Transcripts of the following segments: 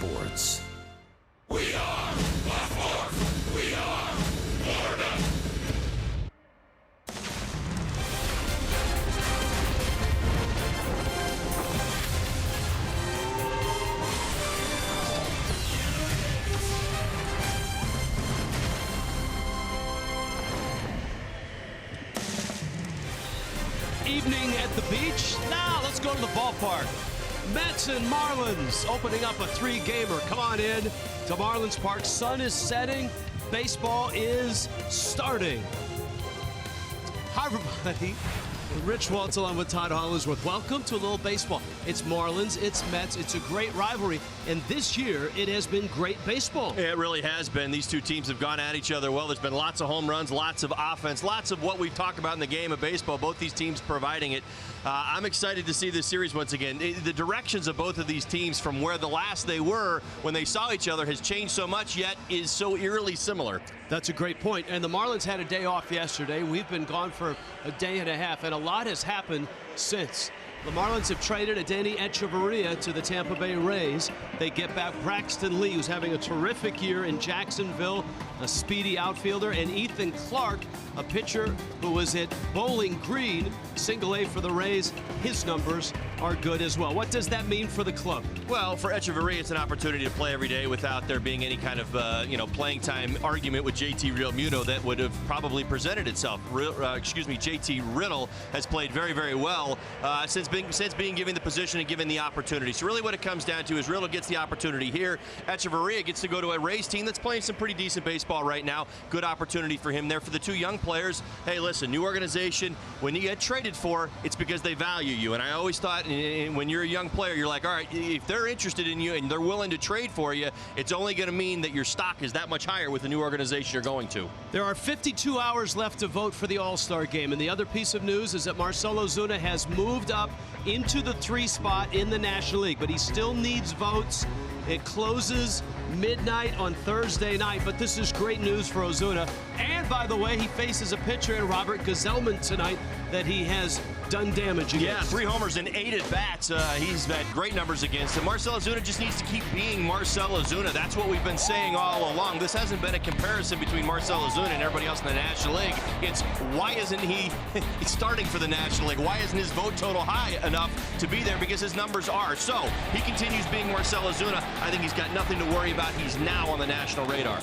Sports. We are Blackmore. We are Florida. Evening at the beach. Now let's go to the ballpark. Mets and Marlins opening up a three-gamer. Come on in to Marlins Park. Sun is setting. Baseball is starting. Hi, everybody. Rich Waltz along with Todd Hollingsworth. Welcome to a little baseball. It's Marlins, it's Mets. It's a great rivalry. And this year, it has been great baseball. It really has been. These two teams have gone at each other well. There's been lots of home runs, lots of offense, lots of what we've talked about in the game of baseball. Both these teams providing it. I'm excited to see this series once again. The directions of both of these teams from where the last they were when they saw each other has changed so much, yet is so eerily similar. That's a great point. And the Marlins had a day off yesterday. We've been gone for a day and a half, and a lot has happened since. The Marlins have traded Adeiny Echeverria to the Tampa Bay Rays. They get back Braxton Lee, who's having a terrific year in Jacksonville, a speedy outfielder, and Ethan Clark, a pitcher who was at Bowling Green, single A for the Rays. His numbers are good as well. What does that mean for the club? Well, for Echeverria, it's an opportunity to play every day without there being any kind of, playing time argument with JT Realmuto that would have probably presented itself. JT Riddle has played very, very well since being given the position and given the opportunity. So really what it comes down to is Riddle gets the opportunity here. Echeverria gets to go to a Rays team that's playing some pretty decent baseball right now. Good opportunity for him there. For the two young players, hey, listen, new organization, when you get traded for, it's because they value you. And I always thought when you're a young player, you're like, all right, if they're interested in you and they're willing to trade for you, it's only going to mean that your stock is that much higher with the new organization you're going to. There are 52 hours left to vote for the All-Star game. And the other piece of news is that Marcell Ozuna has moved up into the 3 spot in the National League, but he still needs votes. It closes midnight on Thursday night, but this is great news for Ozuna. And by the way, he faces a pitcher in Robert Gazelman tonight that he has done damage against. Yeah, 3 homers and 8 at-bats. He's had great numbers against him. Marcell Ozuna just needs to keep being Marcell Ozuna. That's what we've been saying all along. This hasn't been a comparison between Marcell Ozuna and everybody else in the National League. It's why isn't he starting for the National League? Why isn't his vote total high enough to be there? Because his numbers are. So he continues being Marcell Ozuna. I think he's got nothing to worry about. He's now on the national radar.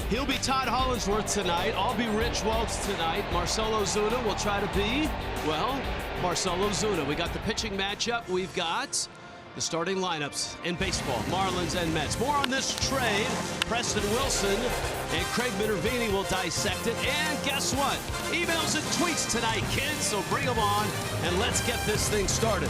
He'll be Todd Hollingsworth tonight. I'll be Rich Waltz tonight. Marcell Ozuna will try to be, well, Marcell Ozuna. We got the pitching matchup. We've got the starting lineups in baseball, Marlins and Mets. More on this trade. Preston Wilson and Craig Minervini will dissect it. And guess what? Emails and tweets tonight, kids. So bring them on, and let's get this thing started.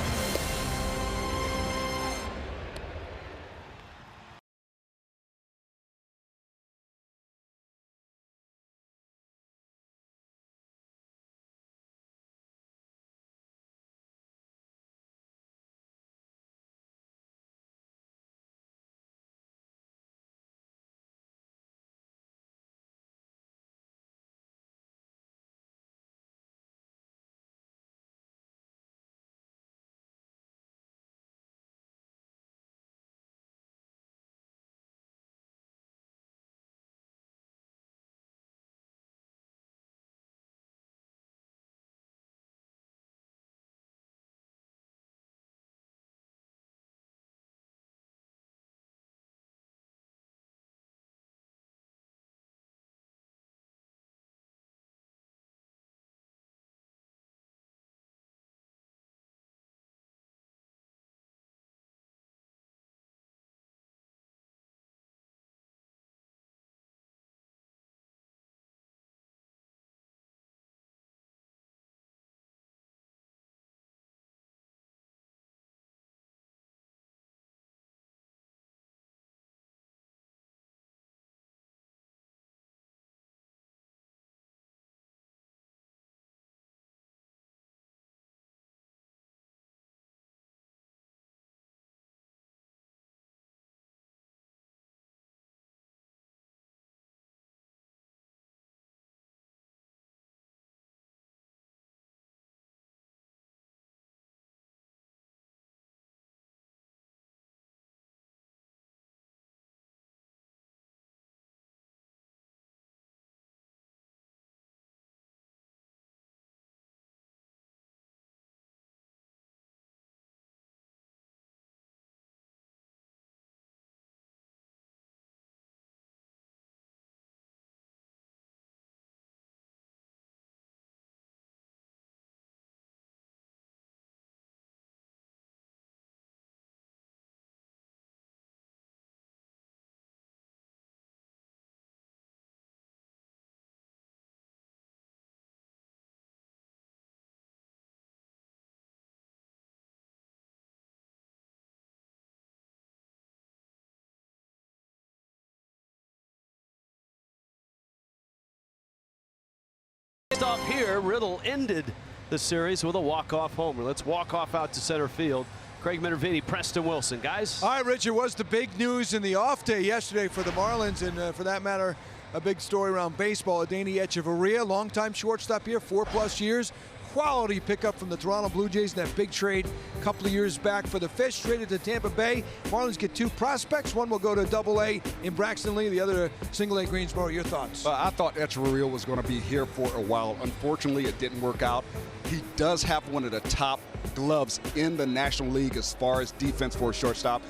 shortstop here. Riddle ended the series with a walk-off homer. Let's walk off out to center field. Craig Minervini, Preston Wilson. Guys? All right, Rich, it was the big news in the off day yesterday for the Marlins, and for that matter, a big story around baseball. Adeiny Echeverria, longtime shortstop here, 4+ years. Quality pickup from the Toronto Blue Jays in that big trade a couple of years back for the Fish, traded to Tampa Bay. Marlins get 2 prospects. One will go to Double-A in Braxton Lee, the other Single-A Greensboro. Your thoughts? I thought Echeverria was going to be here for a while. Unfortunately, it didn't work out. He does have one of the top gloves in the National League as far as defense for a shortstop.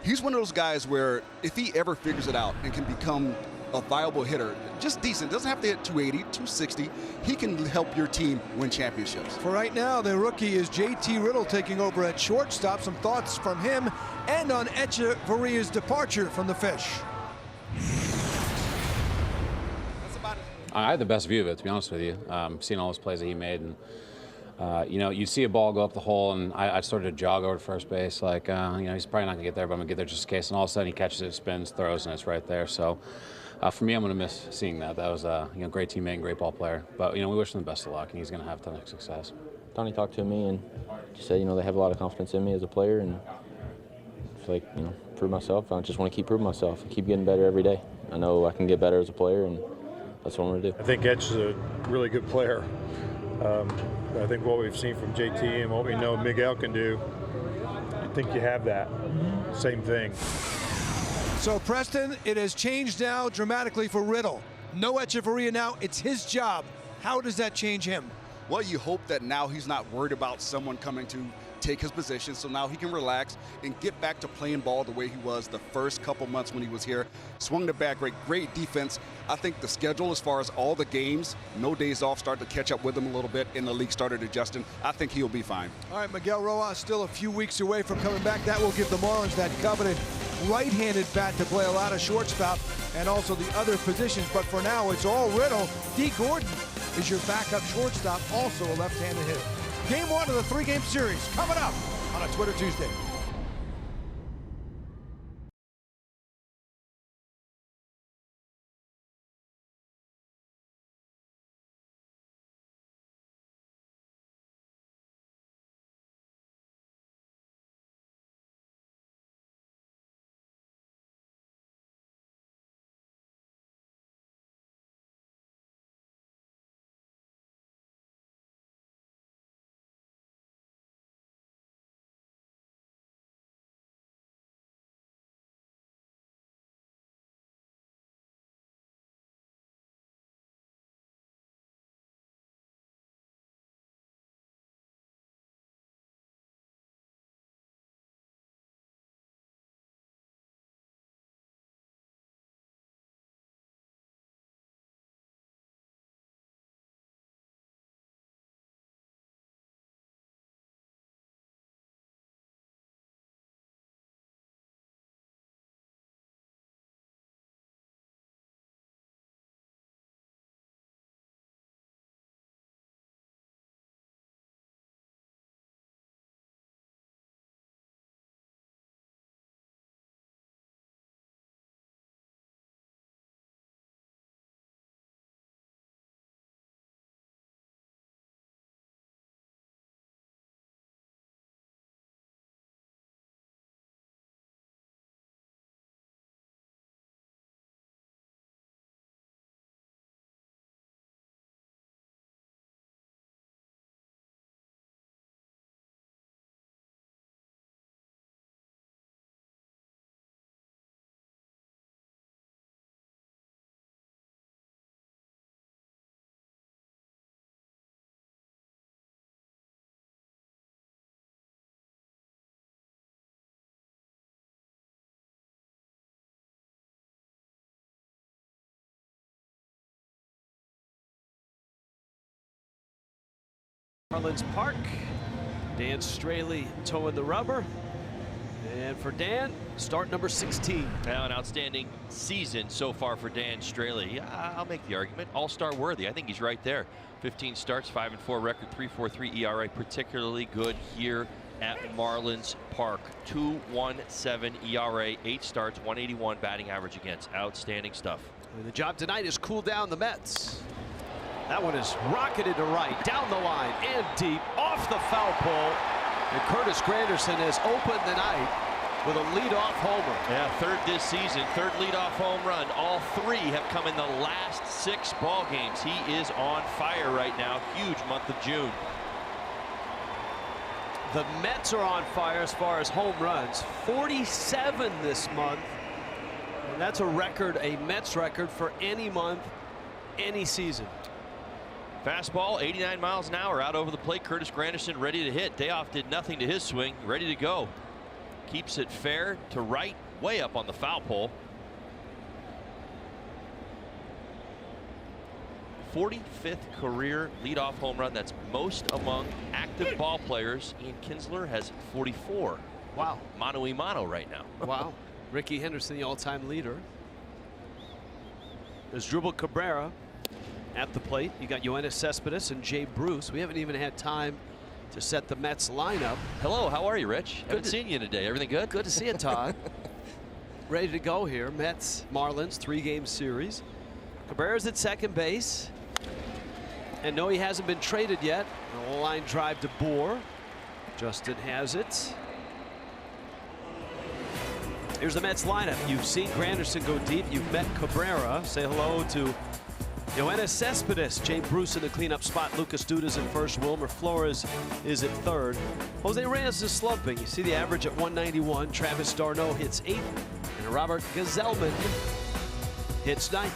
He's one of those guys where if he ever figures it out and can become a viable hitter, just decent, doesn't have to hit 280, 260, he can help your team win championships. For right now, the rookie is JT Riddle taking over at shortstop. Some thoughts from him and on Echeverria's departure from the Fish. I had the best view of it, to be honest with you. Seeing all those plays that he made, and you know, you see a ball go up the hole, and I started to jog over to first base, like you know, he's probably not gonna get there, but I'm gonna get there just in case. And all of a sudden, he catches it, spins, throws, and it's right there. So for me, I'm gonna miss seeing that. That was you know, great teammate and great ball player. But you know, we wish him the best of luck, and he's gonna have a ton of success. Donnie talked to me and just said, you know, they have a lot of confidence in me as a player, and I feel like, you know, prove myself. I just want to keep proving myself and keep getting better every day. I know I can get better as a player, and that's what I'm going to do. I think Etch is a really good player. I think what we've seen from JT and what we know Miguel can do, I think you have that. Same thing. So, Preston, it has changed now dramatically for Riddle. No Echeverria now. It's his job. How does that change him? Well, you hope that now he's not worried about someone coming to take his position, so now he can relax and get back to playing ball the way he was the first couple months when he was here. Swung the bat, great defense. I think the schedule as far as all the games, no days off, started to catch up with him a little bit, and the league started adjusting. I think he'll be fine. All right, Miguel Rojas still a few weeks away from coming back. That will give the Marlins that coveted right-handed bat to play a lot of shortstop and also the other positions. But for now, it's all Riddle. D. Gordon is your backup shortstop, also a left-handed hitter. Game 1 of the 3-game series coming up on a Twitter Tuesday. Marlins Park. Dan Straley towing the rubber. And for Dan, start number 16. Now an outstanding season so far for Dan Straley. Yeah, I'll make the argument. All-star worthy. I think he's right there. 15 starts, 5-4 record, 3.43 ERA. Particularly good here at Marlins Park. 2.17 ERA, 8 starts, 181 batting average against. Outstanding stuff. And the job tonight is cool down the Mets. That one is rocketed to right, down the line, and deep, off the foul pole. And Curtis Granderson has opened the night with a leadoff homer. Yeah, third this season, third leadoff home run. All 3 have come in the last 6 ball games. He is on fire right now. Huge month of June. The Mets are on fire as far as home runs. 47 this month. And that's a record, a Mets record for any month, any season. Fastball, 89 miles an hour out over the plate. Curtis Granderson ready to hit. Dayoff did nothing to his swing, ready to go. Keeps it fair to right, way up on the foul pole. 45th career leadoff home run. That's most among active ball players. Ian Kinsler has 44. Wow. Mano y mano right now. Wow. Ricky Henderson, the all-time leader. There's Drupal Cabrera at the plate. You got Yoenis Cespedes and Jay Bruce. We haven't even had time to set the Mets lineup. Hello, how are you, Rich? Haven't seen you today. Everything good? Good to see you, Todd. Ready to go here. Mets, Marlins, 3-game series. Cabrera's at second base. And no, he hasn't been traded yet. A line drive to Bohr. Justin has it. Here's the Mets lineup. You've seen Granderson go deep. You've met Cabrera. Say hello to Yoenis Cespedes. Jay Bruce in the cleanup spot. Lucas Duda's in first. Wilmer Flores is at third. Jose Reyes is slumping. You see the average at 191. Travis d'Arnaud hits 8th. And Robert Gazelman hits 9th.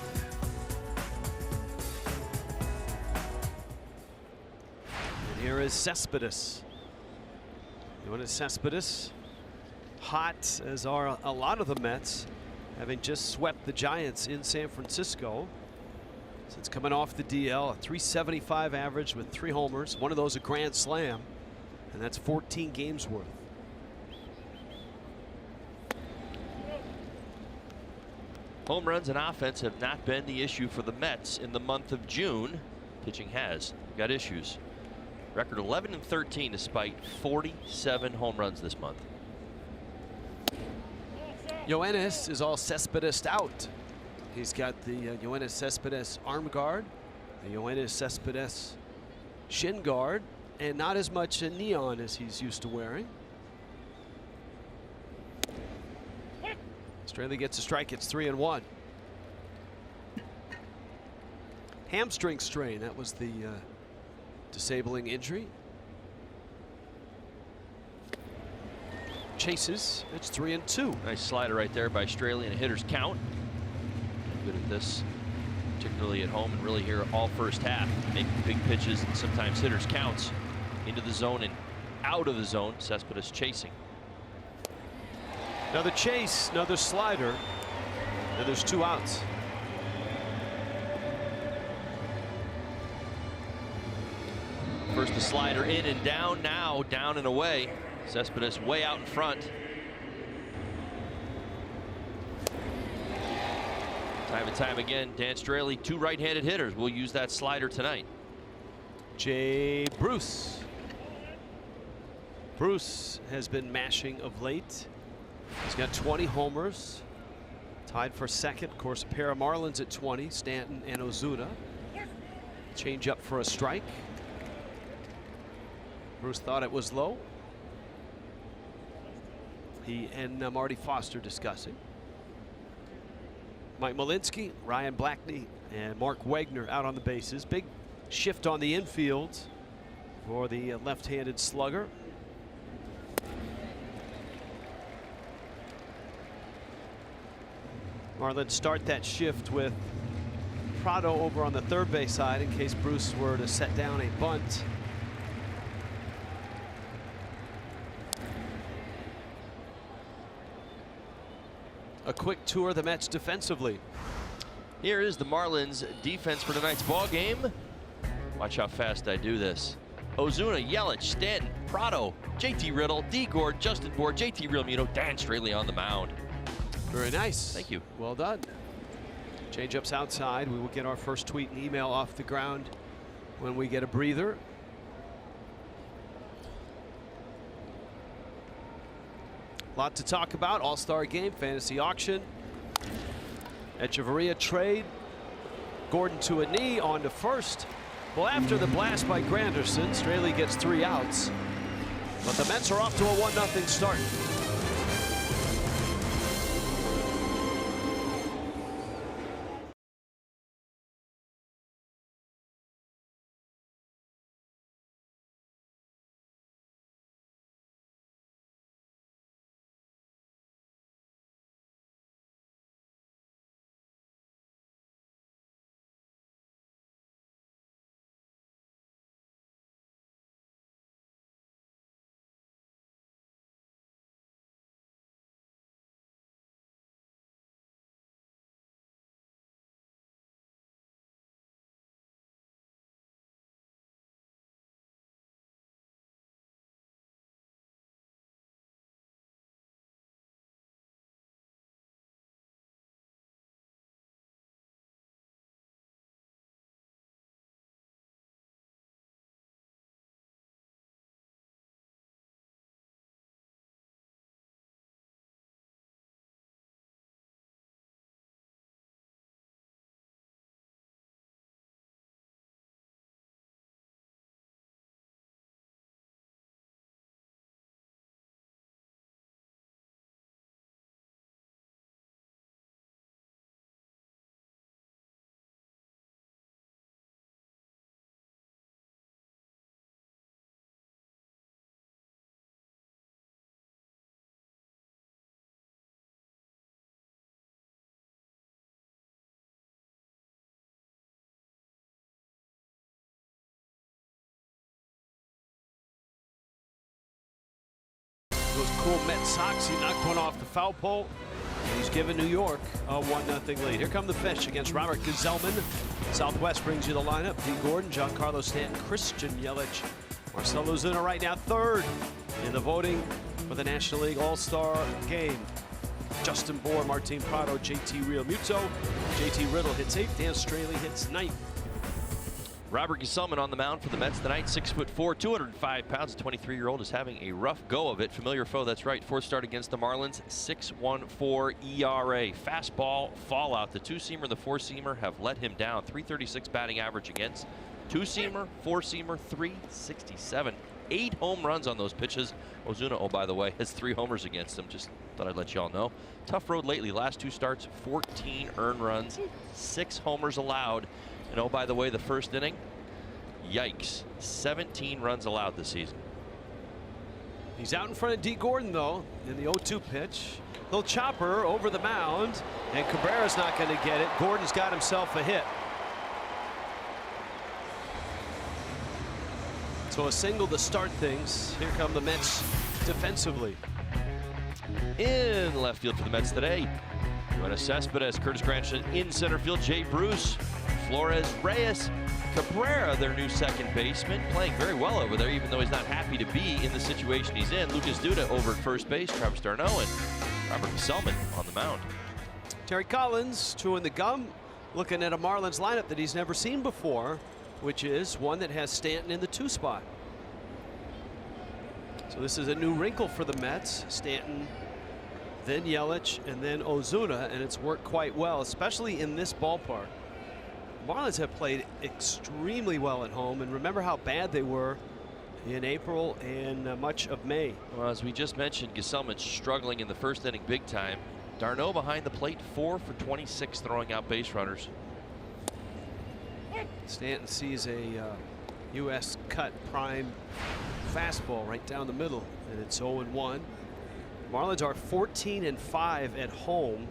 And here is Cespedes. Yoenis Cespedes. Hot, as are a lot of the Mets, having just swept the Giants in San Francisco. Since coming off the DL, a 375 average with 3 homers, one of those a grand slam, and that's 14 games worth. Home runs and offense have not been the issue for the Mets in the month of June. Pitching has got issues. Record 11-13 despite 47 home runs this month. Yoenis is all Cespedes out. He's got the Yoenis Cespedes arm guard, the Yoenis Cespedes shin guard, and not as much neon as he's used to wearing. Straley gets a strike. It's 3-1. Hamstring strain. That was the disabling injury. Chases. It's 3-2. Nice slider right there by Straley and a hitter's count. Good at this, particularly at home, and really here all first half. Making big pitches and sometimes hitters counts into the zone and out of the zone. Cespedes chasing. Another chase, another slider, and there's 2 outs. First the slider in and down, now down and away. Cespedes way out in front. Time and time again, Dan Straley, 2 right-handed hitters. We'll use that slider tonight. Jay Bruce. Bruce has been mashing of late. He's got 20 homers. Tied for second. Of course, a pair of Marlins at 20, Stanton and Ozuna. Change up for a strike. Bruce thought it was low. He and Marty Foster discussing. Mike Malinsky, Ryan Blackney, and Mark Wagner out on the bases. Big shift on the infield for the left-handed slugger. Marlins start that shift with Prado over on the third base side in case Bruce were to set down a bunt. A quick tour of the Mets defensively. Here is the Marlins defense for tonight's ball game. Watch how fast I do this. Ozuna, Yelich, Stanton, Prado, JT Riddle, D. Gord, Justin Bohr, JT Realmuto, Dan Straley on the mound. Very nice. Thank you. Well done. Change-ups outside. We will get our first tweet and email off the ground when we get a breather. A lot to talk about. All-Star game, fantasy auction, Echeverria trade, Gordon to a knee, on to first. Well, after the blast by Granderson, Straley gets 3 outs. But the Mets are off to a 1-0 start. Those cool Met Sox. He knocked one off the foul pole. And he's given New York a 1-0 lead. Here come the Fish against Robert Gsellman. Southwest brings you the lineup. D. Gordon, Giancarlo Stanton, Christian Yelich, Marcell Ozuna right now third in the voting for the National League All-Star game. Justin Bour, Martin Prado, JT Realmuto. JT Riddle hits 8th. Dan Straley hits 9th. Robert Gsellman on the mound for the Mets tonight. 6'4", 205 pounds. The 23-year-old is having a rough go of it. Familiar foe, that's right. 4th start against the Marlins. 6.14 ERA. Fastball fallout. The 2-seamer, the 4-seamer have let him down. 336 batting average against. 2-seamer, 4-seamer, 367. 8 home runs on those pitches. Ozuna, oh, by the way, has 3 homers against him. Just thought I'd let you all know. Tough road lately. Last 2 starts, 14 earned runs, 6 homers allowed. And oh, by the way, the first inning, yikes, 17 runs allowed this season. He's out in front of D. Gordon, though, in the 0-2 pitch. Little chopper over the mound, and Cabrera's not going to get it. Gordon's got himself a hit. So a single to start things. Here come the Mets defensively. In left field for the Mets today, Yoenis Cespedes, Curtis Granderson in center field, Jay Bruce, Flores, Reyes, Cabrera, their new second baseman, playing very well over there, even though he's not happy to be in the situation he's in. Lucas Duda over at first base, Travis d'Arnaud, and Robert Gsellman on the mound. Terry Collins chewing the gum, looking at a Marlins lineup that he's never seen before, which is one that has Stanton in the 2 spot. So this is a new wrinkle for the Mets. Stanton, then Yelich, and then Ozuna, and it's worked quite well, especially in this ballpark. Marlins have played extremely well at home, and remember how bad they were in April and much of May. Well, as we just mentioned, Gsellman struggling in the first inning big time. d'Arnaud behind the plate, 4 for 26 throwing out base runners. Stanton sees a U.S. cut prime fastball right down the middle, and it's 0-1. Marlins are 14-5 at home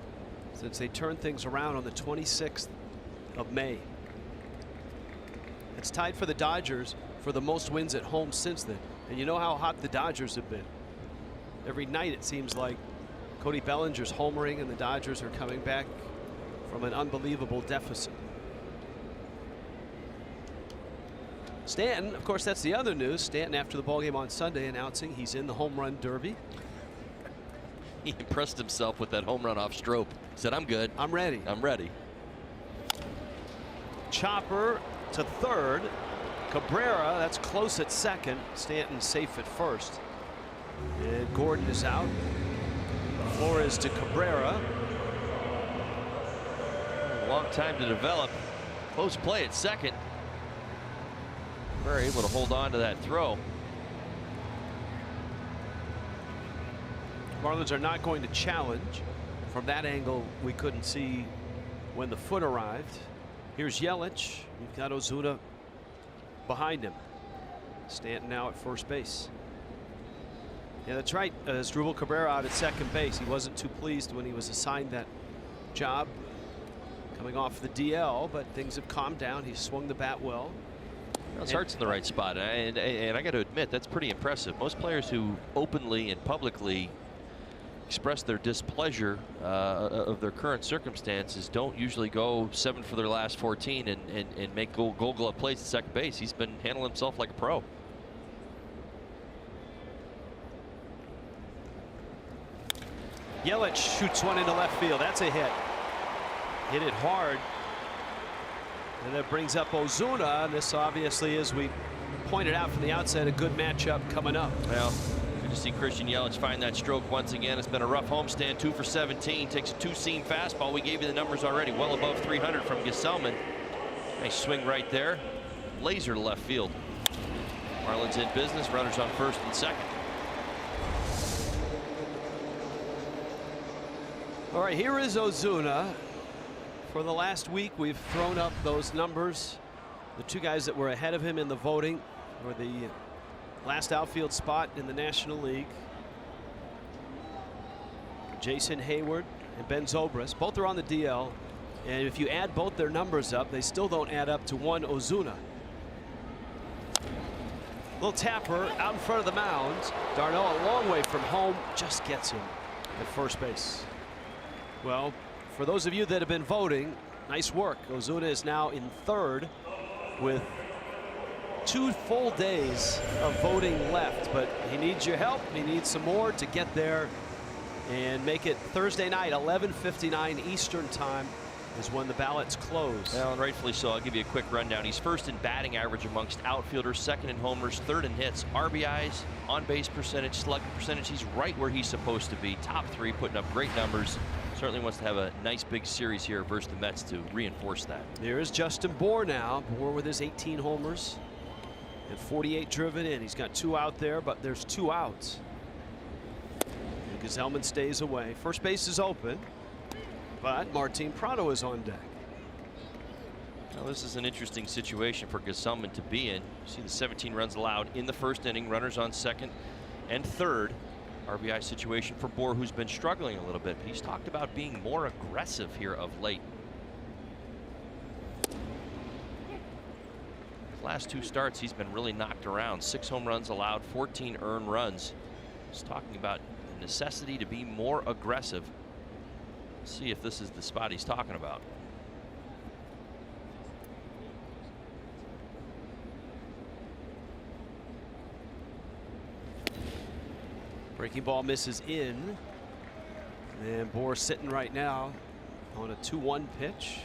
since they turned things around on the 26th of May. It's tied for the Dodgers for the most wins at home since then. And you know how hot the Dodgers have been. Every night it seems like Cody Bellinger's homering and the Dodgers are coming back from an unbelievable deficit. Stanton, of course, that's the other news. Stanton, after the ballgame on Sunday, announcing he's in the home run derby. He impressed himself with that home run off Strop. He said, I'm good. I'm ready. I'm ready. Chopper to third. Cabrera, that's close at second. Stanton safe at first. And Gordon is out. Flores to Cabrera. A long time to develop. Close play at second. Cabrera able to hold on to that throw. Marlins are not going to challenge. From that angle, we couldn't see when the foot arrived. Here's Yelich. We've got Ozuna behind him. Stanton now at first base. Yeah, that's right. Asdrubal Cabrera out at second base. He wasn't too pleased when he was assigned that job coming off the DL, but things have calmed down. He swung the bat well. His heart's in the right spot, and I got to admit, that's pretty impressive. Most players who openly and publicly express their displeasure of their current circumstances don't usually go 7 for their last 14 and make gold glove plays at second base. He's been handling himself like a pro. Yelich shoots one into left field. That's a hit. Hit it hard. And that brings up Ozuna. And this obviously, as we pointed out from the outset, a good matchup coming up. Well, good to see Christian Yelich find that stroke once again. It's been a rough homestand. 2 for 17. Takes a two-seam fastball. We gave you the numbers already. Well above 300 from Gesellman. Nice swing right there. Laser to left field. Marlins in business. Runners on first and second. All right, here is Ozuna. For the last week, we've thrown up those numbers. The two guys that were ahead of him in the voting for the last outfield spot in the National League. Jason Hayward and Ben Zobrist. Both are on the DL. And if you add both their numbers up, they still don't add up to one Ozuna. Little tapper out in front of the mound. Darno a long way from home, just gets him at first base. Well, for those of you that have been voting, nice work. Ozuna is now in third with 2 full days of voting left, but he needs your help. He needs some more to get there and make it Thursday night, 11:59 Eastern time is when the ballots close. Well, and rightfully so. I'll give you a quick rundown. He's first in batting average amongst outfielders, second in homers, third in hits, RBIs, on-base percentage, slugging percentage. He's right where he's supposed to be. Top 3, putting up great numbers. Certainly wants to have a nice big series here versus the Mets to reinforce that. There is Justin Bour now. Bour with his 18 homers and 48 driven in. He's got 2 out there, but there's 2 outs. And Gesellman stays away. First base is open, but Martin Prado is on deck. Well, this is an interesting situation for Gesellman to be in. You see the 17 runs allowed in the first inning. Runners on second and third. RBI situation for Bour, who's been struggling a little bit. But he's talked about being more aggressive here of late. His last 2 starts, he's been really knocked around. 6 home runs allowed, 14 earned runs. He's talking about the necessity to be more aggressive. Let's see if this is the spot he's talking about. Breaking ball misses in. And Bour sitting right now on a 2-1 pitch.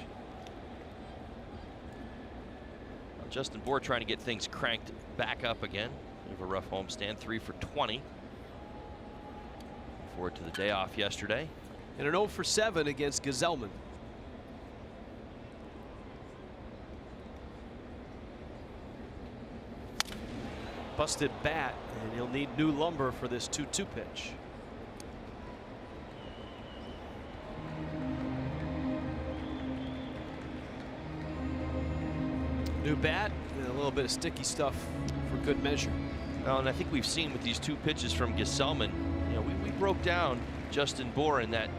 Well, Justin Bour trying to get things cranked back up again. Bit of a rough homestand, 3 for 20. Looking forward to the day off yesterday. And an 0 for 7 against Gesellman. Busted bat, and he'll need new lumber for this 2-2 pitch. New bat and a little bit of sticky stuff for good measure. Well, and I think we've seen with these 2 pitches from Gesellman, you know, we broke down Justin Bour in that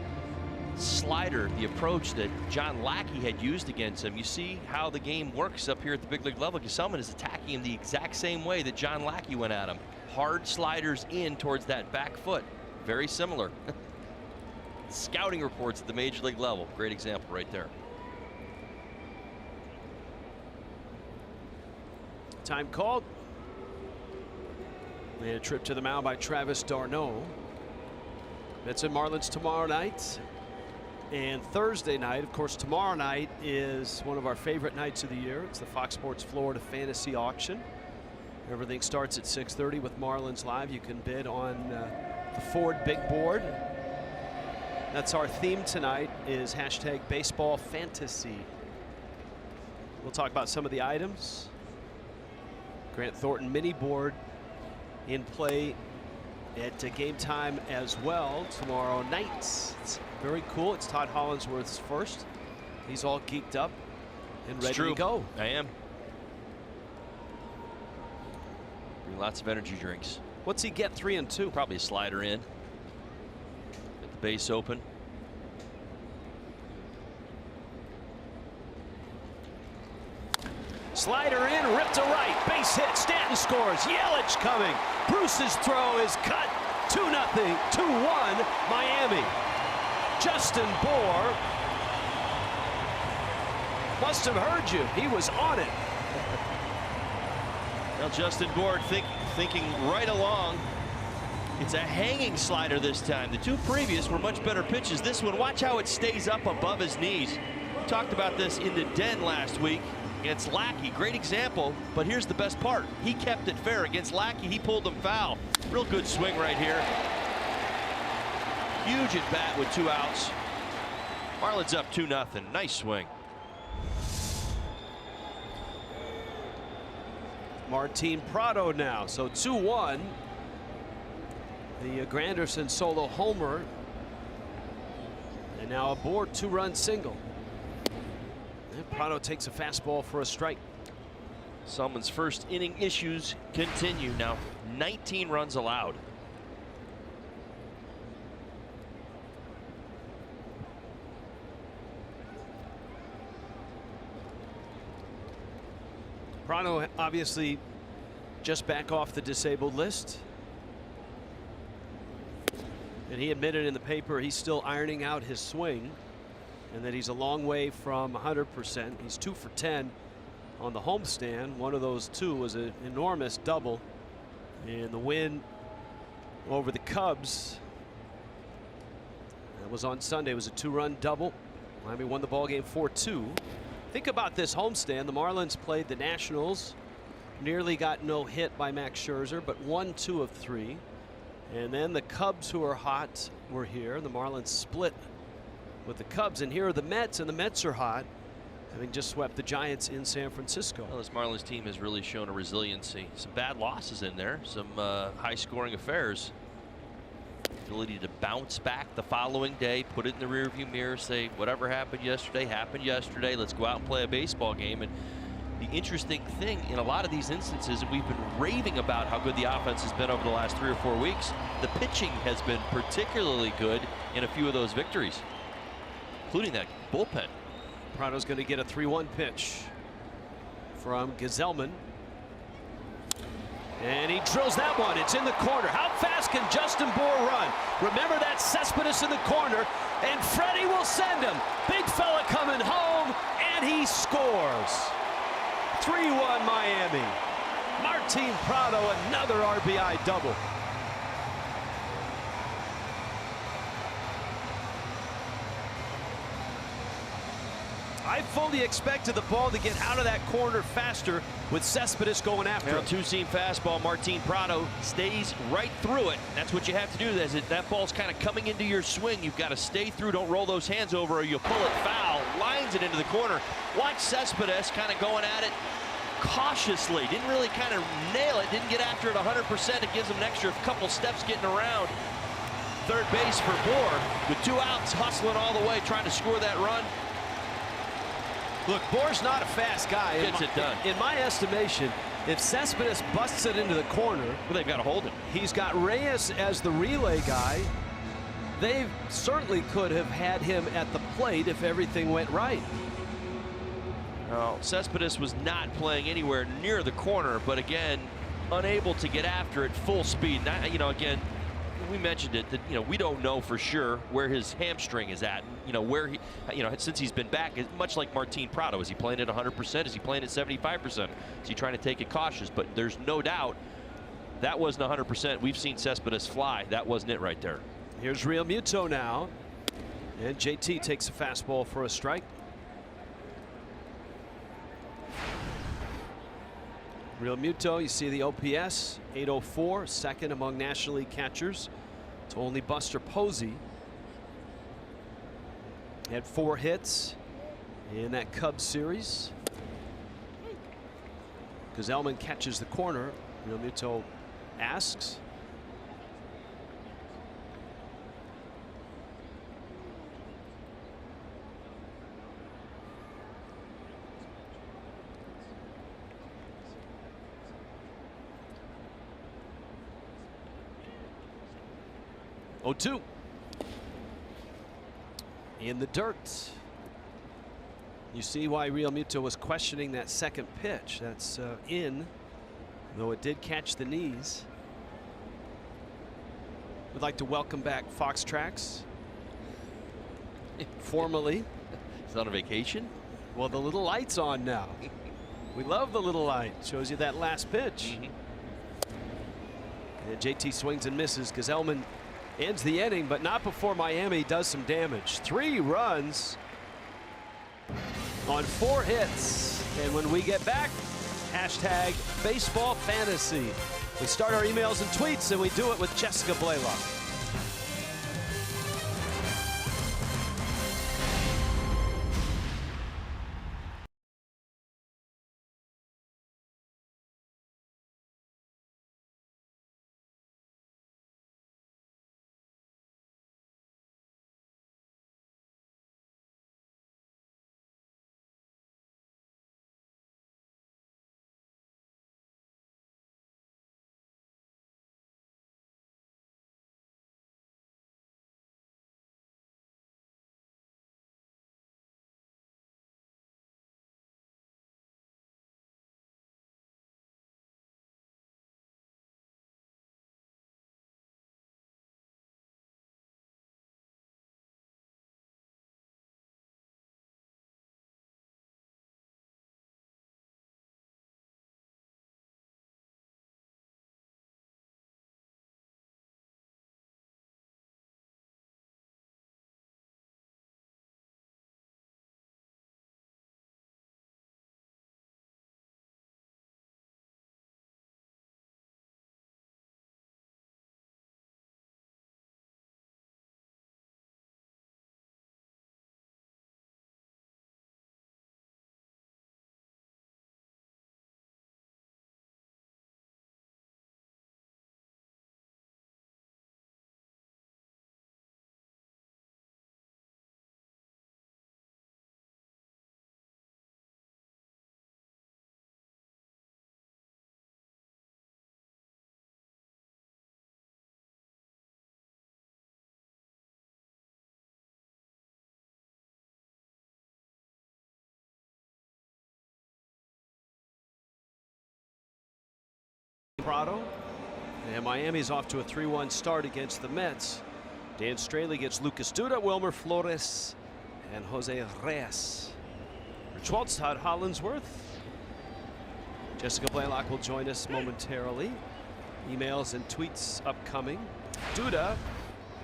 slider, the approach that John Lackey had used against him. You see how the game works up here at the big league level. Gesellman is attacking him the exact same way that John Lackey went at him. Hard sliders in towards that back foot. Very similar. Scouting reports at the major league level. Great example right there. Time called. And a trip to the mound by Travis d'Arnaud. Mets and Marlins tomorrow night. And Thursday night, of course, tomorrow night is one of our favorite nights of the year. It's the Fox Sports Florida Fantasy Auction. Everything starts at 6:30 with Marlins Live. You can bid on the Ford Big Board. That's our theme tonight, is #baseball fantasy. We'll talk about some of the items. Grant Thornton mini board in play at game time as well tomorrow night. It's very cool. It's Todd Hollinsworth's first. He's all geeked up and ready to go. I am. Bring lots of energy drinks. What's he get? 3 and 2. Probably a slider in. Get the base open. Slider in, ripped to right, base hit, Stanton scores, Yelich coming. Bruce's throw is cut, 2-0, 2-1, Miami. Justin Bour must have heard you, he was on it. Well, Justin Bour thinking right along. It's a hanging slider this time. The 2 previous were much better pitches. This one, watch how it stays up above his knees. We talked about this in the den last week against Lackey. Great example, but here's the best part. He kept it fair. Against Lackey, he pulled him foul. Real good swing right here. Huge at bat with 2 outs. Marlins up 2-0. Nice swing. Martin Prado now, so 2-1. The Granderson solo homer. And now a Bour 2-run single. And Prado takes a fastball for a strike. Selman's first inning issues continue. Now 19 runs allowed. Prado obviously just back off the disabled list. And he admitted in the paper he's still ironing out his swing and that he's a long way from 100%. He's 2 for 10 on the homestand. One of those 2 was an enormous double. And the win over the Cubs, that was on Sunday, was a 2-run double. Miami won the ball game 4-2. Think about this homestand. The Marlins played the Nationals, nearly got no hit by Max Scherzer, but won 2 of 3. And then the Cubs, who are hot, were here. The Marlins split with the Cubs, and here are the Mets, and the Mets are hot, having just swept the Giants in San Francisco. Well, this Marlins team has really shown a resiliency. Some bad losses in there, some high-scoring affairs. Ability to bounce back the following day, put it in the rearview mirror, say whatever happened yesterday. Let's go out and play a baseball game. And the interesting thing in a lot of these instances, and we've been raving about how good the offense has been over the last 3 or 4 weeks, the pitching has been particularly good in a few of those victories, including that bullpen. Prado's going to get a 3-1 pitch from Gazelman. And he drills that one. It's in the corner. How fast can Justin Bour run? Remember that Cespedes in the corner, and Freddie will send him. Big fella coming home, and he scores. 3-1 Miami. Martin Prado, another RBI double. I fully expected the ball to get out of that corner faster with Cespedes going after him. 2-seam fastball. Martin Prado stays right through it. That's what you have to do. That ball's kind of coming into your swing. You've got to stay through. Don't roll those hands over or you'll pull it foul. Lines it into the corner. Watch Cespedes kind of going at it cautiously. Didn't really kind of nail it. Didn't get after it 100%. It gives him an extra couple steps getting around third base for Bour. With 2 outs, hustling all the way, trying to score that run. Look, Bour's not a fast guy. Gets it done. In my estimation, if Cespedes busts it into the corner, well, they've got to hold him. He's got Reyes as the relay guy. They certainly could have had him at the plate if everything went right. No, Cespedes was not playing anywhere near the corner, but again, unable to get after it full speed. Now, you know, again, we mentioned it that, you know, we don't know for sure where his hamstring is at. You know, where he, you know, since he's been back, much like Martin Prado, is he playing at 100%? Is he playing at 75%? Is he trying to take it cautious? But there's no doubt that wasn't 100%. We've seen Cespedes fly. That wasn't it right there. Here's Real Muto now, and JT takes a fastball for a strike. Real Muto, you see the OPS, 804, second among National League catchers. It's only Buster Posey. Had 4 hits in that Cubs series. Gesellman catches the corner. Real Muto asks. Oh, 2 in the dirt. You see why Real Muto was questioning that second pitch. That's in, though it did catch the knees. We'd like to welcome back Fox Tracks. Formally. It's on a vacation? Well, the little light's on now. We love the little light. Shows you that last pitch. And JT swings and misses. Gesellman ends the inning, but not before Miami does some damage. 3 runs on 4 hits. And when we get back, hashtag baseball fantasy. We start our emails and tweets, and we do it with Jessica Blaylock. Prado, and Miami's off to a 3-1 start against the Mets. Dan Straley gets Lucas Duda, Wilmer Flores, and Jose Reyes. Rich Waltz, Todd Hollinsworth. Jessica Blaylock will join us momentarily. Emails and tweets upcoming. Duda,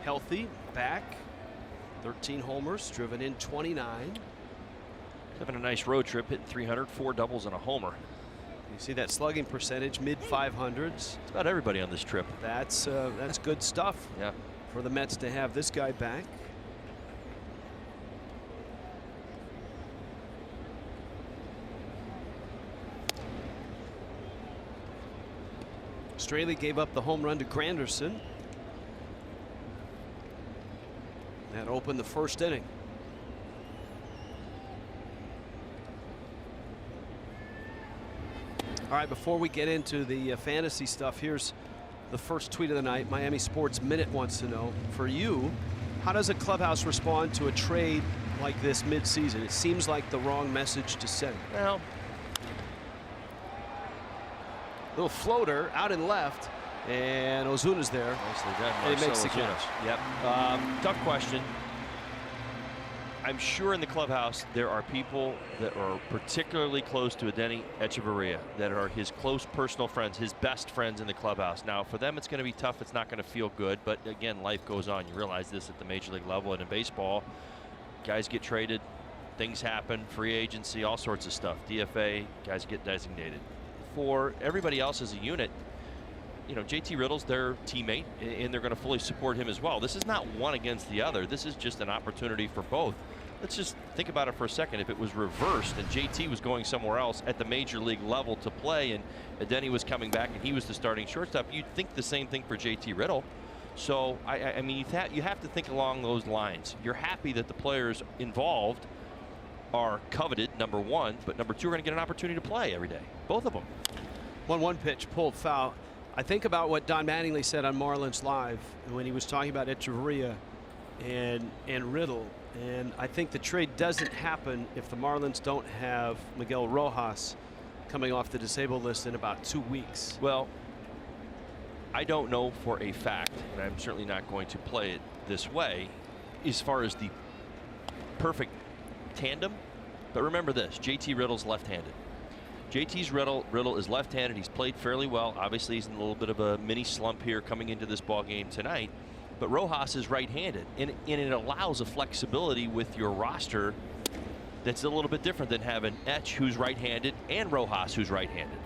healthy, back. 13 homers, driven in 29. Having a nice road trip, hitting 300, 4 doubles and a homer. You see that slugging percentage, mid 500s. It's about everybody on this trip. That's good stuff. Yeah. For the Mets to have this guy back. Straley gave up the home run to Granderson. That opened the first inning. All right, before we get into the fantasy stuff, here's the first tweet of the night. Miami Sports Minute wants to know, for you, how does a clubhouse respond to a trade like this midseason? It seems like the wrong message to send. Well, little floater out in left, and Ozuna's there. Nicely done. And he makes the Marcell catch. Ozuna. Yep. Tough question. I'm sure in the clubhouse there are people that are particularly close to Adeiny Echeverria, that are his close personal friends, his best friends in the clubhouse. Now, for them, it's going to be tough. It's not going to feel good. But again, life goes on. You realize this at the major league level, and in baseball, guys get traded, things happen, free agency, all sorts of stuff. DFA, guys get designated. For everybody else as a unit, you know, JT Riddle's their teammate, and they're going to fully support him as well. This is not one against the other. This is just an opportunity for both. let's just think about it for a second. If it was reversed and JT was going somewhere else at the major league level to play, and Denny was coming back and he was the starting shortstop, you'd think the same thing for JT Riddle. So I mean, you have to think along those lines. You're happy that the players involved are coveted, number one, but number two, are going to get an opportunity to play every day. Both of them. 1-1 pitch pulled foul. I think about what Don Mattingly said on Marlins Live when he was talking about Echeverria and Riddle. And I think the trade doesn't happen if the Marlins don't have Miguel Rojas coming off the disabled list in about 2 weeks. Well, I don't know for a fact, and I'm certainly not going to play it this way, as far as the perfect tandem. But remember this, JT Riddle's left-handed. JT's Riddle is left-handed. He's played fairly well. Obviously, he's in a little bit of a mini slump here coming into this ball game tonight. But Rojas is right-handed, and it allows a flexibility with your roster that's a little bit different than having Etch, who's right-handed, and Rojas, who's right-handed.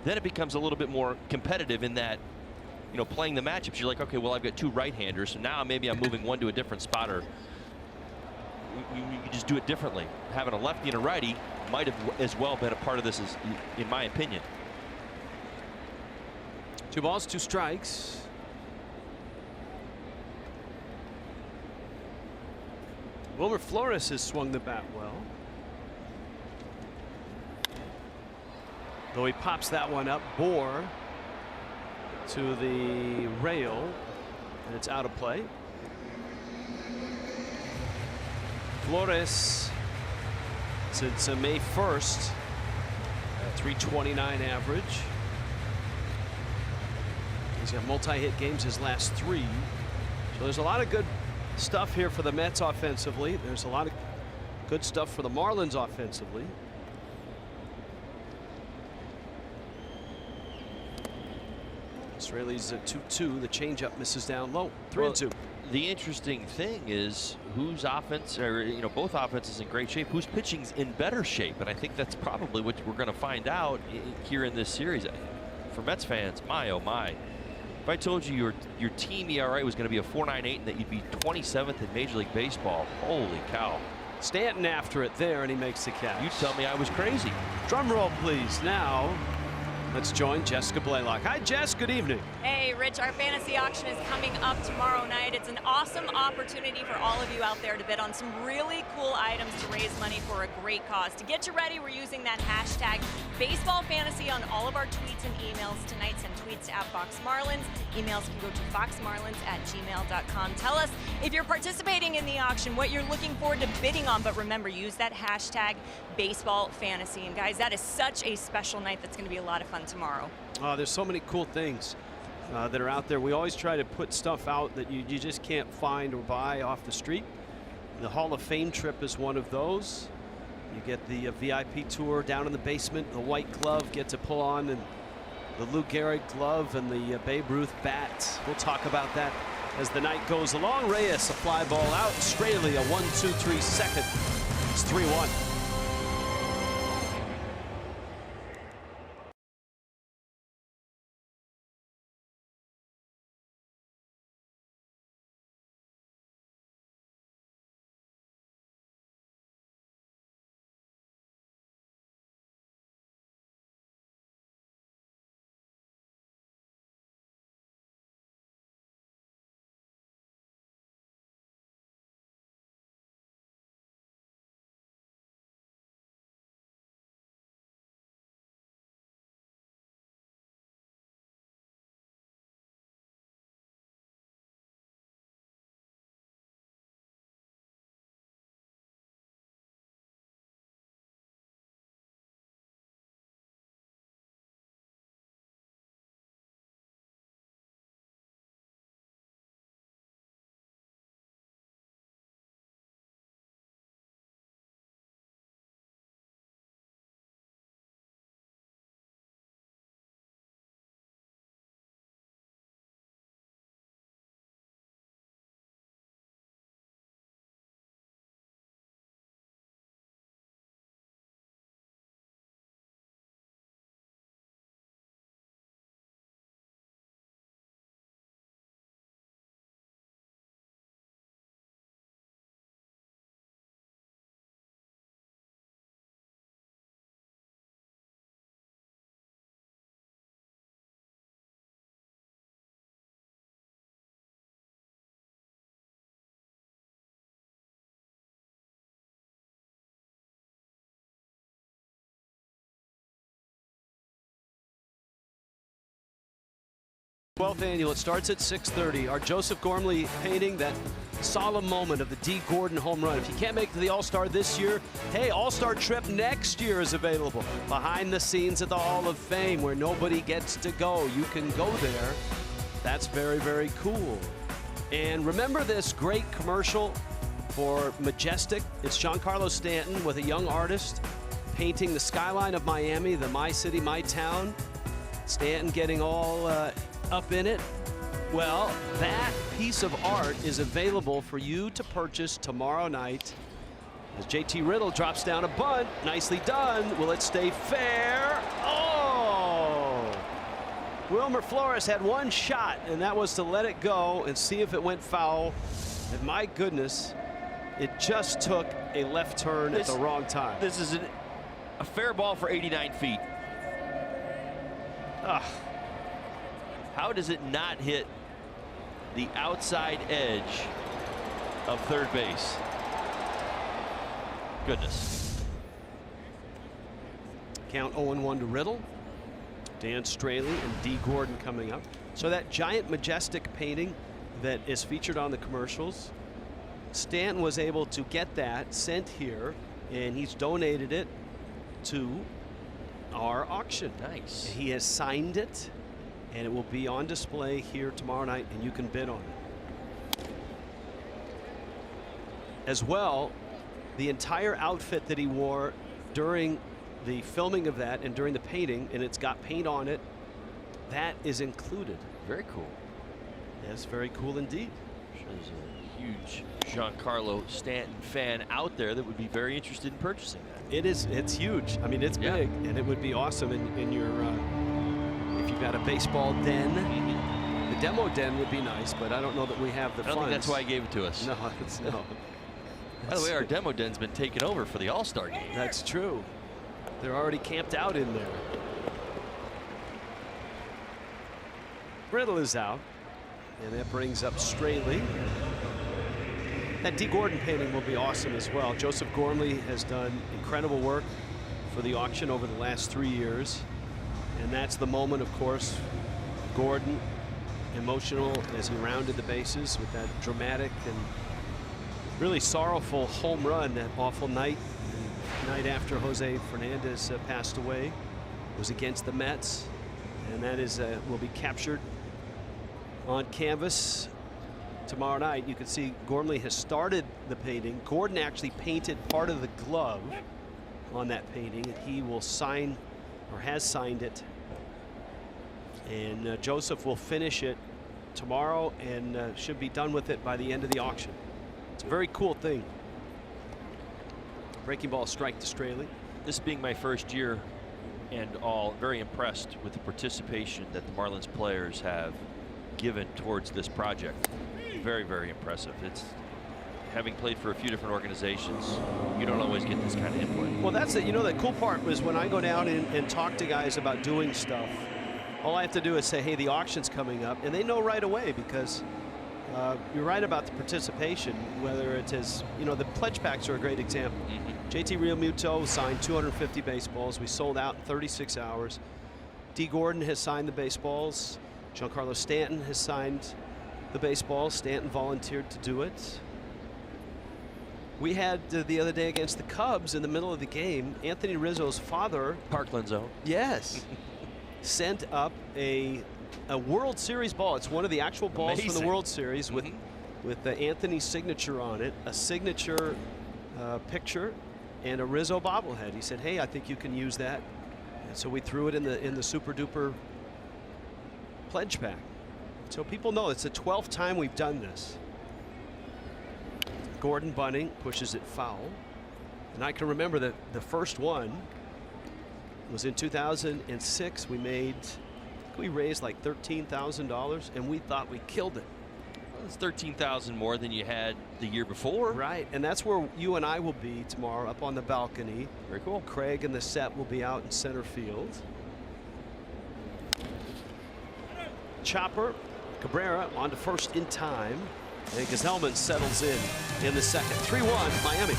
Then it becomes a little bit more competitive in that, you know, playing the matchups. You're like, okay, well, I've got two right-handers, so now maybe I'm moving one to a different spot, or you just do it differently. Having a lefty and a righty might have as well been a part of this, in my opinion. 2 balls, 2 strikes. Wilmer Flores has swung the bat well. Though he pops that one up, Bohr to the rail, and it's out of play. Flores, since May 1st, 329 average. He's got multi-hit games his last 3. So there's a lot of good stuff here for the Mets offensively. There's a lot of good stuff for the Marlins offensively. Israelis at 2-2. The changeup misses down low. 3-2. The interesting thing is whose offense, or you know, both offenses in great shape, whose pitching's in better shape, and I think that's probably what we're going to find out here in this series. For Mets fans, my oh my. If I told you your team ERA was going to be a 4.98 and that you'd be 27th in Major League Baseball, holy cow. Stanton after it there, and he makes the catch. You tell me I was crazy. Drum roll, please. Now, let's join Jessica Blaylock. Hi, Jess. Good evening. Hey, Rich. Our fantasy auction is coming up tomorrow night. It's an awesome opportunity for all of you out there to bid on some really cool items to raise money for a great cause. To get you ready, we're using that hashtag Baseball Fantasy on all of our tweets and emails tonight. Send tweets to @Fox Marlins. Emails can go to foxmarlins@gmail.com. Tell us if you're participating in the auction, what you're looking forward to bidding on. But remember, use that hashtag Baseball Fantasy. And guys, that is such a special night. That's going to be a lot of fun tomorrow. There's so many cool things that are out there. We always try to put stuff out that you just can't find or buy off the street. The Hall of Fame trip is one of those. You get the VIP tour down in the basement, the white glove, get to pull on, and the Lou Gehrig glove and the Babe Ruth bat. We'll talk about that as the night goes along. Reyes, a fly ball out. Straley, a 1-2-3 second. It's 3-1. 12th annual. It starts at 6:30. Our Joseph Gormley painting, that solemn moment of the D. Gordon home run. If you can't make it to the All-Star this year, hey, All-Star trip next year is available. Behind the scenes at the Hall of Fame where nobody gets to go. You can go there. That's very, very cool. And remember this great commercial for Majestic. It's Giancarlo Stanton with a young artist painting the skyline of Miami, the My City, My Town. Stanton getting all up in it. Well, that piece of art is available for you to purchase tomorrow night as JT Riddle drops down a bunt. Nicely done. Will it stay fair? Oh! Wilmer Flores had one shot, and that was to let it go and see if it went foul. And my goodness, it just took a left turn at the wrong time. This is a fair ball for 89 feet. How does it not hit the outside edge of third base? Goodness. Count 0-1 to Riddle. Dan Straley and D. Gordon coming up. So that giant Majestic painting that is featured on the commercials, Stanton was able to get that sent here, and he's donated it to our auction. Nice. He has signed it, and it will be on display here tomorrow night, and you can bid on it. As well, the entire outfit that he wore during the filming of that and during the painting, and it's got paint on it, that is included. Very cool. Yes, very cool indeed. There's a huge Giancarlo Stanton fan out there that would be very interested in purchasing that. It is. It's huge. I mean, it's big, and it would be awesome in your if you've got a baseball den. The demo den would be nice, but I don't know that we have the funds. I don't think that's why he gave it to us. No, it's no. By the way, our demo den's been taken over for the All-Star game. That's true. They're already camped out in there. Riddle is out, and that brings up Straley. That D. Gordon painting will be awesome as well. Joseph Gormley has done incredible work for the auction over the last 3 years. And that's the moment, of course, Gordon, emotional as he rounded the bases with that dramatic and really sorrowful home run that awful night. The night after Jose Fernandez passed away. It was against the Mets. And that is will be captured on canvas tomorrow night. You can see Gormley has started the painting. Gordon actually painted part of the glove on that painting, and he will sign, or has signed it. And Joseph will finish it tomorrow and should be done with it by the end of the auction. It's a very cool thing. Breaking ball strike to Straley. This being my first year and all, very impressed with the participation that the Marlins players have given towards this project. Very, very impressive. It's having played for a few different organizations, you don't always get this kind of input. Well, that's it. You know, the cool part was when I go down and talk to guys about doing stuff, all I have to do is say, hey, the auction's coming up, and they know right away, because you're right about the participation, whether it is, you know, the pledge packs are a great example. JT Realmuto signed 250 baseballs. We sold out in 36 hours. D. Gordon has signed the baseballs. Giancarlo Stanton has signed the baseballs. Stanton volunteered to do it. We had the other day against the Cubs in the middle of the game, Anthony Rizzo's father, Parkland zone. yes, sent up a World Series ball. It's one of the actual balls from the World Series with Anthony's signature on it, a signature picture, and a Rizzo bobblehead. He said, hey, I think you can use that. And so we threw it in the super duper pledge pack. So people know it's the 12th time we've done this. Gordon bunting pushes it foul. And I can remember that the first one was in 2006. We raised like $13,000, and we thought we killed it. Well, it's $13,000 more than you had the year before. Right, and that's where you and I will be tomorrow, up on the balcony. Very cool. Craig and the set will be out in center field. Chopper, Cabrera on to first in time, and Gazelman settles in the second. 3-1 Miami.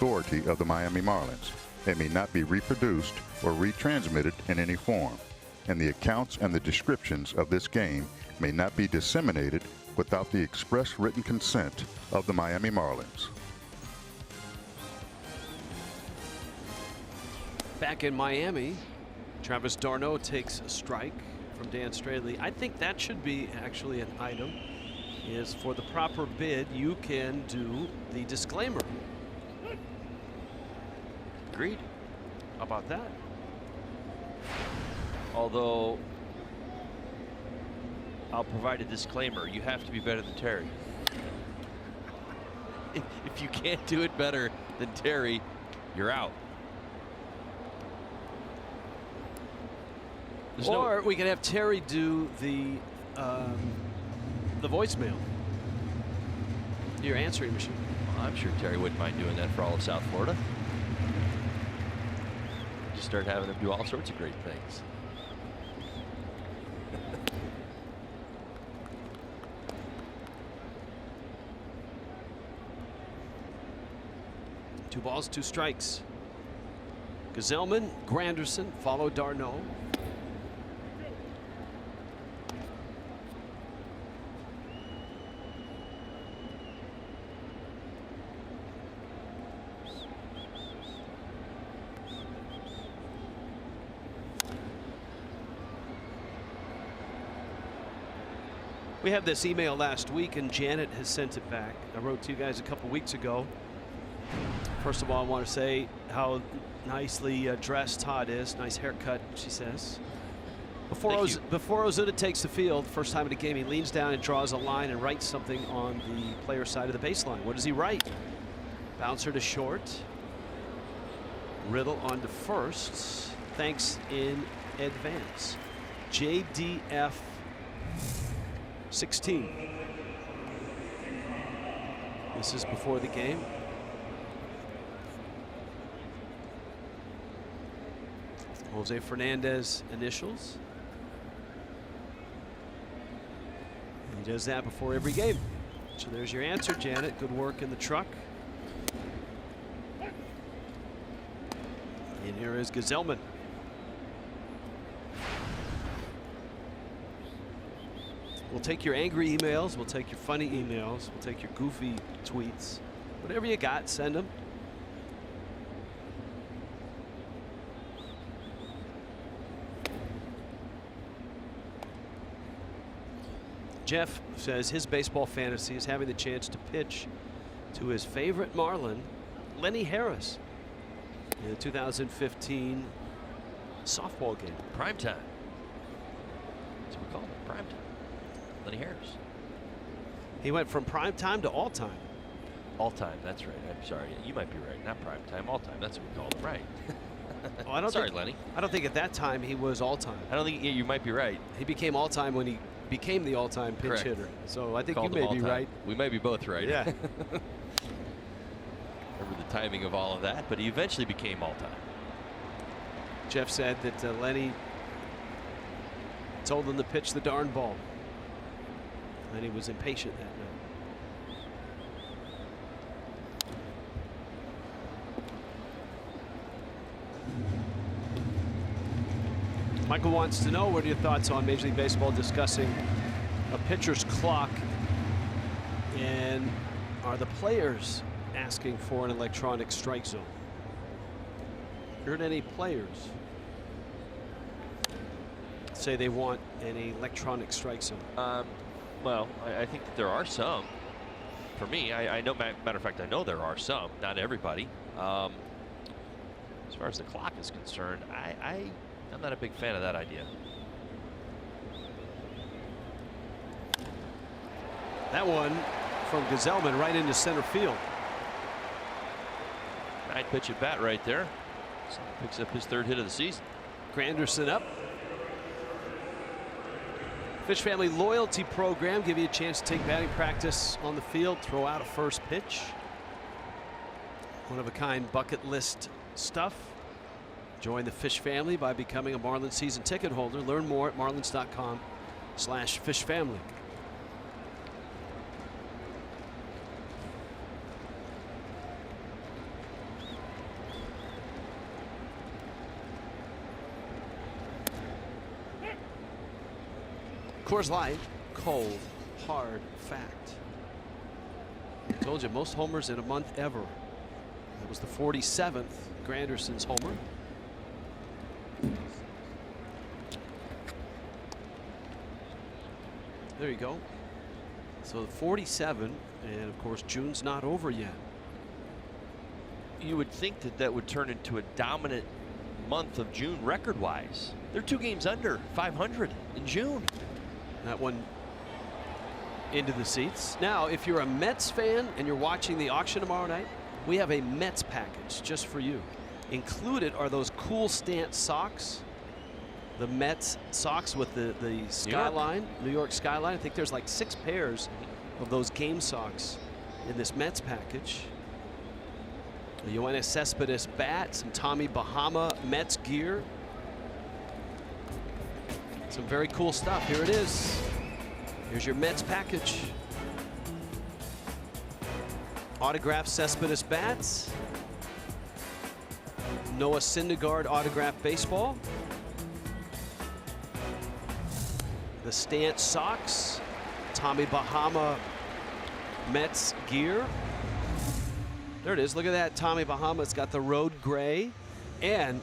authority of the Miami Marlins. It may not be reproduced or retransmitted in any form, and the accounts and the descriptions of this game may not be disseminated without the express written consent of the Miami Marlins. Back in Miami, Travis d'Arnaud takes a strike from Dan Straley. I think that should be actually an item, is for the proper bid, you can do the disclaimer. Agreed. How about that? Although, I'll provide a disclaimer. You have to be better than Terry. If you can't do it better than Terry, you're out. Or we can have Terry do the voicemail. Your answering machine. Well, I'm sure Terry wouldn't mind doing that for all of South Florida. Just start having him do all sorts of great things. Two balls, two strikes. Gazelman, Granderson, follow d'Arnaud. We had this email last week and Janet has sent it back. I wrote to you guys a couple weeks ago. First of all, I want to say how nicely dressed Todd is. Nice haircut, she says. Before Ozuna takes the field, first time in the game, he leans down and draws a line and writes something on the player side of the baseline. What does he write? Bouncer to short. Riddle on to first. Thanks in advance. JDF 16. This is before the game. Jose Fernandez initials. He does that before every game. So there's your answer, Janet. Good work in the truck. And here is Gazelman. We'll take your angry emails. We'll take your funny emails. We'll take your goofy tweets. Whatever you got, send them. Jeff says his baseball fantasy is having the chance to pitch to his favorite Marlin, Lenny Harris, in the 2015 softball game. Prime time. That's what we call it, prime time. Lenny Harris. He went from prime time to all time. All time, that's right. I'm sorry. You might be right. Not prime time, all time. That's what we call it, right. Oh, I don't sorry, think, Lenny. I don't think at that time he was all time. I don't think you might be right. He became all time when he became the all time pinch hitter. So I think you may be right. We may be both right. Yeah. Remember the timing of all of that, but he eventually became all time. Jeff said that Lenny told him to pitch the darn ball. And he was impatient that night. Michael wants to know, what are your thoughts on Major League Baseball discussing a pitcher's clock, and are the players asking for an electronic strike zone? Heard any players say they want an electronic strike zone? Well, I think that there are some. For me, I know, matter of fact, I know there are some, not everybody. As far as the clock is concerned, I'm not a big fan of that idea. That one from Gazelman right into center field. 9-pitch at bat right there. So he picks up his 3rd hit of the season. Granderson up. Fish Family Loyalty Program give you a chance to take batting practice on the field, throw out a first pitch. One of a kind bucket list stuff. Join the Fish Family by becoming a Marlins season ticket holder. Learn more at marlins.com/fishfamily. Coors Light, cold, hard fact. I told you, most homers in a month ever. That was the 47th Granderson's homer. There you go. So 47, and of course June's not over yet. You would think that that would turn into a dominant month of June record-wise. They're 2 games under 500 in June. That one into the seats. Now, if you're a Mets fan and you're watching the auction tomorrow night, we have a Mets package just for you. Included are those cool Stance socks. The Mets socks with the skyline, New York skyline. I think there's like 6 pairs of those game socks in this Mets package. The Yoenis Cespedes bat, some Tommy Bahama Mets gear. Some very cool stuff. Here it is. Here's your Mets package. Autographed Cespedes bats. Noah Syndergaard autographed baseball. The Stance socks. Tommy Bahama Mets gear. There it is. Look at that. Tommy Bahama. It's got the road gray. And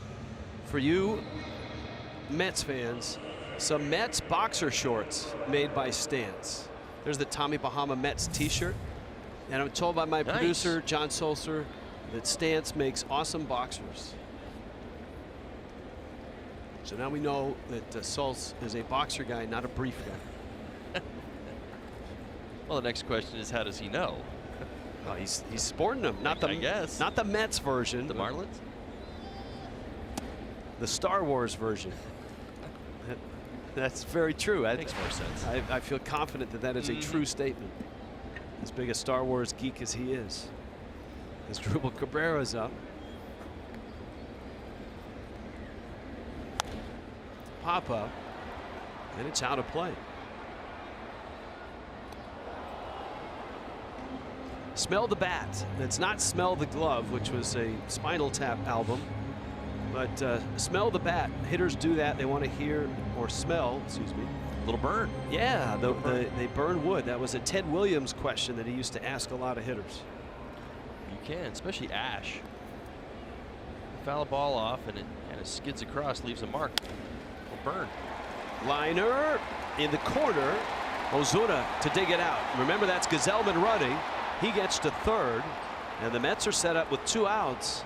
for you Mets fans, some Mets boxer shorts made by Stance. There's the Tommy Bahama Mets t-shirt. And I'm told by my producer, John Solser, that Stance makes awesome boxers. So now we know that Solz is a boxer guy, not a brief guy. Well, the next question is, how does he know? Oh, he's sporting them. Not the Mets version. The Marlins? The Star Wars version. That's very true. That makes more sense. I feel confident that that is a true statement. As big a Star Wars geek as he is. As Drupal Cabrera's up. Pop up. And it's out of play. Smell the Bat. It's not Smell the Glove, which was a Spinal Tap album. But Smell the Bat. Hitters do that. They want to hear or smell, excuse me. A little burn. Yeah, they burn wood. That was a Ted Williams question that he used to ask a lot of hitters. You can, especially Ash. Foul a ball off and it kind of skids across, leaves a mark. A burn. Liner in the corner. Ozuna to dig it out. Remember, that's Gazelman running. He gets to third, and the Mets are set up with 2 outs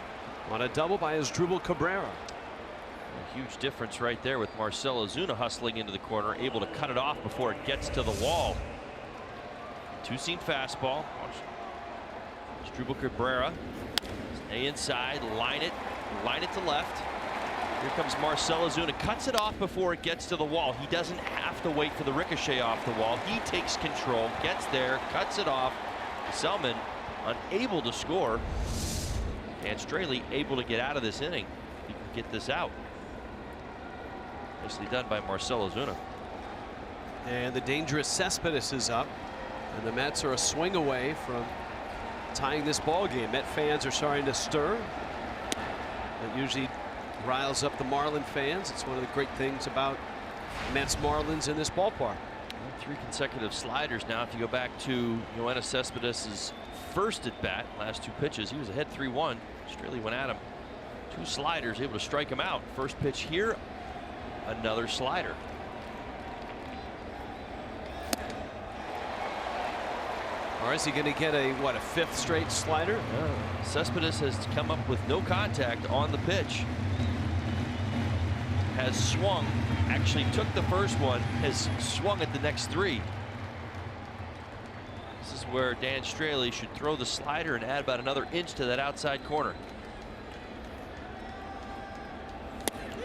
on a double by Asdrubal Cabrera. A huge difference right there with Marcell Ozuna hustling into the corner, able to cut it off before it gets to the wall. 2-seam fastball. Asdrubal Cabrera. Stay inside, line it to left. Here comes Marcell Ozuna, cuts it off before it gets to the wall. He doesn't have to wait for the ricochet off the wall. He takes control, gets there, cuts it off. Selman unable to score, and Straley able to get out of this inning. He can get this out. Nicely done by Marcell Ozuna. And the dangerous Cespedes is up, and the Mets are a swing away from tying this ball game. Met fans are starting to stir. That usually riles up the Marlin fans. It's one of the great things about Mets Marlins in this ballpark. 3 consecutive sliders now. If you go back to Yoenis Cespedes' first at bat, last 2 pitches, he was ahead 3-1. Straley went at him. 2 sliders, able to strike him out. First pitch here, another slider. Or is he going to get a 5th straight slider? Cespedes has come up with no contact on the pitch. Has swung, actually took the first one, has swung at the next 3. This is where Dan Straley should throw the slider and add about another inch to that outside corner.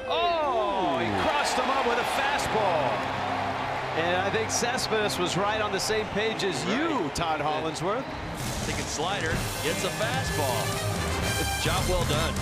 Oh, he crossed him up with a fastball. And I think Cespedes was right on the same page as you, Todd Hollinsworth. Thinking slider, gets a fastball. Job well done.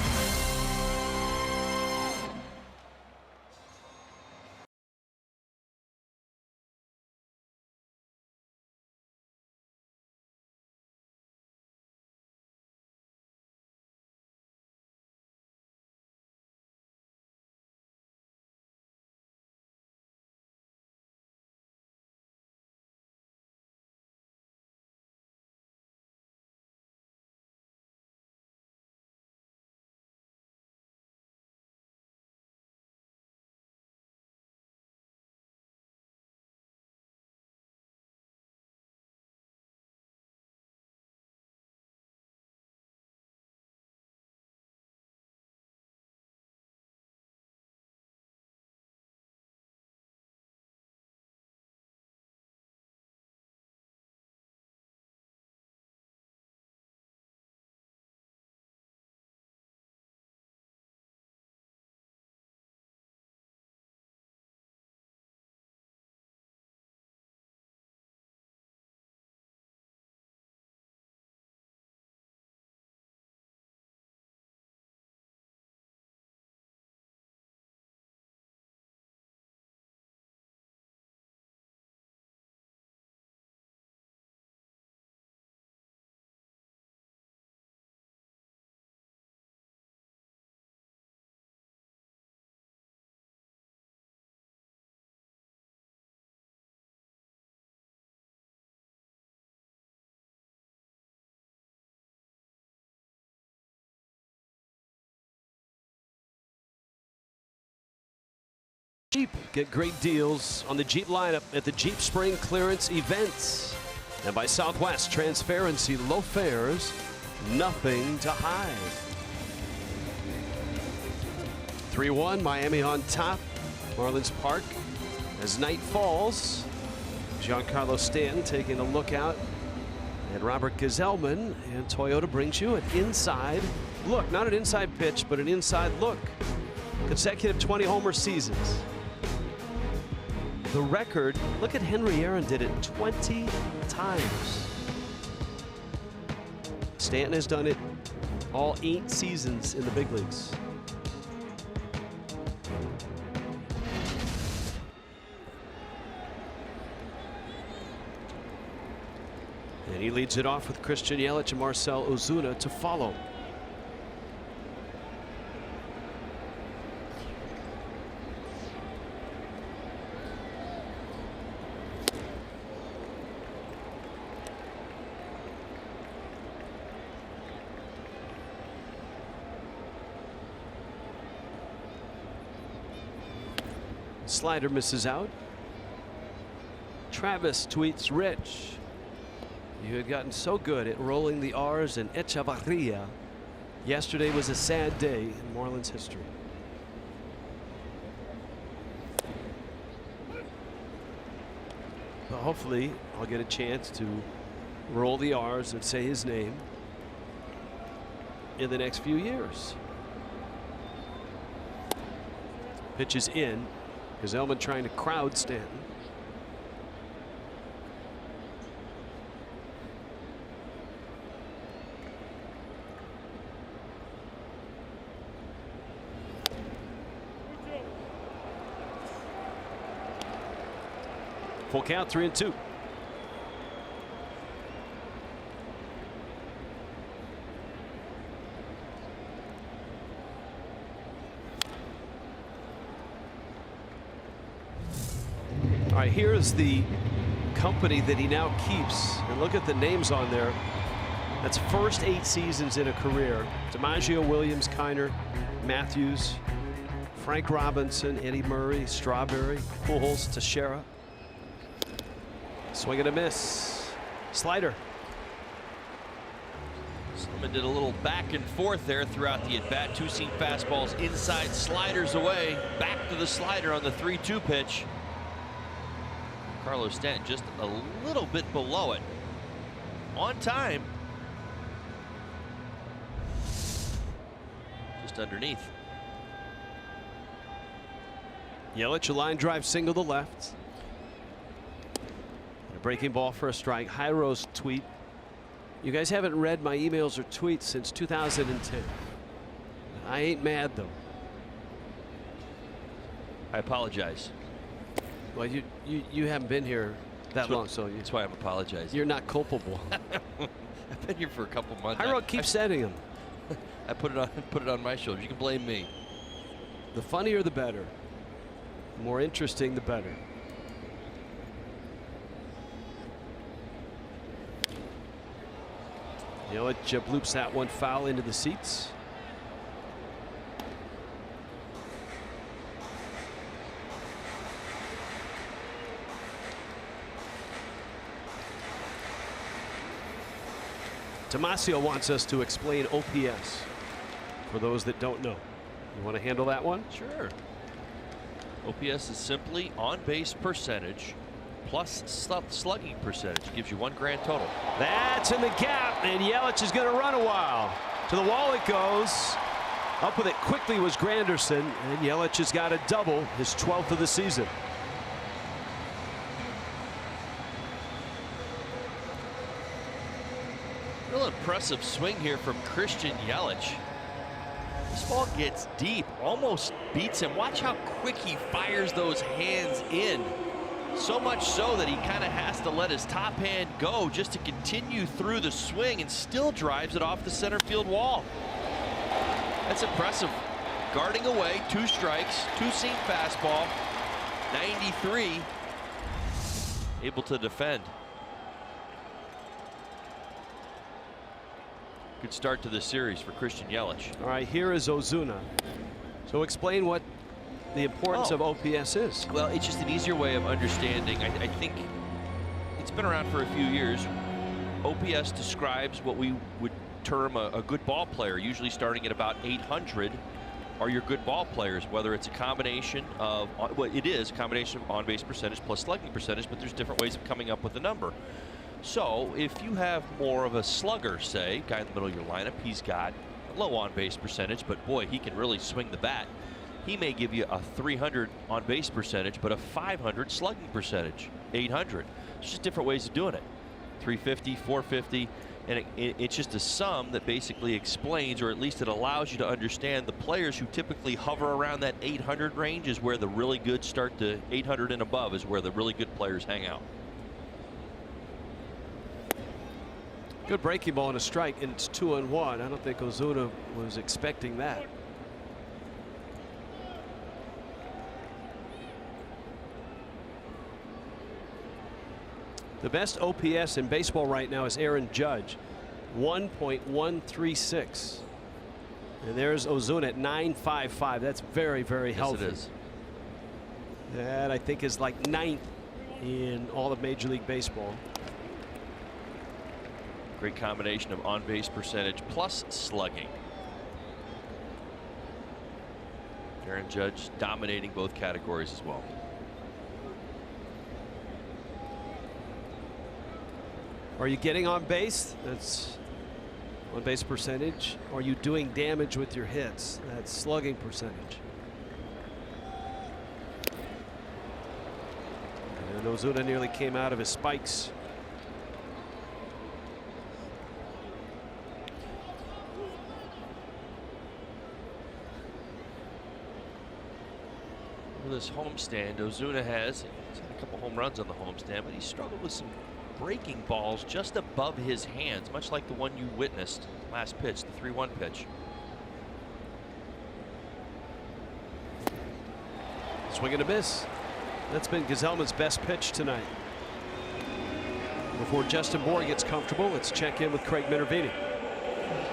Jeep. Get great deals on the Jeep lineup at the Jeep Spring Clearance events. And by Southwest, transparency, low fares, nothing to hide. 3-1, Miami on top. Marlins Park as night falls. Giancarlo Stanton taking a look out at Robert Gazelman, and Toyota brings you an inside look. Not an inside pitch, but an inside look. Consecutive 20 homer seasons. The record, look at Henry Aaron, did it 20 times. Stanton has done it all 8 seasons in the big leagues. And he leads it off with Christian Yelich and Marcell Ozuna to follow. Slider misses out. Travis tweets Rich, you had gotten so good at rolling the R's in Echevarria. Yesterday was a sad day in Marlins history. But hopefully I'll get a chance to roll the R's and say his name in the next few years. Pitch is in. Gazelman trying to crowd Stanton. Full count, 3-2. All right, here's the company that he now keeps, and look at the names on there. That's first 8 seasons in a career. DiMaggio, Williams, Kiner, Matthews, Frank Robinson, Eddie Murray, Strawberry, Pujols, Teixeira. Swing and a miss. Slider. Someone did a little back and forth there throughout the at-bat. 2-seam fastballs inside, sliders away. Back to the slider on the 3-2 pitch. Carlos Stanton just a little bit below it. On time. Just underneath. Yelich, a line drive single to left. A breaking ball for a strike. Jairo's tweet. You guys haven't read my emails or tweets since 2010. I ain't mad though. I apologize. Well, you haven't been here that long, so that's why I'm apologizing. You're not culpable. I've been here for a couple months. Jairo keeps sending them. I put it on my shoulders. You can blame me. The funnier the better. The more interesting the better. Yelich bloops that one foul into the seats. Tomasio wants us to explain OPS for those that don't know. You want to handle that one? Sure. OPS is simply on base percentage plus slugging percentage. Gives you 1 grand total. That's in the gap, and Yelich is going to run a while. To the wall it goes. Up with it quickly was Granderson, and Yelich has got a double, his 12th of the season. Real impressive swing here from Christian Yelich. This ball gets deep, almost beats him. Watch how quick he fires those hands in. So much so that he kind of has to let his top hand go just to continue through the swing, and still drives it off the center field wall. That's impressive. Guarding away, 2 strikes, 2-seam fastball, 93. Able to defend. Good start to the series for Christian Yelich. All right, here is Ozuna. So explain what the importance of OPS is. Well, it's just an easier way of understanding. I think it's been around for a few years. OPS describes what we would term a good ball player, usually starting at about 800 are your good ball players, whether it's a combination of, well, it is a combination of on-base percentage plus slugging percentage, but there's different ways of coming up with the number. So if you have more of a slugger, say, guy in the middle of your lineup, he's got a low on-base percentage, but boy, he can really swing the bat. He may give you a 300 on-base percentage, but a 500 slugging percentage, 800. It's just different ways of doing it. 350, 450, and it's just a sum that basically explains, or at least it allows you to understand, the players who typically hover around that 800 range is where the really good start. To 800 and above is where the really good players hang out. Good breaking ball and a strike, and it's 2-1. I don't think Ozuna was expecting that. The best OPS in baseball right now is Aaron Judge, 1.136. And there's Ozuna at 9.55. That's very, very healthy. Yes, it is. That, I think, is like 9th in all of Major League Baseball. Great combination of on-base percentage plus slugging. Aaron Judge dominating both categories as well. Are you getting on base? That's on base percentage. Are you doing damage with your hits? That's slugging percentage. And Ozuna nearly came out of his spikes. With this homestand, Ozuna he's had a couple home runs on the homestand, but he struggled with some breaking balls just above his hands, much like the one you witnessed last pitch, the 3-1 pitch. Swing and a miss. That's been Gazelman's best pitch tonight. Before Justin Bour gets comfortable, let's check in with Craig Minervini.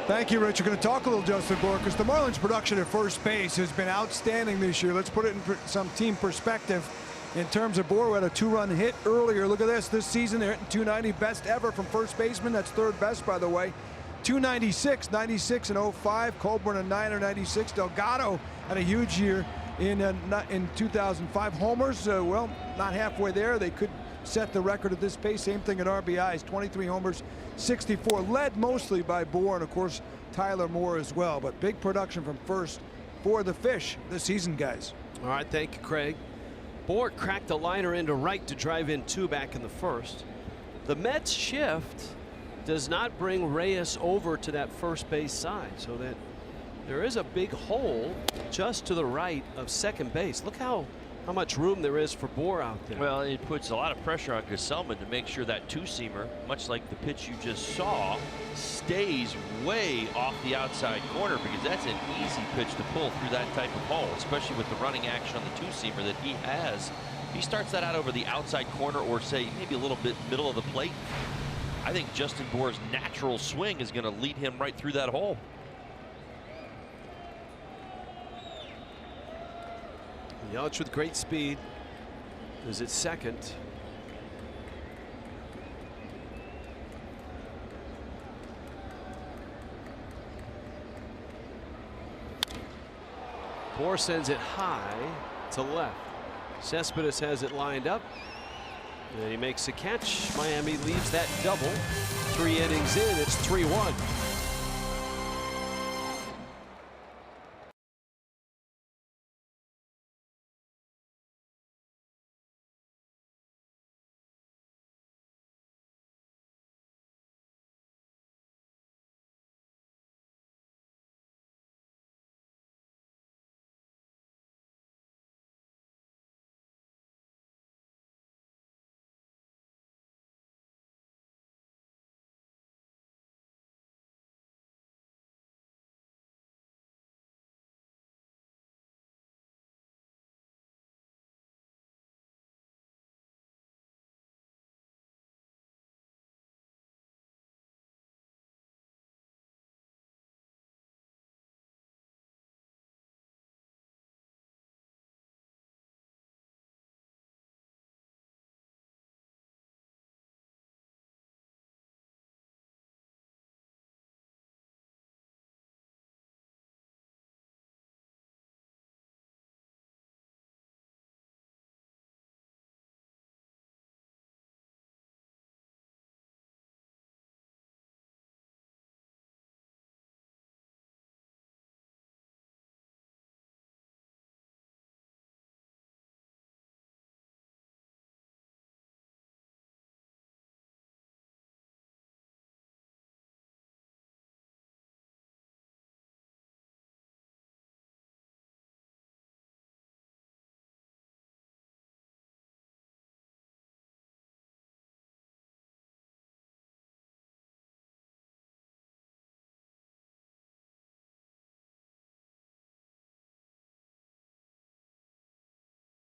Thank you, Rich. We're going to talk a little Justin Bour, because the Marlins' production at first base has been outstanding this year. Let's put it in some team perspective. In terms of Bour, we had a 2-run hit earlier. Look at this season. They're hitting 290, best ever from first baseman. That's third best, by the way. 296, 96 and 05. Colburn a 996. Delgado had a huge year in 2005. Homers, well, not halfway there. They could set the record at this pace. Same thing at RBIs, 23 homers, 64. Led mostly by Bour and, of course, Tyler Moore as well. But big production from first for the Fish this season, guys. All right, thank you, Craig. Bour cracked a liner into right to drive in 2 back in the first. The Mets shift does not bring Reyes over to that first base side, so that there is a big hole just to the right of second base. Look how much room there is for Bour out there. Well, it puts a lot of pressure on Gazelman to make sure that two-seamer, much like the pitch you just saw, stays way off the outside corner, because that's an easy pitch to pull through that type of hole, especially with the running action on the two-seamer that he has. If he starts that out over the outside corner, or say maybe a little bit middle of the plate, I think Justin Bour's natural swing is going to lead him right through that hole. Yelich with great speed is at second. Bour sends it high to left. Cespedes has it lined up, and he makes a catch. Miami leaves that double. 3 innings in, it's 3-1.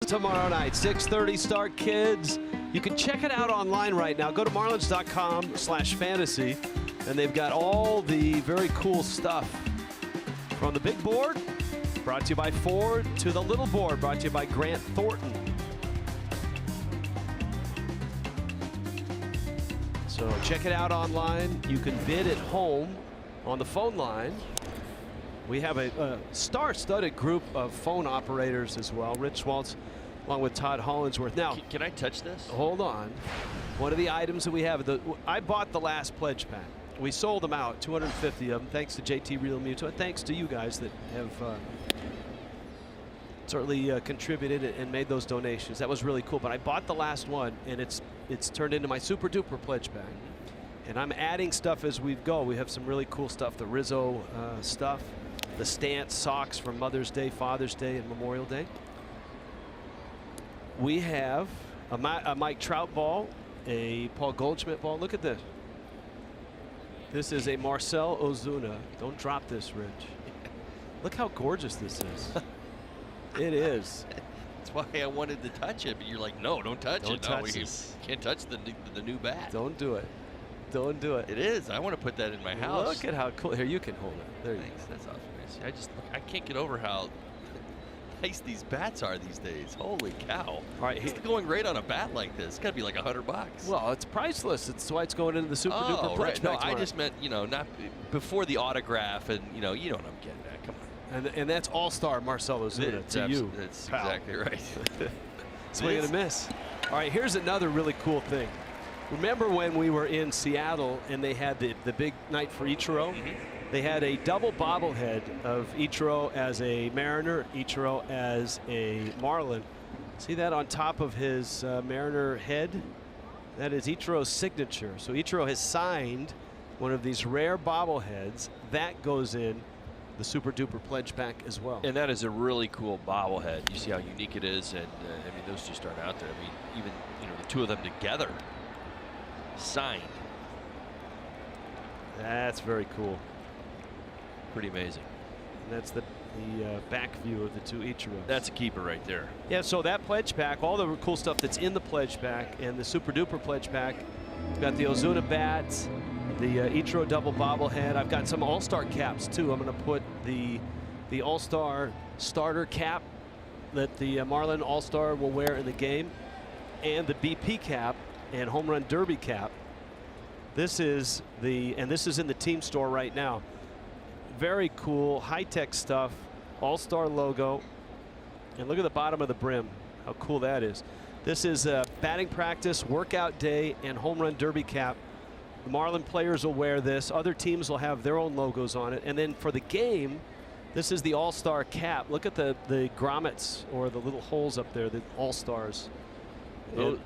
tomorrow night, 6:30 start, kids. You can check it out online right now. Go to marlins.com/fantasy, and they've got all the very cool stuff from the big board, brought to you by Ford, to the little board, brought to you by Grant Thornton. So check it out online. You can bid at home on the phone line. We have a star-studded group of phone operators as well. Rich Schwaltz, along with Todd Hollinsworth. Now, can I touch this? Hold on. One of the items that we have, I bought the last pledge pack. We sold them out, 250 of them, thanks to JT Real Muto, and thanks to you guys that have certainly contributed and made those donations. That was really cool. But I bought the last one, and it's turned into my super duper pledge pack. And I'm adding stuff as we go. We have some really cool stuff. The Rizzo stuff, the Stance socks for Mother's Day, Father's Day, and Memorial Day. We have a Mike Trout ball, a Paul Goldschmidt ball. Look at this. This is a Marcell Ozuna. Don't drop this, Rich. Look how gorgeous this is. It is. That's why I wanted to touch it, but you're like, no, don't touch it. Don't touch You this. can't touch the new bat. Don't do it. Don't do it. It is. I want to put that in my house. Look at how cool. Here, you can hold it. There you Thanks. That's awesome. I can't get over how nice these bats are these days. Holy cow. All right, it's going great on a bat like this. It's got to be like $100. Well, it's priceless. That's why it's going into the super duper pledge right. No, pack I tomorrow. just meant, not before the autough, and you know what I'm getting at. Come on. And that's all-star Marcell Ozuna to you. That's pal. exactly right. Swing and a miss. All right, here's another really cool thing. Remember when we were in Seattle and they had the big night for Ichiro? Mm-hmm. They had a double bobblehead of Ichiro as a Mariner, Ichiro as a Marlin. See that on top of his Mariner head? That is Ichiro's signature. So Ichiro has signed one of these rare bobbleheads. That goes in the super duper pledge pack as well. And that is a really cool bobblehead. You see how unique it is, and I mean, those just aren't out there. I mean, even the two of them together, signed. That's very cool. Pretty amazing. And that's the back view of the two Ichiros. That's a keeper right there. Yeah, so that pledge pack, all the cool stuff that's in the pledge pack and the super duper pledge pack. We've got the Ozuna bats, the Ichiro double bobblehead. I've got some all-star caps too. I'm going to put the all-star starter cap that the Marlin all-star will wear in the game, and the BP cap and home run derby cap. This is in the team store right now. Very cool, high-tech stuff, all-star logo. And look at the bottom of the brim, how cool that is. This is a batting practice, workout day, and home run derby cap. The Marlin players will wear this. Other teams will have their own logos on it. And then for the game, this is the all-star cap. Look at the grommets, or the little holes up there, the all-stars. Those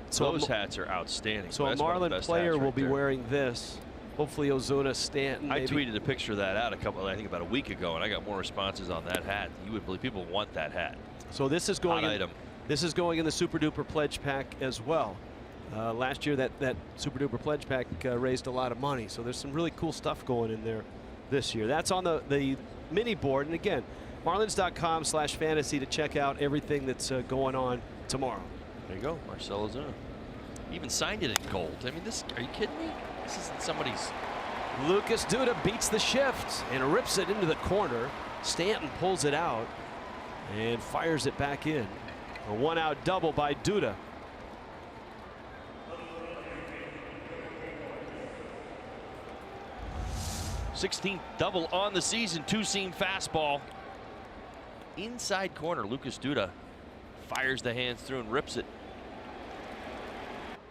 hats are outstanding. So a Marlin player will be wearing this. Hopefully Ozuna, Stanton. I tweeted a picture of that out I think about a week ago, and I got more responses on that hat. You would believe people want that hat. So this is going item. This is going in the super duper pledge pack as well. Last year that super duper pledge pack raised a lot of money. So there's some really cool stuff going in there this year. That's on the mini board. And again, marlins.com/fantasy to check out everything that's going on tomorrow. There you go, Marcell Ozuna. Even signed it in gold. I mean, are you kidding me? This isn't somebody's. Lucas Duda beats the shift and rips it into the corner. Stanton pulls it out and fires it back in. A one-out double by Duda. #16th double on the season, two-seam fastball. Inside corner, Lucas Duda fires the hands through and rips it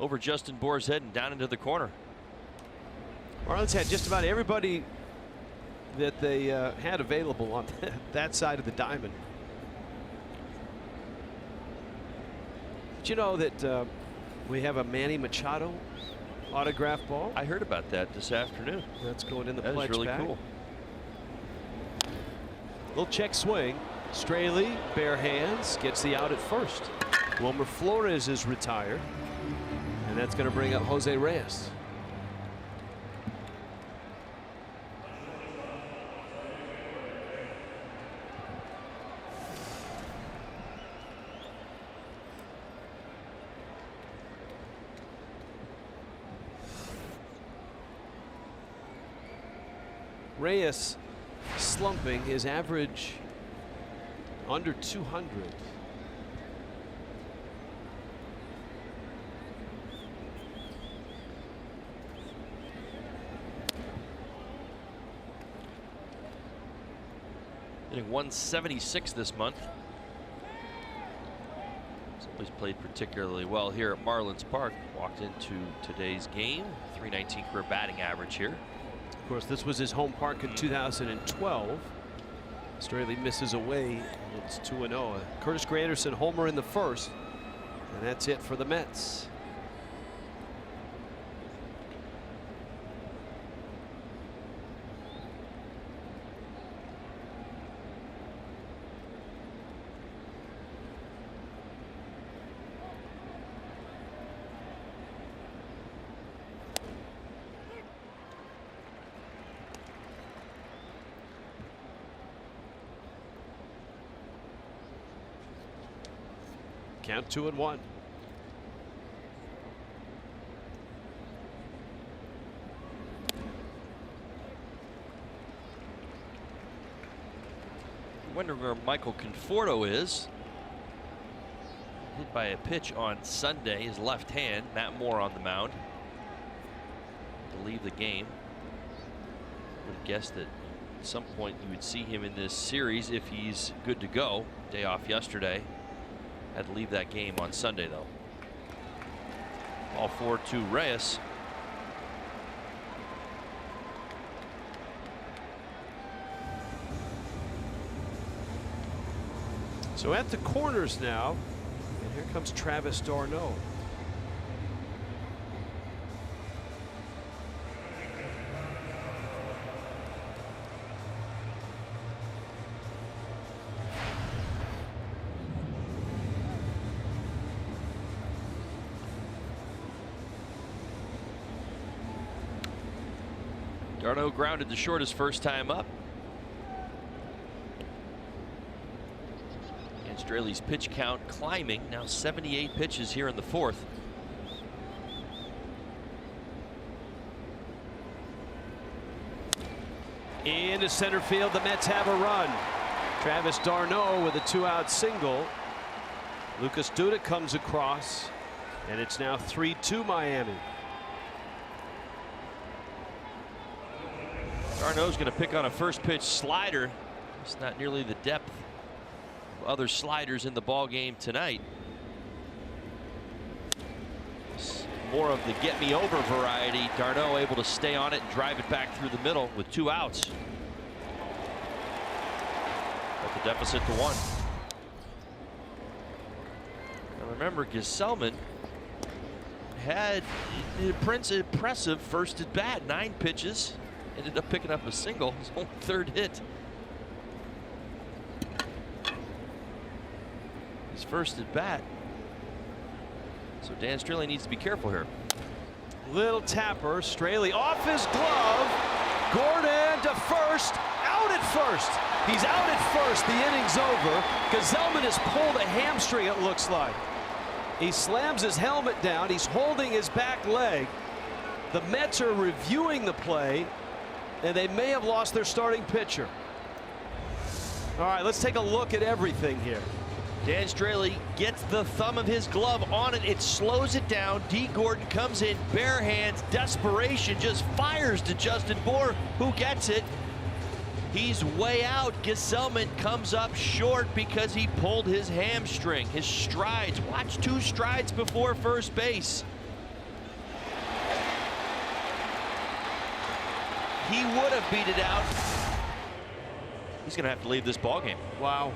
over Justin Bour's head and down into the corner. Marlins had just about everybody that they had available on that side of the diamond. Did you know that we have a Manny Machado autograph ball? I heard about that this afternoon. That's going in the That pledge is really pack. cool. Little check swing. Straley, bare hands, gets the out at first. Wilmer Flores is retired, and that's going to bring up Jose Reyes. Reyes slumping, his average under 200. Hitting 176 this month. Somebody's played particularly well here at Marlins Park. Walked into today's game, 319 career batting average here. Of course, this was his home park in 2012. Straley misses away. It's 2-0. Curtis Granderson homer in the first, and that's it for the Mets. Count 2-1. Wonder where Michael Conforto is. Hit by a pitch on Sunday, his left hand. Matt Moore on the mound to leave the game. Would have guessed that at some point you would see him in this series if he's good to go. Day off yesterday. Had to leave that game on Sunday, though. All 4 to Reyes. So at the corners now, and here comes Travis d'Arnaud. d'Arnaud grounded to short his first time up. And Straley's pitch count climbing, now 78 pitches here in the fourth. Into center field, the Mets have a run. Travis d'Arnaud with a 2-out single. Lucas Duda comes across, and it's now 3-2 Miami. d'Arnaud's going to pick on a first pitch slider. It's not nearly the depth of other sliders in the ball game tonight. It's more of the get me over variety. d'Arnaud able to stay on it and drive it back through the middle with 2 outs. But the deficit to 1. Now remember, Gesellman had an impressive first at bat, 9 pitches. Ended up picking up a single, his own 3rd hit. His first at bat. So Dan Straley needs to be careful here. Little tapper, Straley off his glove. Gordon to first, out at first. He's out at first, the inning's over. Gesellman has pulled a hamstring, it looks like. He slams his helmet down, he's holding his back leg. The Mets are reviewing the play, and they may have lost their starting pitcher. All right, let's take a look at everything here. Dan Straley gets the thumb of his glove on it. It slows it down. D. Gordon comes in, bare hands, desperation, just fires to Justin Bour, who gets it. He's way out. Gesellman comes up short because he pulled his hamstring. His strides, watch 2 strides before first base. He would have beat it out. He's going to have to leave this ball game. Wow.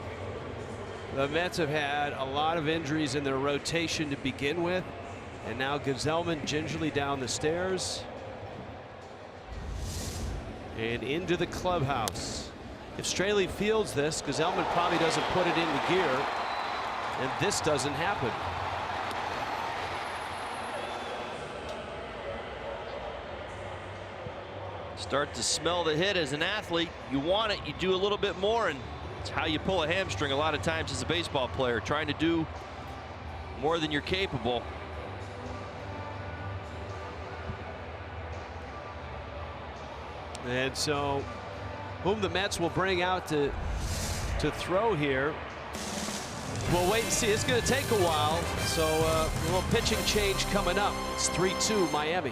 The Mets have had a lot of injuries in their rotation to begin with, and now Gesellman gingerly down the stairs and into the clubhouse. If Straley fields this, Gesellman probably doesn't put it into gear, and this doesn't happen. Start to smell the hit as an athlete. You want it, you do a little bit more, and it's how you pull a hamstring a lot of times as a baseball player, trying to do more than you're capable. And so whom the Mets will bring out to throw here. We'll wait and see. It's going to take a while, so a little pitching change coming up. It's 3-2 Miami.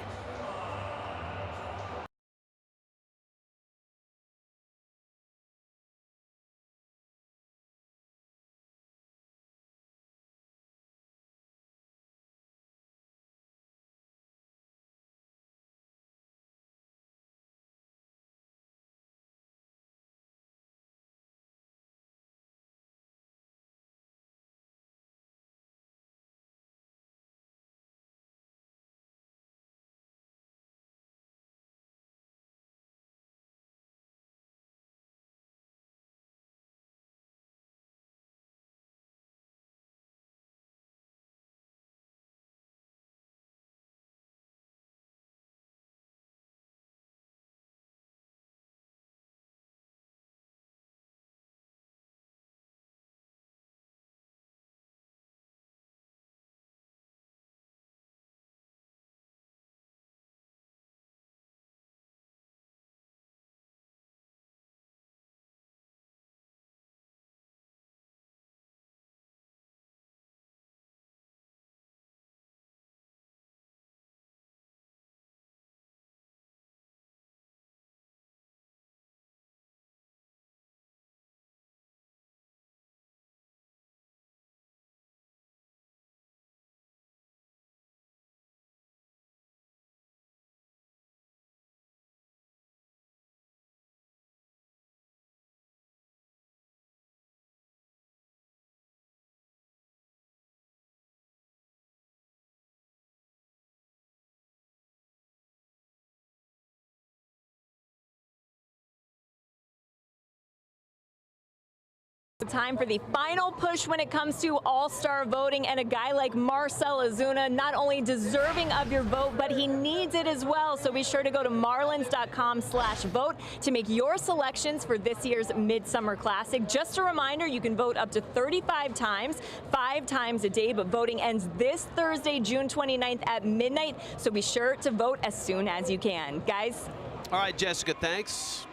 Time for the final push when it comes to all-star voting, and a guy like Marcell Ozuna, not only deserving of your vote, but he needs it as well. So be sure to go to marlins.com/vote to make your selections for this year's Midsummer Classic. Just a reminder, you can vote up to 35 times, 5 times a day, but voting ends this Thursday, June 29th at midnight. So be sure to vote as soon as you can. Guys. All right, Jessica, thanks.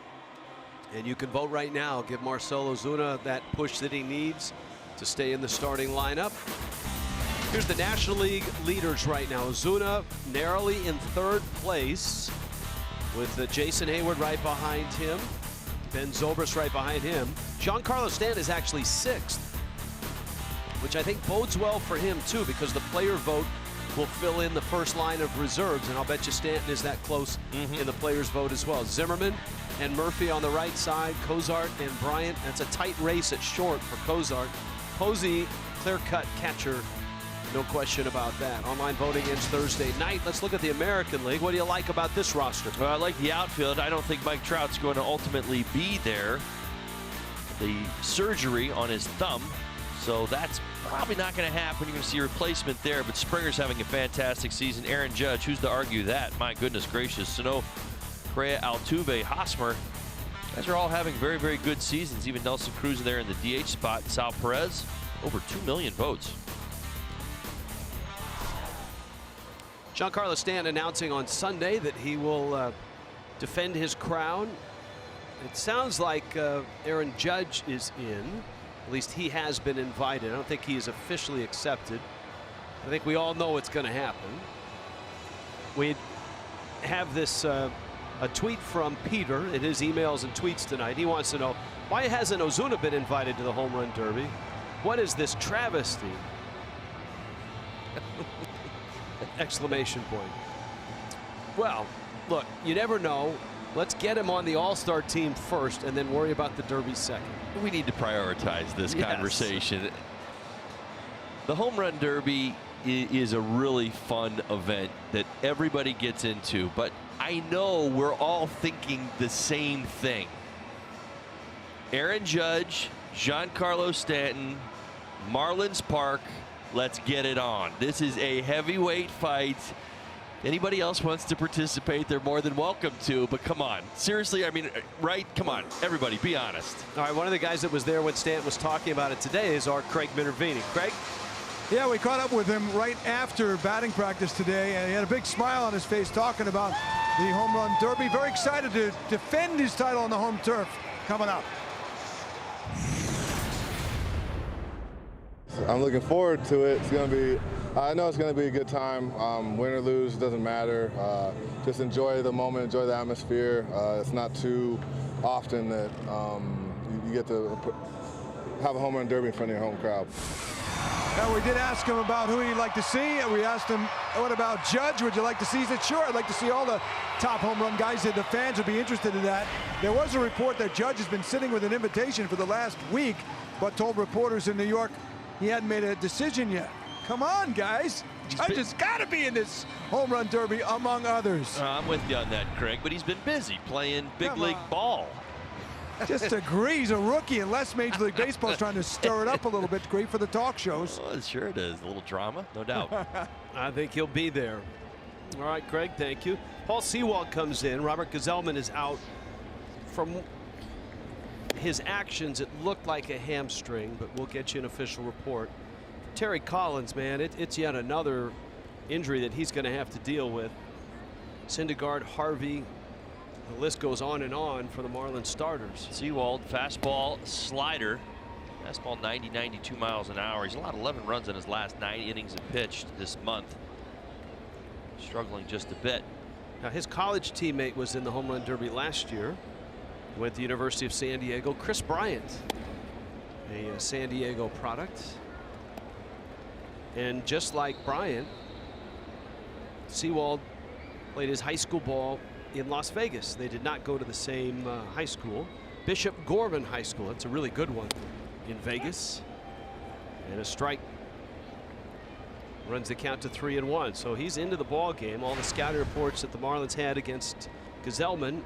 And you can vote right now. Give Marcell Ozuna that push that he needs to stay in the starting lineup. Here's the National League leaders right now. Ozuna narrowly in 3rd place with Jason Hayward right behind him. Ben Zobrist right behind him. Giancarlo Stanton is actually 6th, which I think bodes well for him too, because the player vote will fill in the first line of reserves, and I'll bet you Stanton is that close in the players vote as well. Zimmerman and Murphy on the right side, Cozart and Bryant. That's a tight race at short for Cozart. Posey, clear-cut catcher, no question about that. Online voting ends Thursday night. Let's look at the American League. What do you like about this roster? Well, I like the outfield. I don't think Mike Trout's going to ultimately be there. The surgery on his thumb, so that's probably not going to happen. You're going to see a replacement there, but Springer's having a fantastic season. Aaron Judge, who's to argue that? My goodness gracious. Sano, Correa, Altuve, Hosmer, guys are all having very, very good seasons. Even Nelson Cruz there in the DH spot. Sal Perez, over 2 million votes. Giancarlo Stanton announcing on Sunday that he will defend his crown. It sounds like Aaron Judge is in. At least he has been invited. I don't think he is officially accepted. I think we all know what's going to happen. We have this a tweet from Peter in his emails and tweets tonight. He wants to know, why hasn't Ozuna been invited to the Home Run Derby? What is this travesty? Exclamation point. Well, look, you never know. Let's get him on the All-Star team first and then worry about the Derby second. We need to prioritize this conversation. The Home Run Derby is a really fun event that everybody gets into, but I know we're all thinking the same thing. Aaron Judge, Giancarlo Stanton, Marlins Park, let's get it on. This is a heavyweight fight. Anybody else wants to participate, they're more than welcome to, but come on. Seriously, I mean, right? Come on, everybody, be honest. All right, one of the guys that was there when Stanton was talking about it today is our Craig Minervini. Craig? Yeah, we caught up with him right after batting practice today, and he had a big smile on his face talking about the Home Run Derby. Very excited to defend his title on the home turf. coming up. I'm looking forward to it. It's going to be, I know it's going to be a good time. Win or lose, doesn't matter. Just enjoy the moment, enjoy the atmosphere. It's not too often that you get to have a home run derby in front of your home crowd. Now, we did ask him about who he'd like to see. We asked him, what about Judge? Would you like to see? He said, sure, I'd like to see all the top home run guys. The fans would be interested in that. There was a report that Judge has been sitting with an invitation for the last week, but told reporters in New York he hadn't made a decision yet. Come on, guys. Judge has got to be in this home run derby, among others. I'm with you on that, Craig, but he's been busy playing big league ball. Just agree. He's a rookie, unless Major League Baseball is trying to stir it up a little bit. Great for the talk shows. Well, sure it is. A little drama, no doubt. I think he'll be there. All right, Craig, thank you. Paul Sewald comes in. Robert Gazelman is out. From his actions, it looked like a hamstring, but we'll get you an official report. Terry Collins, man, it's yet another injury that he's going to have to deal with. Syndergaard, Harvey, the list goes on and on for the Marlins starters. Sewald, fastball, slider. Fastball 90, 92 miles an hour. He's allowed 11 runs in his last 9 innings of pitched this month. Struggling just a bit. Now, his college teammate was in the home run derby last year. Went to the University of San Diego. Chris Bryant, a San Diego product. And just like Bryant, Sewald played his high school ball in Las Vegas. They did not go to the same high school. Bishop Gorman High School. That's a really good one in Vegas. And a strike runs the count to 3-1. So he's into the ball game. All the scouting reports that the Marlins had against Gazelman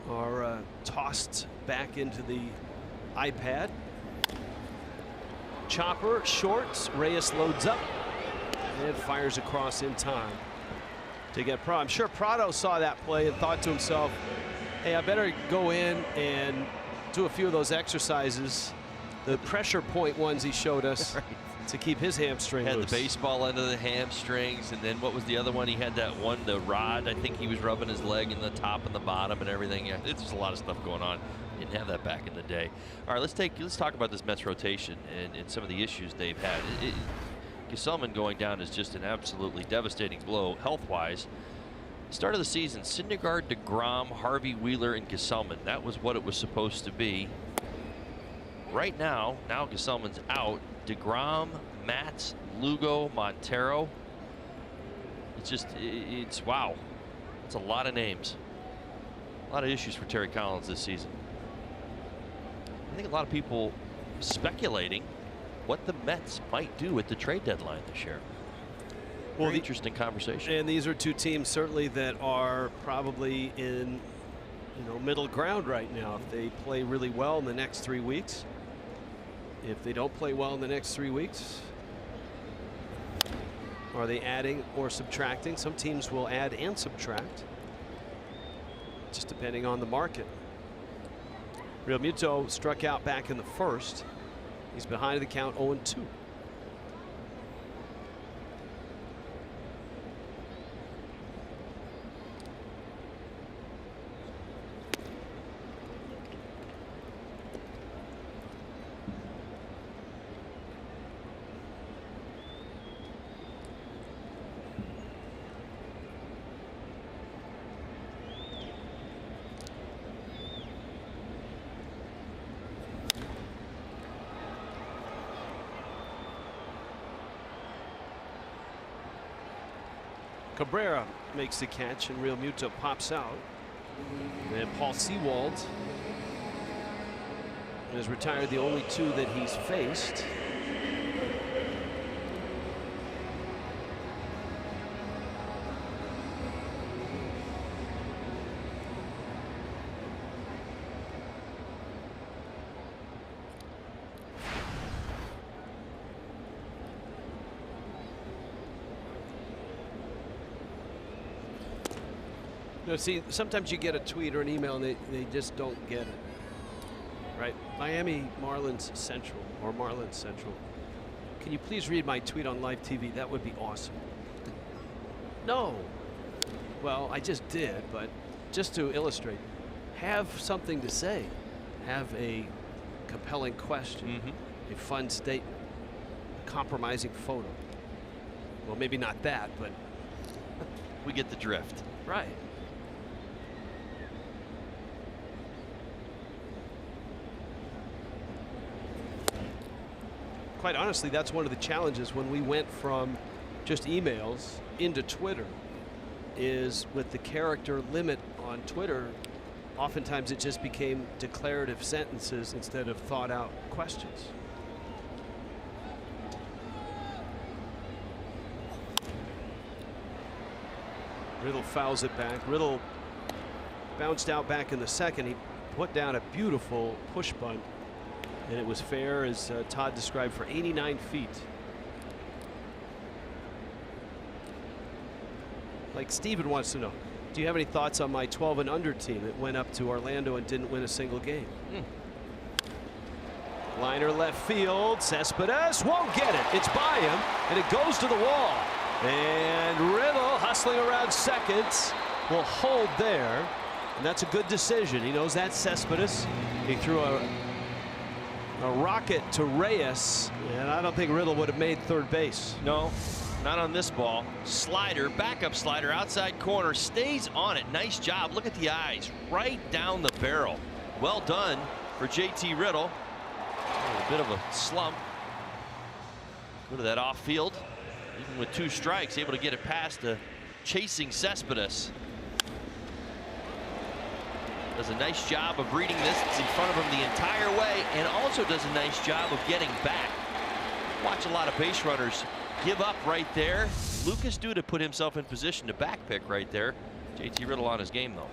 are tossed back into the iPad. Chopper, short. Reyes loads up and fires across in time to get Prado. I'm sure Prado saw that play and thought to himself, hey, I better go in and do a few of those exercises, the pressure point ones he showed us, right, to keep his hamstring Had loose. the baseball under the hamstrings, and then what was the other one? He had that one, the rod. I think he was rubbing his leg in the top and the bottom and everything. Yeah, it's just a lot of stuff going on. Didn't have that back in the day. All right, let's talk about this Mets rotation and some of the issues they've had. Gazelman going down is just an absolutely devastating blow health-wise. Start of the season, Syndergaard, DeGrom, Harvey, Wheeler, and Gazelman. That was what it was supposed to be. Right now Gazelman's out. DeGrom, Matz, Lugo, Montero. It's wow. It's a lot of names. A lot of issues for Terry Collins this season. I think a lot of people speculating what the Mets might do at the trade deadline this year. Well, interesting conversation. And these are two teams certainly that are probably in, middle ground right now. If they play really well in the next 3 weeks, if they don't play well in the next 3 weeks, are they adding or subtracting? Some teams will add and subtract, just depending on the market. Real Muto struck out back in the first. He's behind the count 0-2. Cabrera makes the catch and Real Muto pops out. And Paul Sewald has retired the only 2 that he's faced. See, sometimes you get a tweet or an email and they just don't get it. Right? Miami Marlins Central or Marlins Central. Can you please read my tweet on live TV? That would be awesome. No. Well, I just did, but just to illustrate, have something to say, have a compelling question, a fun statement, a compromising photo. Well, maybe not that, but we get the drift. Right. Quite honestly, that's one of the challenges when we went from just emails into Twitter, is with the character limit on Twitter, oftentimes it just became declarative sentences instead of thought out questions. Riddle fouls it back. Riddle bounced out back in the second. He put down a beautiful push bunt, and it was fair, as Todd described, for 89 feet. Like Steven wants to know, do you have any thoughts on my 12 and under team that went up to Orlando and didn't win a single game? Liner left field. Cespedes won't get it. It's by him, and it goes to the wall. And Riddle, hustling around second, will hold there. And that's a good decision. He knows that's Cespedes. He threw a rocket to Reyes, and I don't think Riddle would have made third base. No, not on this ball. Slider, backup slider, outside corner, stays on it. Nice job. Look at the eyes, right down the barrel. Well done for JT Riddle. A bit of a slump. Go to that off field. Even with 2 strikes, able to get it past the chasing Cespedes. Does a nice job of reading this. It's in front of him the entire way, and also does a nice job of getting back. Watch a lot of base runners give up right there. Lucas Duda put himself in position to backpick right there. JT Riddle on his game, though.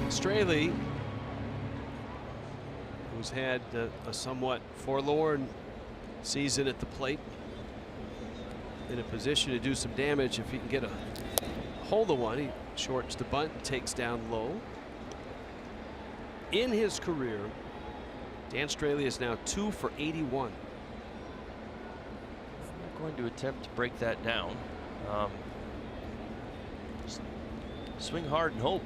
Straley, who's had a somewhat forlorn season at the plate, in a position to do some damage if he can get a hold of one. He shorts the bunt, takes down low. In his career, Dan Straley is now 2 for 81. I'm going to attempt to break that down. Swing hard and hope.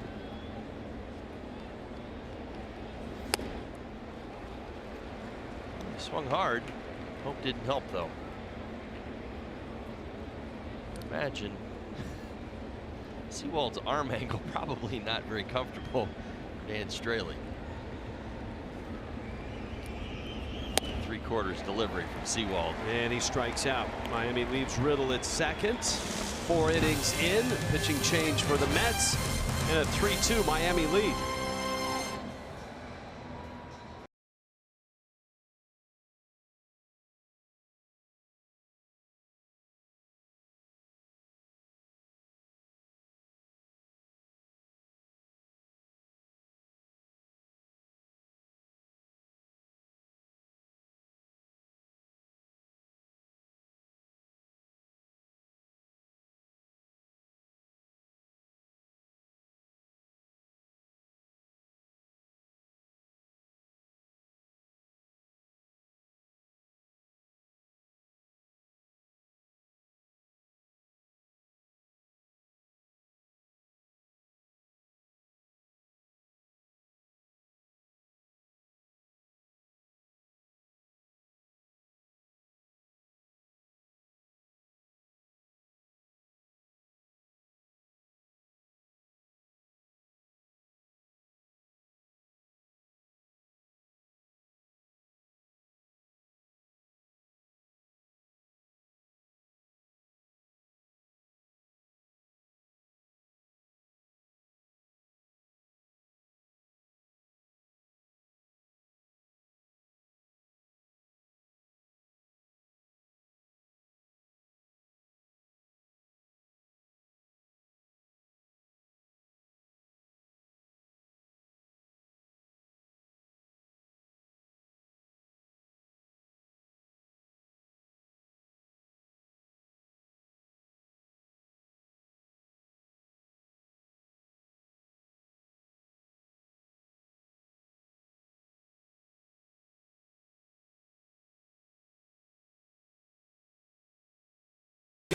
Swung hard. Hope didn't help, though. Imagine Sewald's arm angle probably not very comfortable for Dan Straley. 3/4 delivery from Sewald. And he strikes out. Miami leaves Riddle at second. 4 innings in. Pitching change for the Mets. And a 3-2 Miami lead.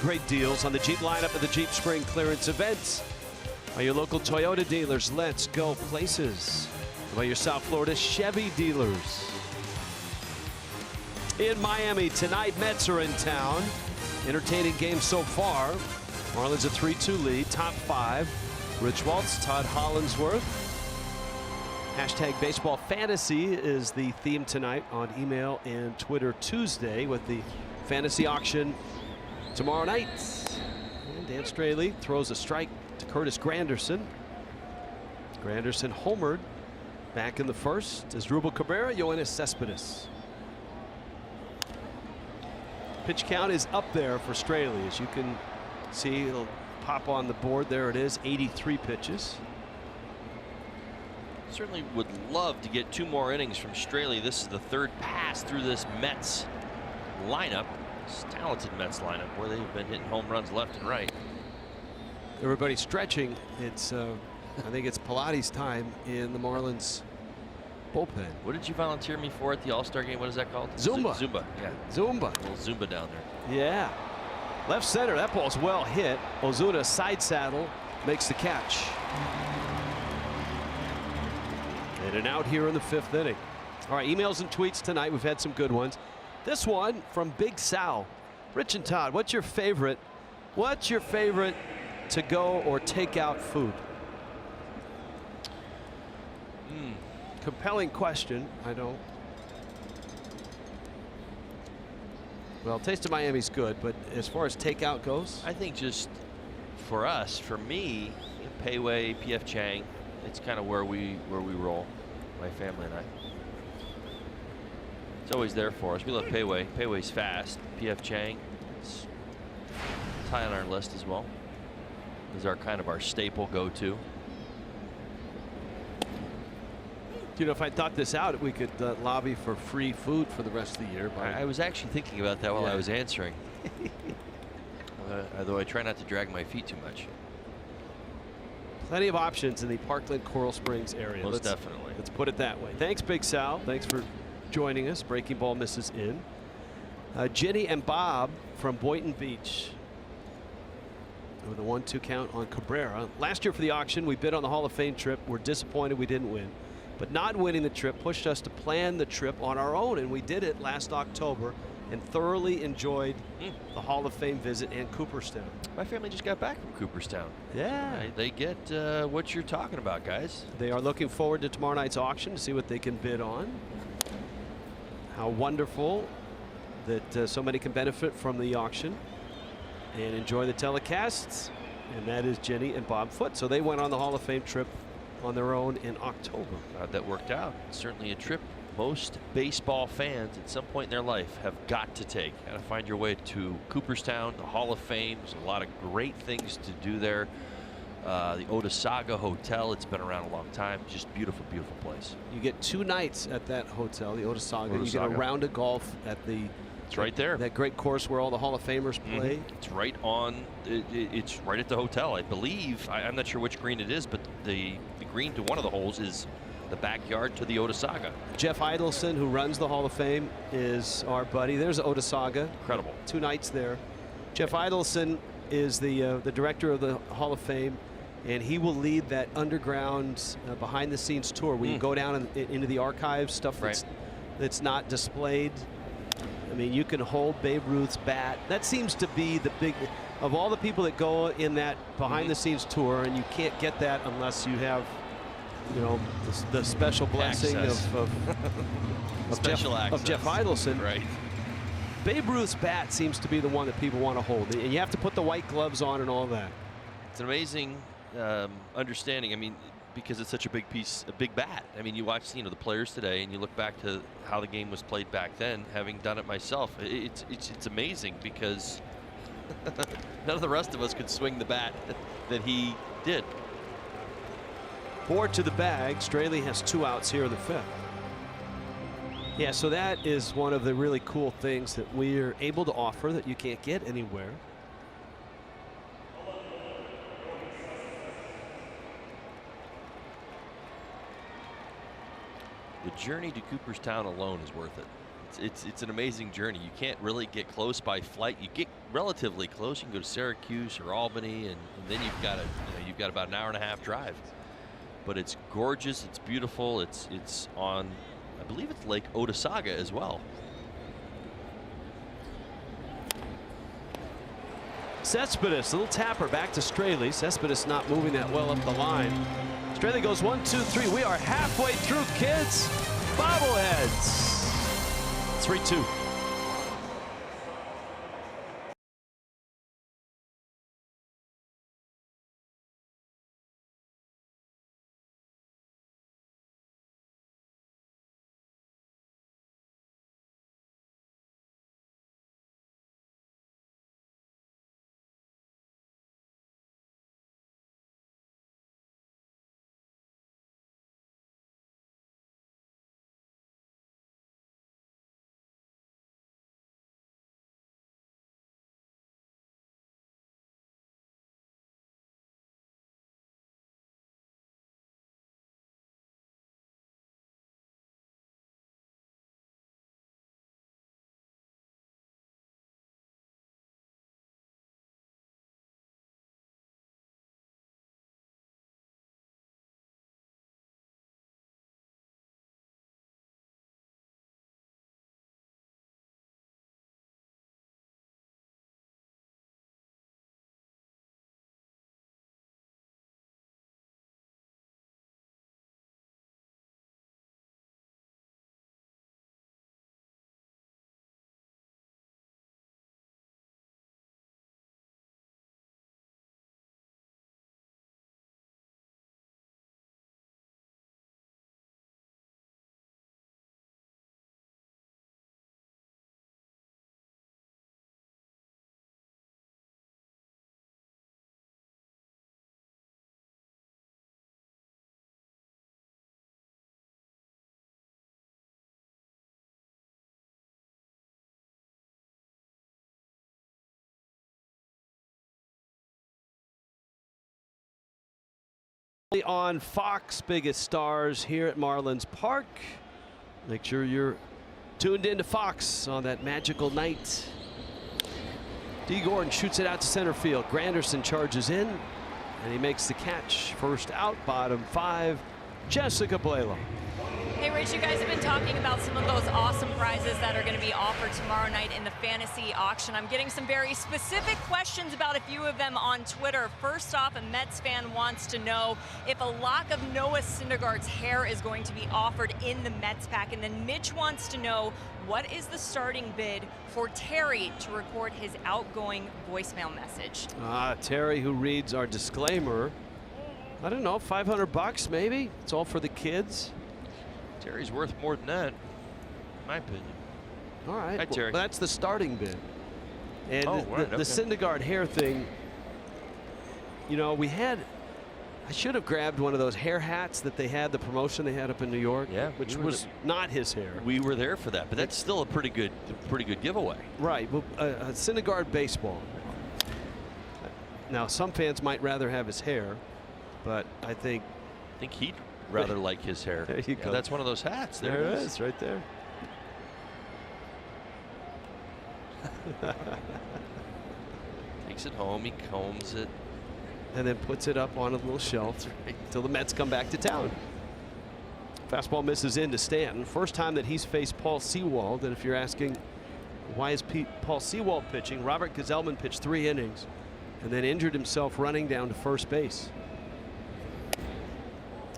Great deals on the Jeep lineup of the Jeep Spring Clearance events. By your local Toyota dealers, let's go places. By your South Florida Chevy dealers. In Miami tonight, Mets are in town. Entertaining game so far. Marlins a 3-2 lead, top 5. Rich Waltz, Todd Hollinsworth. Hashtag baseball fantasy is the theme tonight on email and Twitter Tuesday with the fantasy auction tomorrow night. And Dan Straley throws a strike to Curtis Granderson. Granderson homered back in the first. Asdrubal Cabrera, Yoenis Cespedes. Pitch count is up there for Straley. As you can see, it'll pop on the board. There it is, 83 pitches. Certainly would love to get 2 more innings from Straley. This is the 3rd pass through this Mets lineup. This talented Mets lineup where they've been hitting home runs left and right. Everybody stretching. It's I think it's Pilates time in the Marlins bullpen. What did you volunteer me for at the All-Star game? What is that called? Zumba. Zumba. Yeah. Zumba. A little Zumba down there. Yeah. Left center. That ball's well hit. Ozuna side saddle makes the catch. And an out here in the 5th inning. All right, emails and tweets tonight. We've had some good ones. This one from Big Sal. Rich and Todd, what's your favorite to go or take out food? Compelling question. I know. Well, Taste of Miami's good, but as far as takeout goes, I think just for us, for me, Pei Wei, P.F. Chang, it's kind of where we roll, my family and I. It's always there for us. We love Pei Wei. Pei Wei's fast. P.F. Chang, it's high on our list as well. Is our kind of our staple go-to. You know, if I thought this out, we could lobby for free food for the rest of the year. I was actually thinking about that while I was answering. Although I try not to drag my feet too much. Plenty of options in the Parkland Coral Springs area. Most definitely. Let's put it that way. Thanks, Big Sal. Thanks for joining us. Breaking Ball misses in. Jenny and Bob from Boynton Beach with a 1-2 count on Cabrera. Last year for the auction, we bid on the Hall of Fame trip. We're disappointed we didn't win. But not winning the trip pushed us to plan the trip on our own, and we did it last October and thoroughly enjoyed the Hall of Fame visit and Cooperstown. My family just got back from Cooperstown. Yeah. They get what you're talking about, guys. They are looking forward to tomorrow night's auction to see what they can bid on. How wonderful that so many can benefit from the auction and enjoy the telecasts. And that is Jenny and Bob Foote. So they went on the Hall of Fame trip on their own in October. That worked out. Certainly a trip most baseball fans at some point in their life have got to take. Got to find your way to Cooperstown, the Hall of Fame. There's a lot of great things to do there. The Otesaga Hotel, it's been around a long time. Just beautiful, beautiful place. You get 2 nights at that hotel, the Otesaga. You get a round of golf at the... It's right there. That great course where all the Hall of Famers play. It's right on. It's right at the hotel, I believe. I'm not sure which green it is, but the green to one of the holes is the backyard to the Otesaga. Jeff Idelson, who runs the Hall of Fame, is our buddy. There's Otesaga. Incredible. 2 nights there. Jeff Idelson is the director of the Hall of Fame, and he will lead that underground behind-the-scenes tour where you go down into the archives, stuff that's not displayed. I mean, you can hold Babe Ruth's bat. That seems to be the big, of all the people that go in that behind-the-scenes tour, and you can't get that unless you have, you know, the special blessing of Jeff Idelson. Right. Babe Ruth's bat seems to be the one that people want to hold, and you have to put the white gloves on and all that. It's an amazing understanding. I mean, because it's such a big piece, a big bat. I mean, you watch, the players today, and you look back to how the game was played back then. Having done it myself, it's amazing because none of the rest of us could swing the bat that he did. Board to the bag. Straley has 2 outs here in the 5th. Yeah, so that is one of the really cool things that we're able to offer that you can't get anywhere. The journey to Cooperstown alone is worth it. it's an amazing journey. You can't really get close by flight. You get relatively close. You can go to Syracuse or Albany, and then you've got about an hour and a half drive. But it's gorgeous. It's beautiful. It's on, I believe it's Lake Otesaga as well. Cespedes, little tapper back to Straley. Cespedes not moving that well up the line. Straley goes 1, 2, 3. We are halfway through, kids. Bobbleheads. 3-2. On Fox, biggest stars here at Marlins Park. Make sure you're tuned into Fox on that magical night. D. Gordon shoots it out to center field. Granderson charges in, and he makes the catch. First out, bottom 5, Jessica Blalow. Hey, Rich, you guys have been talking about some of those awesome prizes that are going to be offered tomorrow night in the fantasy auction. I'm getting some very specific questions about a few of them on Twitter. First off, a Mets fan wants to know if a lock of Noah Syndergaard's hair is going to be offered in the Mets pack. And then Mitch wants to know, what is the starting bid for Terry to record his outgoing voicemail message? Terry, who reads our disclaimer, I don't know, $500 maybe? It's all for the kids. Terry's worth more than that, in my opinion. All right. Hi, Terry. Well, that's the starting bid. And right, the Syndergaard hair thing, you know, I should have grabbed one of those hair hats that they had, the promotion they had up in New York, which was not his hair. We were there for that, but that's still a pretty good giveaway. Right. Well, Syndergaard baseball. Now, some fans might rather have his hair, but I think he'd rather like his hair. There you go. That's one of those hats. There it is, right there. Takes it home, he combs it. And then puts it up on a little shelf until the Mets come back to town. Fastball misses into Stanton. First time that he's faced Paul Sewald. And if you're asking, why is Paul Sewald pitching? Robert Gazelman pitched 3 innings and then injured himself running down to first base.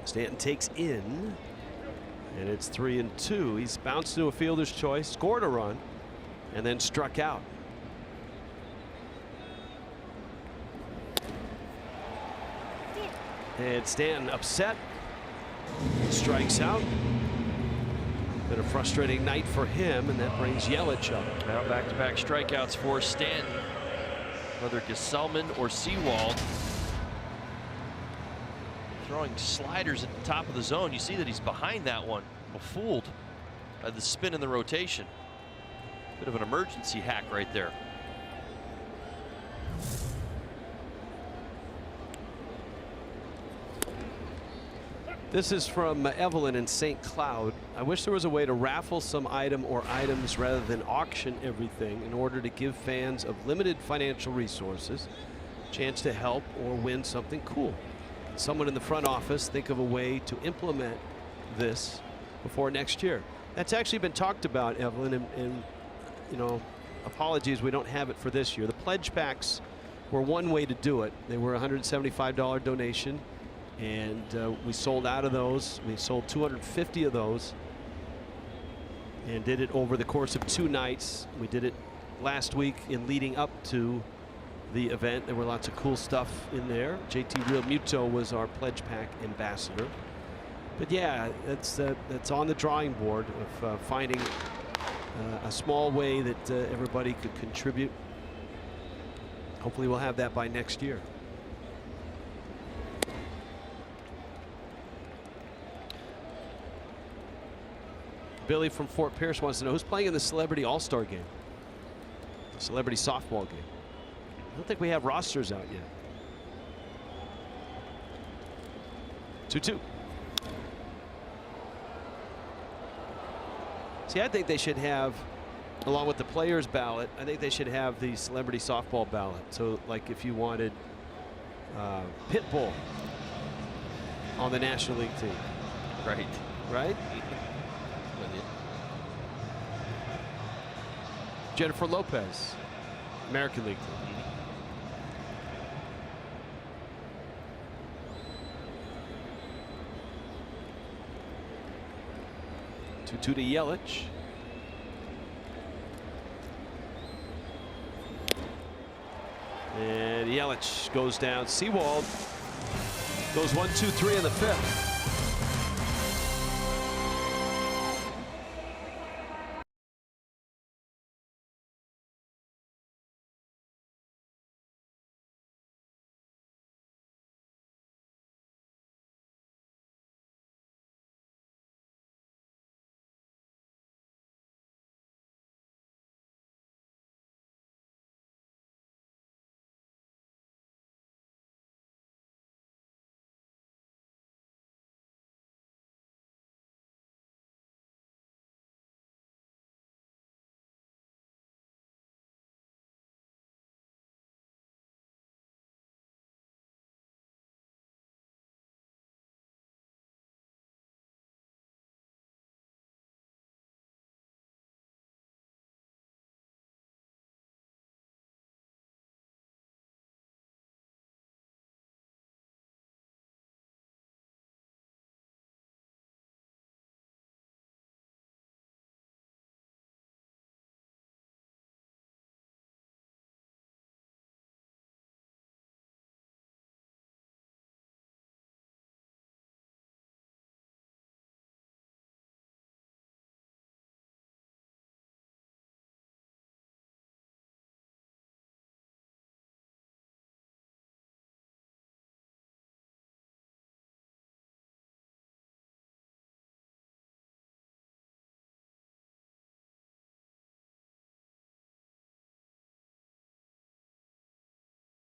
Stanton takes in, and it's 3-2. He's bounced to a fielder's choice, scored a run, and then struck out. And Stanton upset, strikes out. Been a frustrating night for him, and that brings Yelich up. Now back-to-back strikeouts for Stanton. Whether Gesellman or Sewald throwing sliders at the top of the zone. You see that he's behind that one, fooled by the spin in the rotation. Bit of an emergency hack right there. This is from Evelyn in St. Cloud. I wish there was a way to raffle some item or items rather than auction everything in order to give fans of limited financial resources a chance to help or win something cool. Can someone in the front office think of a way to implement this before next year? That's actually been talked about, Evelyn, and you know, apologies we don't have it for this year. The pledge packs were one way to do it. They were a $175 donation. And we sold out of those. We sold 250 of those and did it over the course of 2 nights. We did it last week in leading up to the event. There were lots of cool stuff in there. JT Real Muto was our pledge pack ambassador. But yeah, that's on the drawing board of finding a small way that everybody could contribute. Hopefully we'll have that by next year. Billy from Fort Pierce wants to know who's playing in the Celebrity All-Star game, the Celebrity Softball game. I don't think we have rosters out yet. 2-2. See, I think they should have, along with the players ballot, I think they should have the Celebrity Softball ballot. So like if you wanted Pitbull on the National League team. Right. Right? Jennifer Lopez, American League team. 2-2 to Yelich. And Yelich goes down. Sewald goes 1-2-3 in the 5th.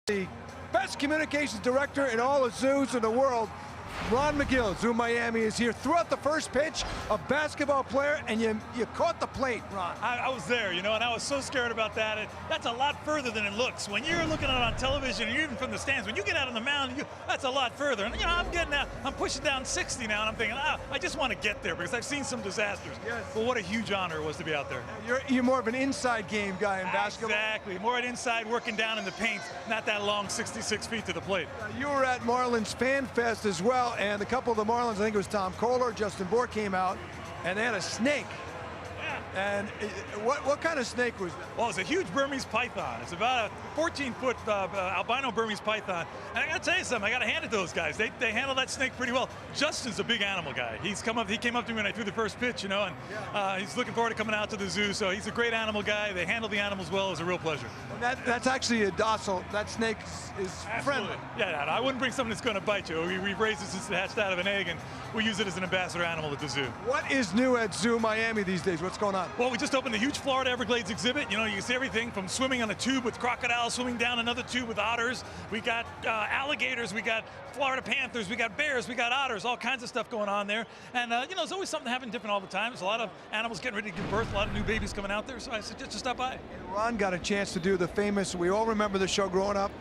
The best communications director in all the zoos in the world, Ron McGill, Zoo Miami, is here. Throughout the first pitch, a basketball player, and you caught the plate, Ron. I was there, you know, and I was so scared about that. That's a lot further than it looks. When you're looking at it on television, or even from the stands, when you get out on the mound, that's a lot further. And, you know, I'm pushing down 60 now, and I'm thinking, I just want to get there because I've seen some disasters. Yes. But what a huge honor it was to be out there. You're more of an inside game guy in basketball. Exactly. More at inside, working down in the paint, not that long 66 feet to the plate. You were at Marlins Fan Fest as well, and a couple of the Marlins, I think it was Tom Kohler, Justin Bohr came out, and they had a snake. And what kind of snake was that? Well, it's a huge Burmese python. It's about a 14-foot albino Burmese python. And I got to tell you something. I got to hand it to those guys. They handle that snake pretty well. Justin's a big animal guy. He came up to me when I threw the first pitch, you know, and he's looking forward to coming out to the zoo. So he's a great animal guy. They handle the animals well. It was a real pleasure. And that's actually a docile. That snake is friendly. Yeah, I wouldn't bring something that's going to bite you. We've raised it since it hatched out of an egg, and we use it as an ambassador animal at the zoo. What is new at Zoo Miami these days? What's going on? on? Well, we just opened a huge Florida Everglades exhibit. You know, you can see everything from swimming on a tube with crocodiles, swimming down another tube with otters. We got alligators, we got Florida panthers, we got bears, we got otters, all kinds of stuff going on there. And, you know, there's always something happening different all the time. There's a lot of animals getting ready to give birth, a lot of new babies coming out there. So I suggest you stop by. And Ron got a chance to do the famous, we all remember the show growing up,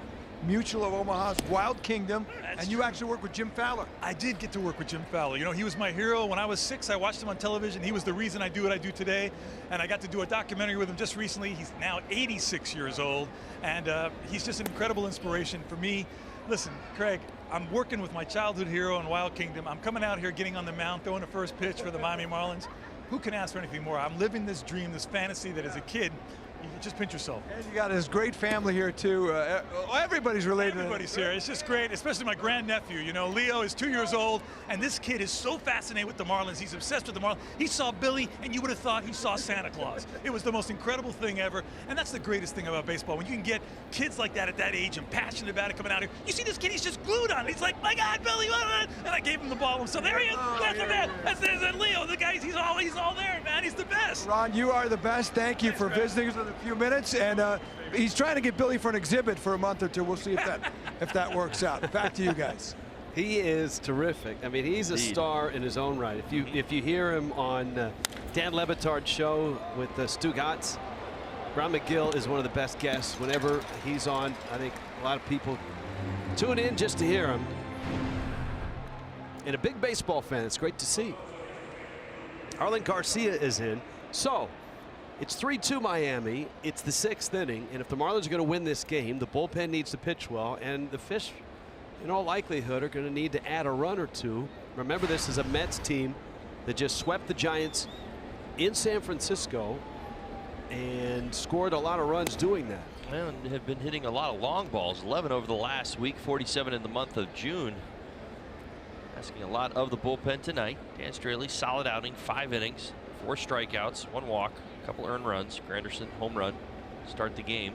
Mutual of Omaha's Wild Kingdom, and you actually worked with Jim Fowler. I did get to work with Jim Fowler. You know, he was my hero. When I was 6, I watched him on television. He was the reason I do what I do today, and I got to do a documentary with him just recently. He's now 86 years old, and he's just an incredible inspiration for me. Listen, Craig, I'm working with my childhood hero in Wild Kingdom. I'm coming out here, getting on the mound, throwing the first pitch for the Miami Marlins. Who can ask for anything more? I'm living this dream, this fantasy that as a kid, you just pinch yourself. And you got his great family here too. Everybody's related. Everybody's here. It's just great, especially my grandnephew. You know, Leo is 2 years old, and this kid is so fascinated with the Marlins. He's obsessed with the Marlins. He saw Billy, and you would have thought he saw Santa Claus. It was the most incredible thing ever, and that's the greatest thing about baseball. When you can get kids like that at that age and passionate about it coming out here. You see this kid, he's just glued on it. He's like, my God, Billy, and I gave him the ball, and so there he is. That's the man. That's Leo. The guy, he's all there, man. He's the best. Ron, you are the best. Thank you for visiting us in a few minutes. And he's trying to get Billy for an exhibit for a month or two. We'll see if that works out. Back to you guys. He is terrific. I mean, he's a star in his own right. If you hear him on Dan Le Batard's show with Stu Gatz, Ron McGill is one of the best guests. Whenever he's on, I think a lot of people tune in just to hear him. And a big baseball fan. It's great to see. Arlen Garcia is in. So it's 3-2 Miami. It's the 6th inning, and if the Marlins are going to win this game, the bullpen needs to pitch well, and the Fish, in all likelihood, are going to need to add a run or two. Remember, this is a Mets team that just swept the Giants in San Francisco and scored a lot of runs doing that. And have been hitting a lot of long balls, 11 over the last week, 47 in the month of June. Asking a lot of the bullpen tonight. Dan Straley, solid outing, 5 innings, 4 strikeouts, 1 walk. Couple earned runs. Granderson home run start the game.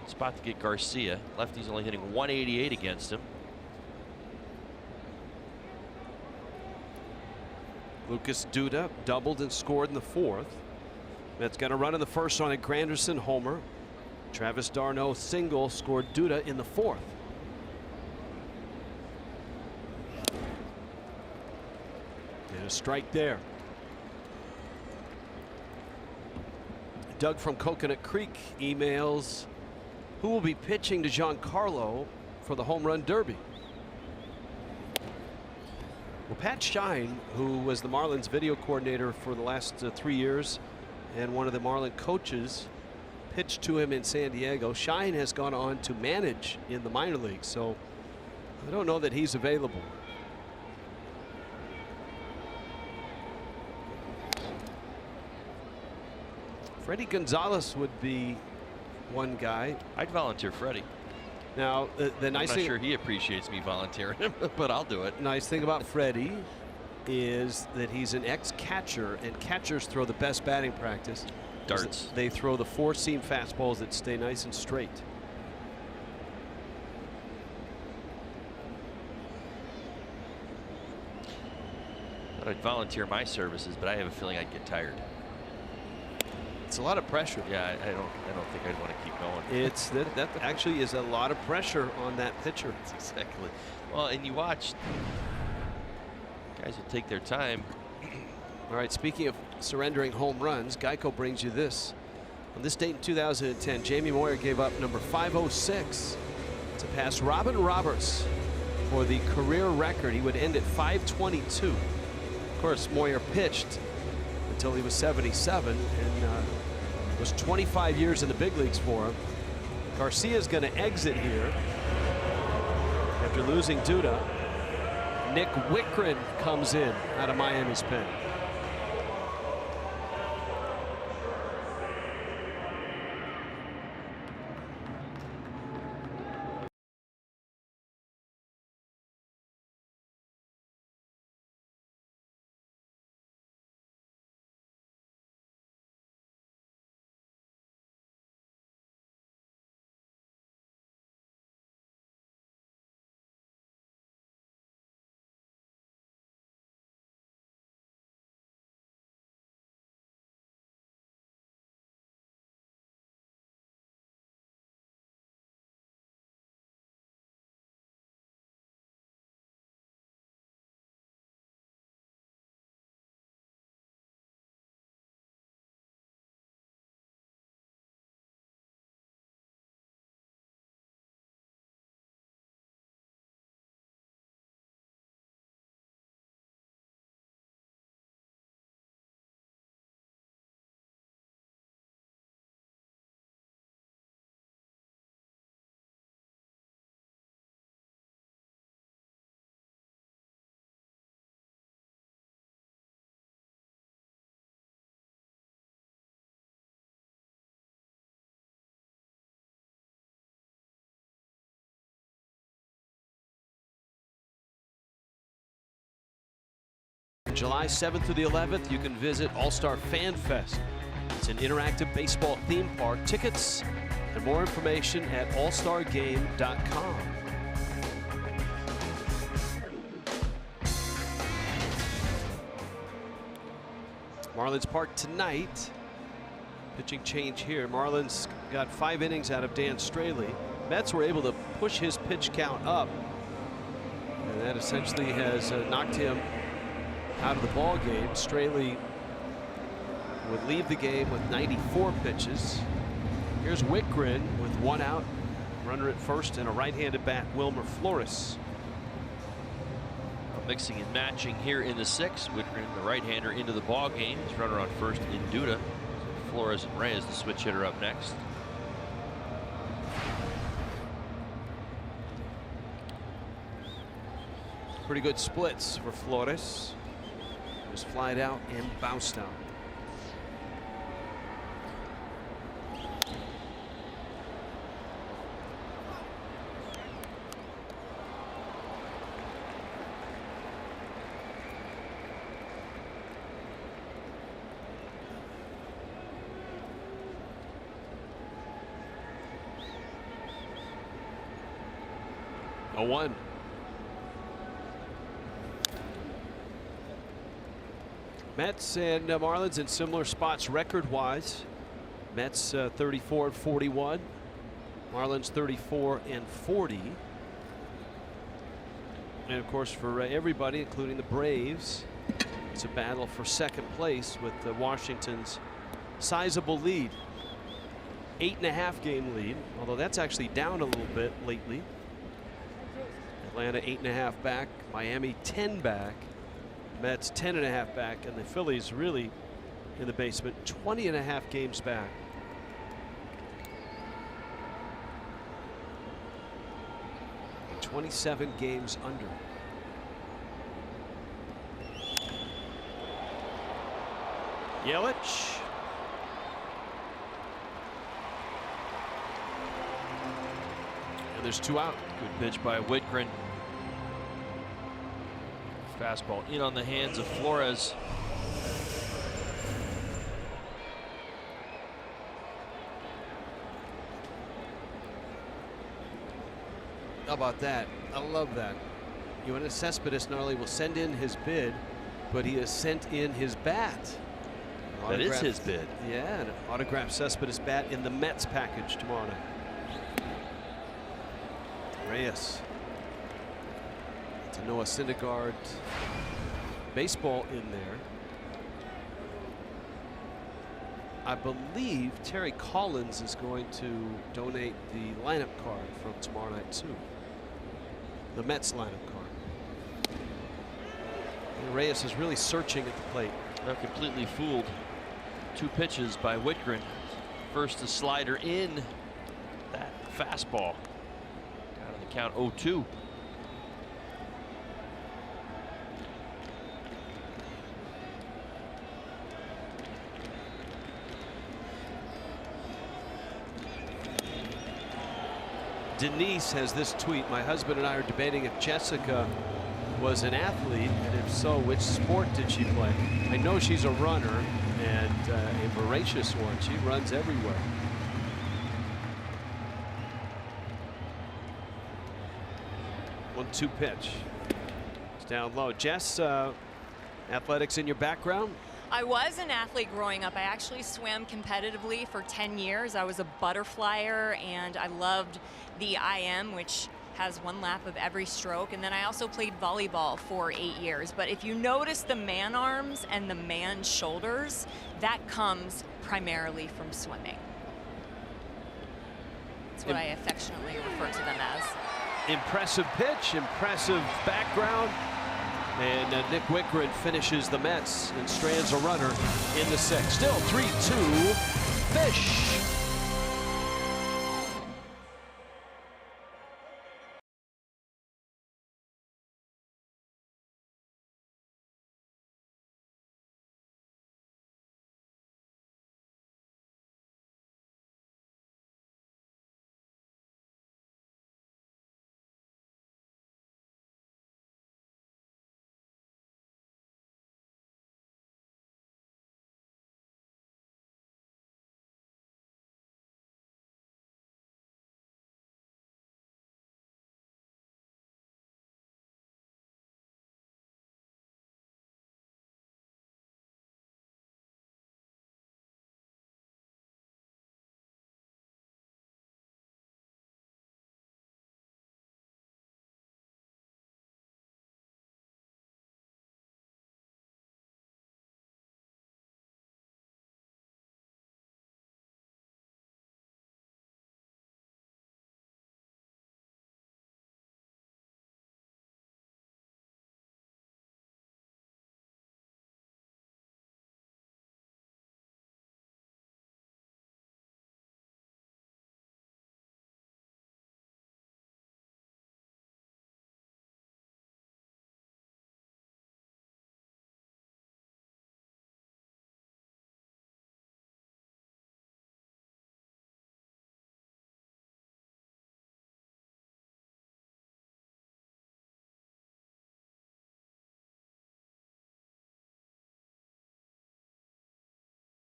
Spot to get Garcia. Lefty's only hitting 188 against him. Lucas Duda doubled and scored in the 4th. Mets got a run in the 1st on a Granderson homer. Travis d'Arnaud single scored Duda in the 4th. And a strike there. Doug from Coconut Creek emails, who will be pitching to Giancarlo for the home run derby? Well, Pat Shine, who was the Marlins video coordinator for the last 3 years and one of the Marlin coaches, pitched to him in San Diego. Shine has gone on to manage in the minor leagues, so I don't know that he's available. Freddie Gonzalez would be one guy. I'd volunteer Freddie. Now, the nice thing, I'm not sure he appreciates me volunteering him, but I'll do it. Nice thing about Freddie is that he's an ex-catcher, and catchers throw the best batting practice. Darts. They throw the 4-seam fastballs that stay nice and straight. I'd volunteer my services, but I have a feeling I'd get tired. It's a lot of pressure. Yeah, I don't think I'd want to keep going. It's that actually is a lot of pressure on that pitcher. That's exactly. Well, and you watch guys will take their time. All right, speaking of surrendering home runs, Geico brings you this. On this date in 2010, Jamie Moyer gave up number 506 to pass Robin Roberts for the career record. He would end at 522. Of course, Moyer pitched until he was 77 and was 25 years in the big leagues for him. Garcia's going to exit here after losing Duda. Nick Wickren comes in out of Miami's pen. July 7th through the 11th, you can visit All-Star Fan Fest. It's an interactive baseball theme park. Tickets and more information at allstargame.com. Marlins Park tonight. Pitching change here. Marlins got 5 innings out of Dan Straley. Mets were able to push his pitch count up, and that essentially has knocked him out of the ball game. Straley would leave the game with 94 pitches. Here's Whitgren with 1 out, runner at first, and a right-handed bat, Wilmer Flores. Mixing and matching here in the 6th. Whitgren, the right-hander, into the ball game. His runner on first in Duda. Flores and Reyes, the switch hitter, up next. Pretty good splits for Flores. Was flied out and bounced out. A 1. Mets and Marlins in similar spots record-wise. Mets 34 and 41. Marlins 34 and 40. And of course, for everybody, including the Braves, it's a battle for second place with Washington's sizable lead. 8.5 game lead, although that's actually down a little bit lately. Atlanta 8.5 back, Miami 10 back, Mets 10.5 back, and the Phillies really in the basement, 20.5 games back. And 27 games under. Yelich. And there's 2 out. Good pitch by Whitgren. Fastball in on the hands of Flores. How about that? I love that. Yoenis Cespedes not only will send in his bid, but he has sent in his bat. That is his bid. Yeah, an autographed Cespedes bat in the Mets package tomorrow night. Reyes to Noah Syndergaard. Baseball in there. I believe Terry Collins is going to donate the lineup card from tomorrow night too. The Mets lineup card. And Reyes is really searching at the plate. Not completely fooled. 2 pitches by Whitgren. First a slider in. That fastball. Out of the count 0-2. Denise has this tweet. My husband and I are debating if Jessica was an athlete, and if so, which sport did she play? I know she's a runner, and a voracious one. She runs everywhere. One-two pitch. It's down low. Jess, athletics in your background? I was an athlete growing up. I actually swam competitively for 10 years. I was a butterflyer, and I loved the IM, which has 1 lap of every stroke. And then I also played volleyball for 8 years. But if you notice the man arms and the man shoulders, that comes primarily from swimming. That's what I affectionately refer to them as. Impressive pitch, impressive background. And Nick Whitgren finishes the Mets and strands a runner in the 6th. Still 3-2 Fish.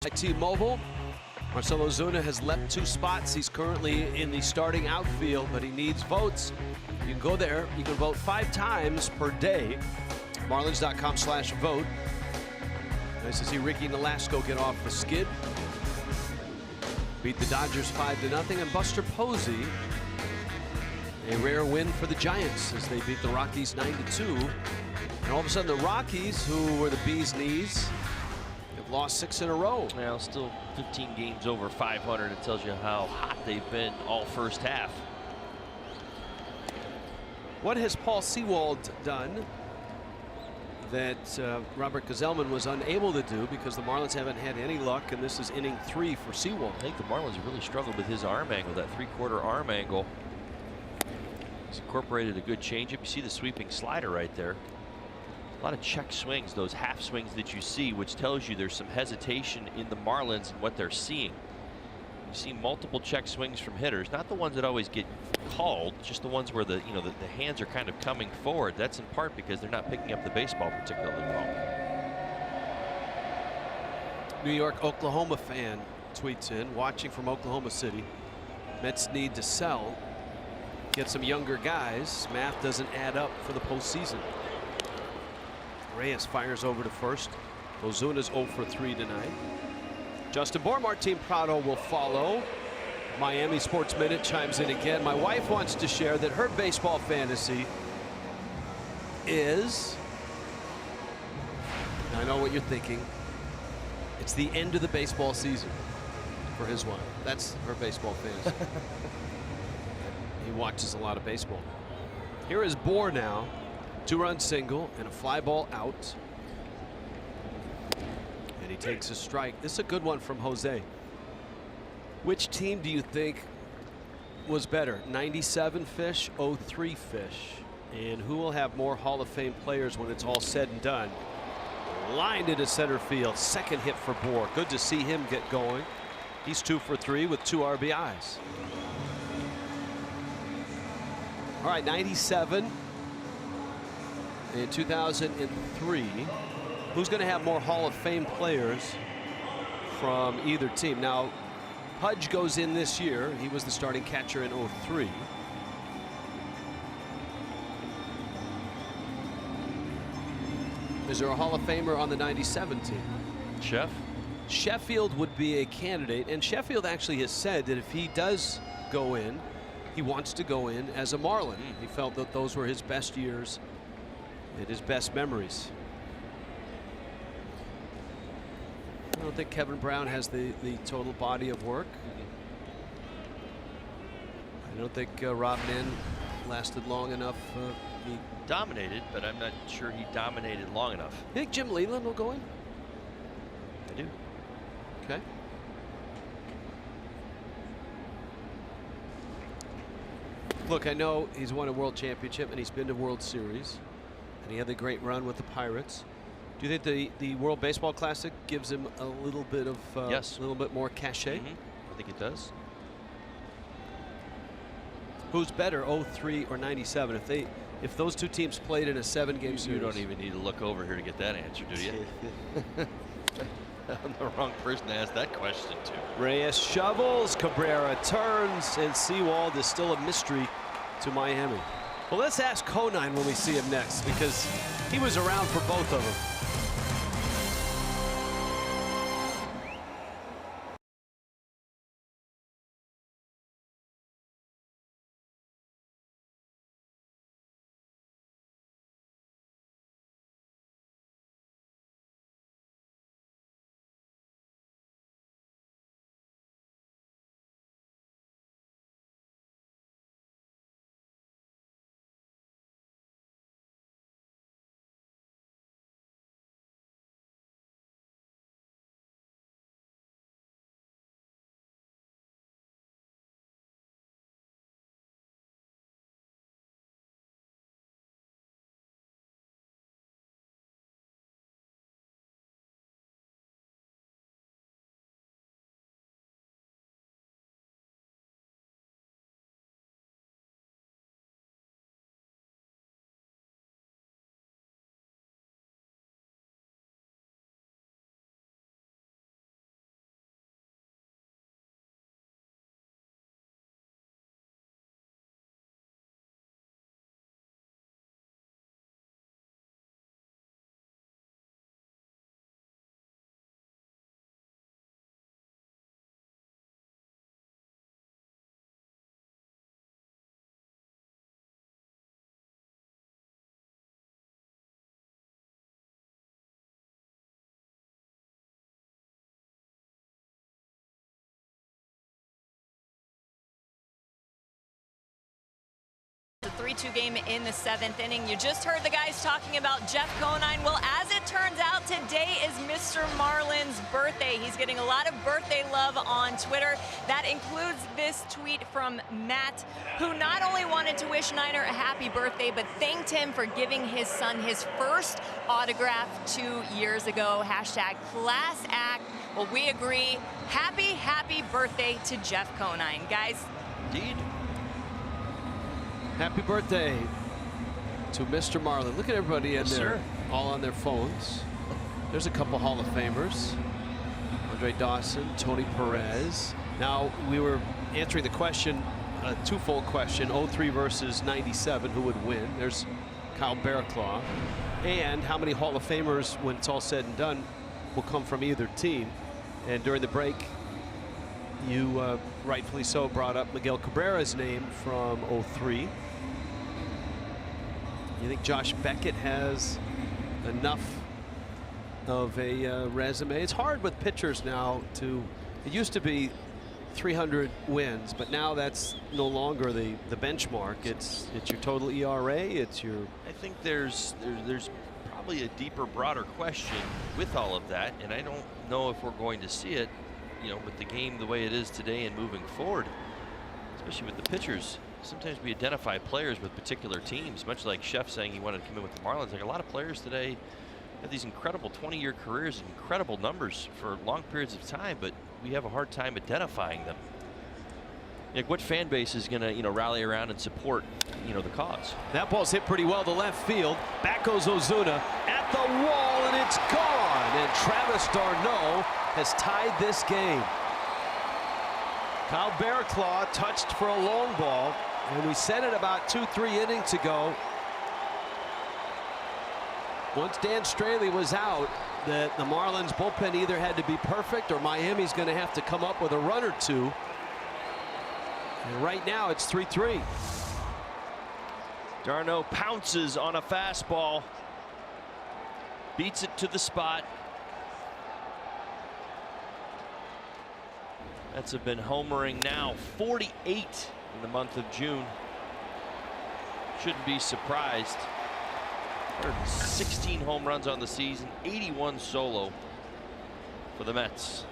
By T-Mobile, Marcell Ozuna has leapt 2 spots. He's currently in the starting outfield, but he needs votes. You can go there. You can vote 5 times per day. Marlins.com/vote. Nice to see Ricky Nolasco get off the skid. Beat the Dodgers 5-0, and Buster Posey, a rare win for the Giants as they beat the Rockies 9-2. And all of a sudden, the Rockies, who were the bee's knees, have lost 6 in a row. Well, still 15 games over 500. It tells you how hot they've been all first half. What has Paul Sewald done that Robert Gazelman was unable to do, because the Marlins haven't had any luck, and this is inning 3 for Sewald? I think the Marlins have really struggled with his arm angle, that 3/4 arm angle. He's incorporated a good changeup. You see the sweeping slider right there. A lot of check swings, those half swings that you see, which tells you there's some hesitation in the Marlins and what they're seeing. You see multiple check swings from hitters, not the ones that always get called, just the ones where the hands are kind of coming forward. That's in part because they're not picking up the baseball particularly well. New York, Oklahoma fan tweets in, watching from Oklahoma City. Mets need to sell, get some younger guys. Math doesn't add up for the postseason. Reyes fires over to first. Ozuna's 0 for 3 tonight. Justin Bohr, Martin Prado will follow. Miami Sports Minute chimes in again. My wife wants to share that her baseball fantasy is, I know what you're thinking, it's the end of the baseball season for his wife. That's her baseball fantasy. He watches a lot of baseball. Here is Bohr now. 2-run single and a fly ball out. And he takes a strike. This is a good one from Jose. Which team do you think was better, 97 Fish, 03 Fish? And who will have more Hall of Fame players when it's all said and done? Lined into center field. Second hit for Bohr. Good to see him get going. He's 2 for 3 with 2 RBIs. All right, 97 in 2003. Who's going to have more Hall of Fame players from either team? Now, Pudge goes in this year. He was the starting catcher in 03. Is there a Hall of Famer on the 97 team? Sheffield would be a candidate, and Sheffield actually has said that if he does go in, he wants to go in as a Marlin. He felt that those were his best years and his best memories. I don't think Kevin Brown has the total body of work. I don't think Rob Nin lasted long enough. He dominated, but I'm not sure he dominated long enough. You think Jim Leland will go in? I do. Okay. Look, I know he's won a world championship and he's been to World Series, and he had the great run with the Pirates. Do you think the World Baseball Classic gives him a little bit of yes, a little bit more cachet? I think it does. Who's better, 03 or 97? If those two teams played in a 7-game series, you don't even need to look over here to get that answer, do you? I'm the wrong person to ask that question to. Reyes shovels, Cabrera turns, and Sewald is still a mystery to Miami. Well, let's ask Conine when we see him next, because he was around for both of them. 3-2 game in the 7th inning. You just heard the guys talking about Jeff Conine. Well, as it turns out, today is Mr. Marlin's birthday. He's getting a lot of birthday love on Twitter. That includes this tweet from Matt, who not only wanted to wish Niner a happy birthday, but thanked him for giving his son his first autograph 2 years ago. Hashtag class act. Well, we agree. Happy, happy birthday to Jeff Conine. Guys. Indeed. Happy birthday to Mr. Marlin. Look at everybody in there, all on their phones. There's a couple Hall of Famers. Andre Dawson, Tony Perez. Now, we were answering the question, a twofold question, 03 versus 97, who would win? There's Kyle Bearclaw. And how many Hall of Famers, when it's all said and done, will come from either team? And during the break, you rightfully so brought up Miguel Cabrera's name from 03. You think Josh Beckett has enough of a resume? It's hard with pitchers now to, it used to be 300 wins, but now that's no longer the benchmark. It's your total ERA, it's your... I think there's probably a deeper, broader question with all of that, and I don't know if we're going to see it, you know, with the game the way it is today and moving forward, especially with the pitchers. Sometimes we identify players with particular teams, much like Chef saying he wanted to come in with the Marlins. Like a lot of players today have these incredible 20-year careers and incredible numbers for long periods of time, but we have a hard time identifying them. Like what fan base is going to, you know, rally around and support, you know, the cause? That ball's hit pretty well to left field. Back goes Ozuna at the wall, and it's gone. And Travis d'Arnaud has tied this game. Kyle Bearclaw touched for a long ball, and we said it about 2-3 innings ago. Once Dan Straley was out, that the Marlins bullpen either had to be perfect or Miami's going to have to come up with a run or two. And right now it's 3-3. d'Arnaud pounces on a fastball, beats it to the spot. Mets have been homering now 48 in the month of June. Shouldn't be surprised. 16 home runs on the season, 81 solo for the Mets.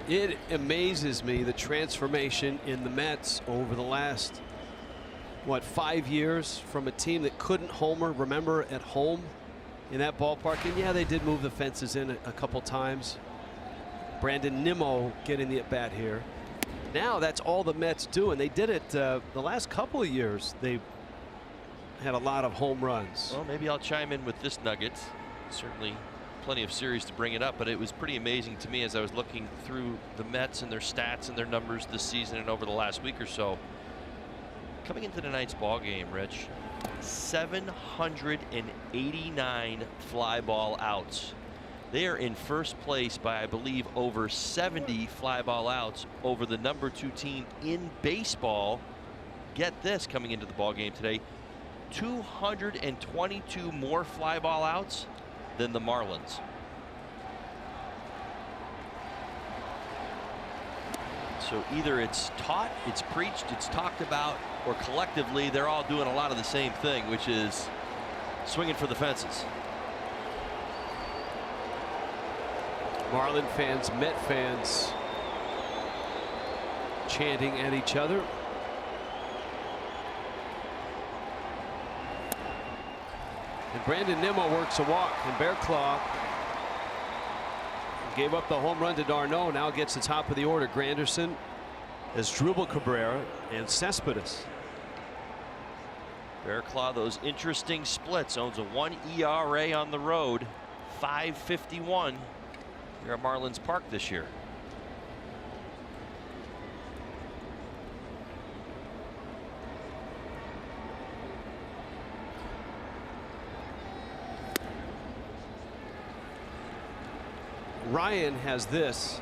It amazes me the transformation in the Mets over the last, what, 5 years, from a team that couldn't homer, remember, at home in that ballpark. And yeah, they did move the fences in a couple times. Brandon Nimmo getting the at bat here. Now that's all the Mets do, and they did it the last couple of years. They had a lot of home runs. Well, maybe I'll chime in with this nugget. Certainly plenty of series to bring it up, but it was pretty amazing to me as I was looking through the Mets and their stats and their numbers this season and over the last week or so. Coming into tonight's ball game, Rich, 789 fly ball outs. They are in first place by, I believe, over 70 fly ball outs over the #2 team in baseball. Get this, coming into the ball game today, 222 more fly ball outs than the Marlins. So either it's taught, it's preached, it's talked about, or collectively they're all doing a lot of the same thing, which is swinging for the fences. Marlin fans, Met fans chanting at each other. And Brandon Nimmo works a walk, and Bearclaw gave up the home run to d'Arnaud. Now gets the top of the order. Granderson, Asdrubal Cabrera, and Cespedes. Bearclaw, those interesting splits, owns a 1 ERA on the road, 5.51 here at Marlins Park this year. Ryan has this.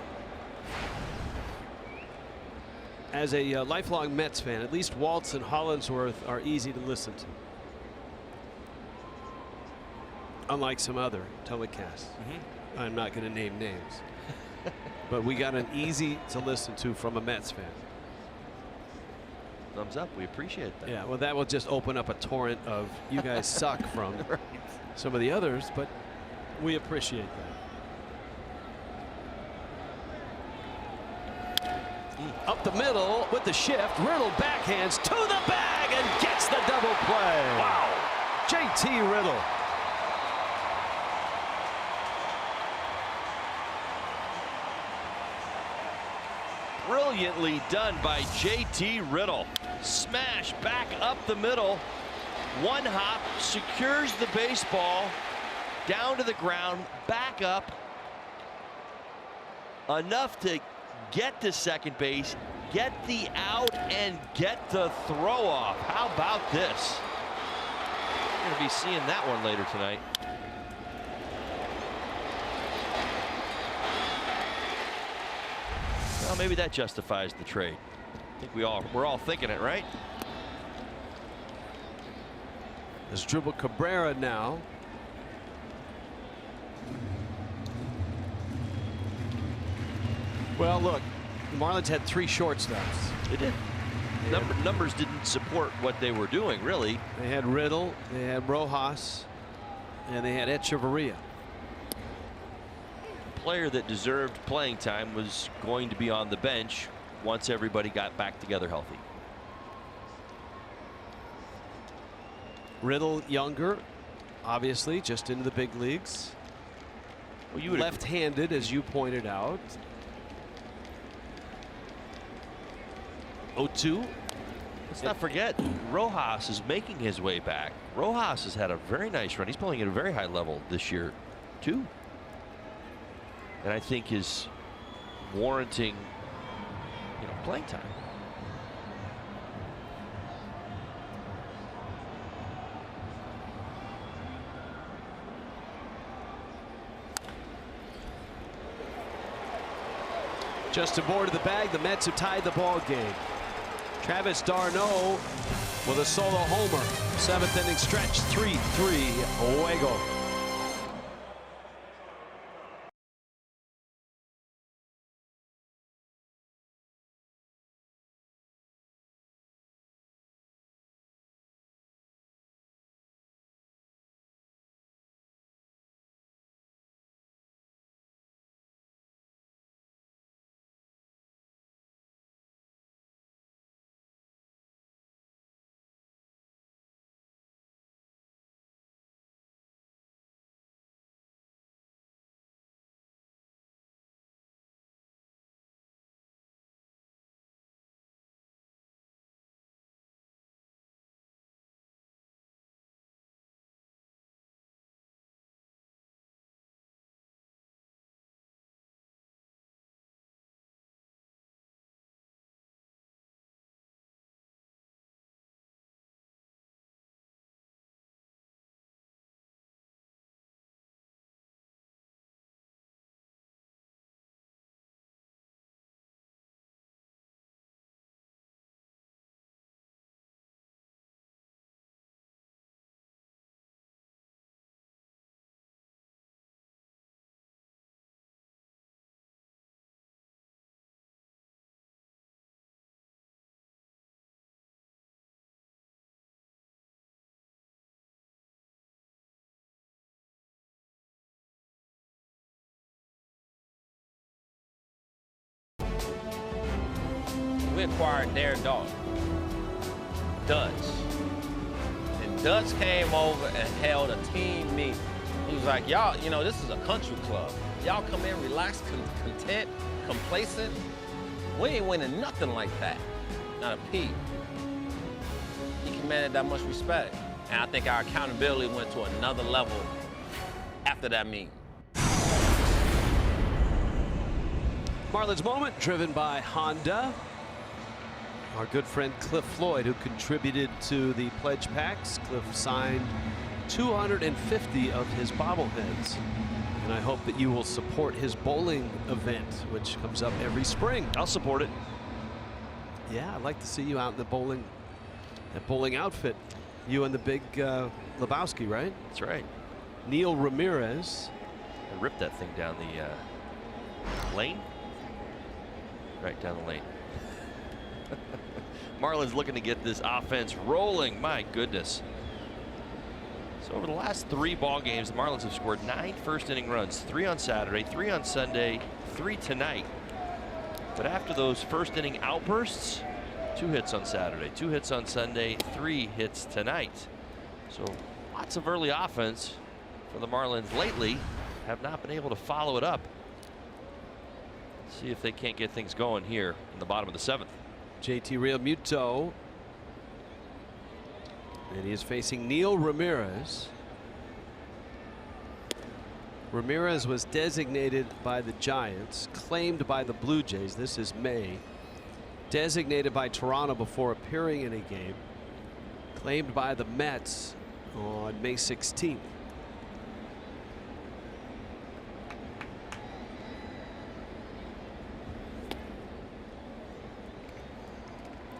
As a lifelong Mets fan, at least Waltz and Hollingsworth are easy to listen to, unlike some other telecasts. I'm not going to name names. But we got an easy to listen to from a Mets fan. Thumbs up. We appreciate that. Yeah, well, that will just open up a torrent of "you guys suck" from some of the others, but we appreciate that. Up the middle with the shift. Riddle backhands to the bag and gets the double play. Wow. JT Riddle. Brilliantly done by JT Riddle. Smash back up the middle. One hop, secures the baseball down to the ground, back up. Enough to get to second base, get the out, and get the throw off. How about this? We're going to be seeing that one later tonight. Well, maybe that justifies the trade. I think we're all thinking it, right? There's Dribble Cabrera now. Well, look, the Marlins had 3 shortstops. They did. Numbers didn't support what they were doing, really. They had Riddle, they had Rojas, and they had Echeverria. Player that deserved playing time was going to be on the bench once everybody got back together healthy. Riddle younger, obviously, just into the big leagues. Well, you left-handed, as you pointed out. 0-2. Let's not forget, Rojas is making his way back. Rojas has had a very nice run. He's playing at a very high level this year, too. And I think is warranting, playing time. Just aboard of the bag, the Mets have tied the ball game. Travis d'Arnaud with a solo homer. 7th inning stretch, 3-3 Owego. We acquired their dog, Dutch. And Dutch came over and held a team meeting. He was like, y'all, this is a country club. Y'all come in relaxed, content, complacent. We ain't winning nothing like that. Not a peep. He commanded that much respect. And I think our accountability went to another level after that meeting. Marlins moment driven by Honda. Our good friend Cliff Floyd, who contributed to the pledge packs. Cliff signed 250 of his bobbleheads. And I hope that you will support his bowling event, which comes up every spring. I'll support it. Yeah, I'd like to see you out in the bowling outfit. You and the big Lebowski, right? That's right. Neil Ramirez. I ripped that thing down the lane. right down the lane. Marlins looking to get this offense rolling. My goodness. So over the last 3 ball games, the Marlins have scored 9 first-inning runs, 3 on Saturday, 3 on Sunday, 3 tonight. But after those first-inning outbursts, 2 hits on Saturday, 2 hits on Sunday, 3 hits tonight. So lots of early offense for the Marlins lately. Have not been able to follow it up. Let's see if they can't get things going here in the bottom of the 7th. JT Realmuto. And he is facing Neil Ramirez. Ramirez was designated by the Giants, claimed by the Blue Jays. This is May. Designated by Toronto before appearing in a game. Claimed by the Mets on May 16th.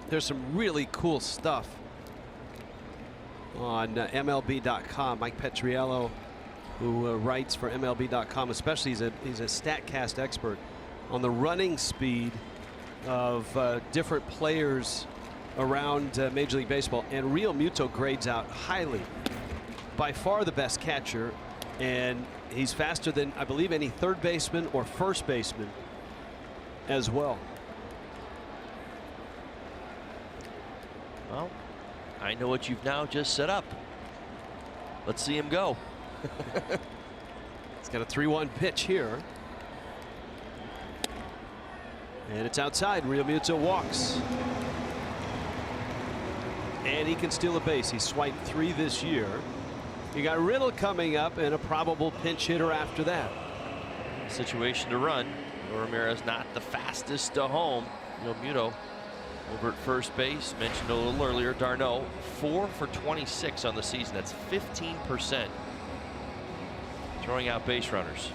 There's some really cool stuff on MLB.com. Mike Petriello, who writes for MLB.com, especially he's a StatCast expert on the running speed of different players around Major League Baseball, and Realmuto grades out highly. By far the best catcher, and he's faster than I believe any third baseman or first baseman as well. Well, I know what you've now just set up. Let's see him go. It's got a 3-1 pitch here. And it's outside. Realmuto walks. And he can steal a base. He swiped 3 this year. You got Riddle coming up and a probable pinch hitter after that. Situation to run. Ramirez not the fastest to home. Realmuto over at first base. Mentioned a little earlier, d'Arnaud 4 for 26 on the season. That's 15%. Throwing out base runners.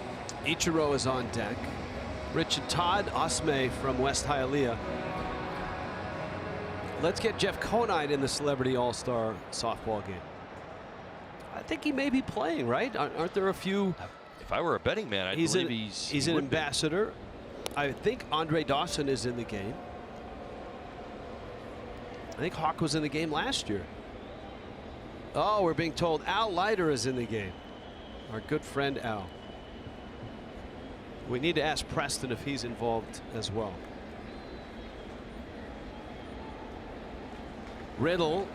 Ichiro is on deck. Rich and Todd Osme from West Hialeah. Let's get Jeff Conine in the Celebrity All-Star softball game. I think he may be playing, right? Aren't there a few? If I were a betting man, I'd believe he's an ambassador. I think Andre Dawson is in the game. I think Hawk was in the game last year. Oh, we're being told Al Leiter is in the game. Our good friend Al. We need to ask Preston if he's involved as well. Riddle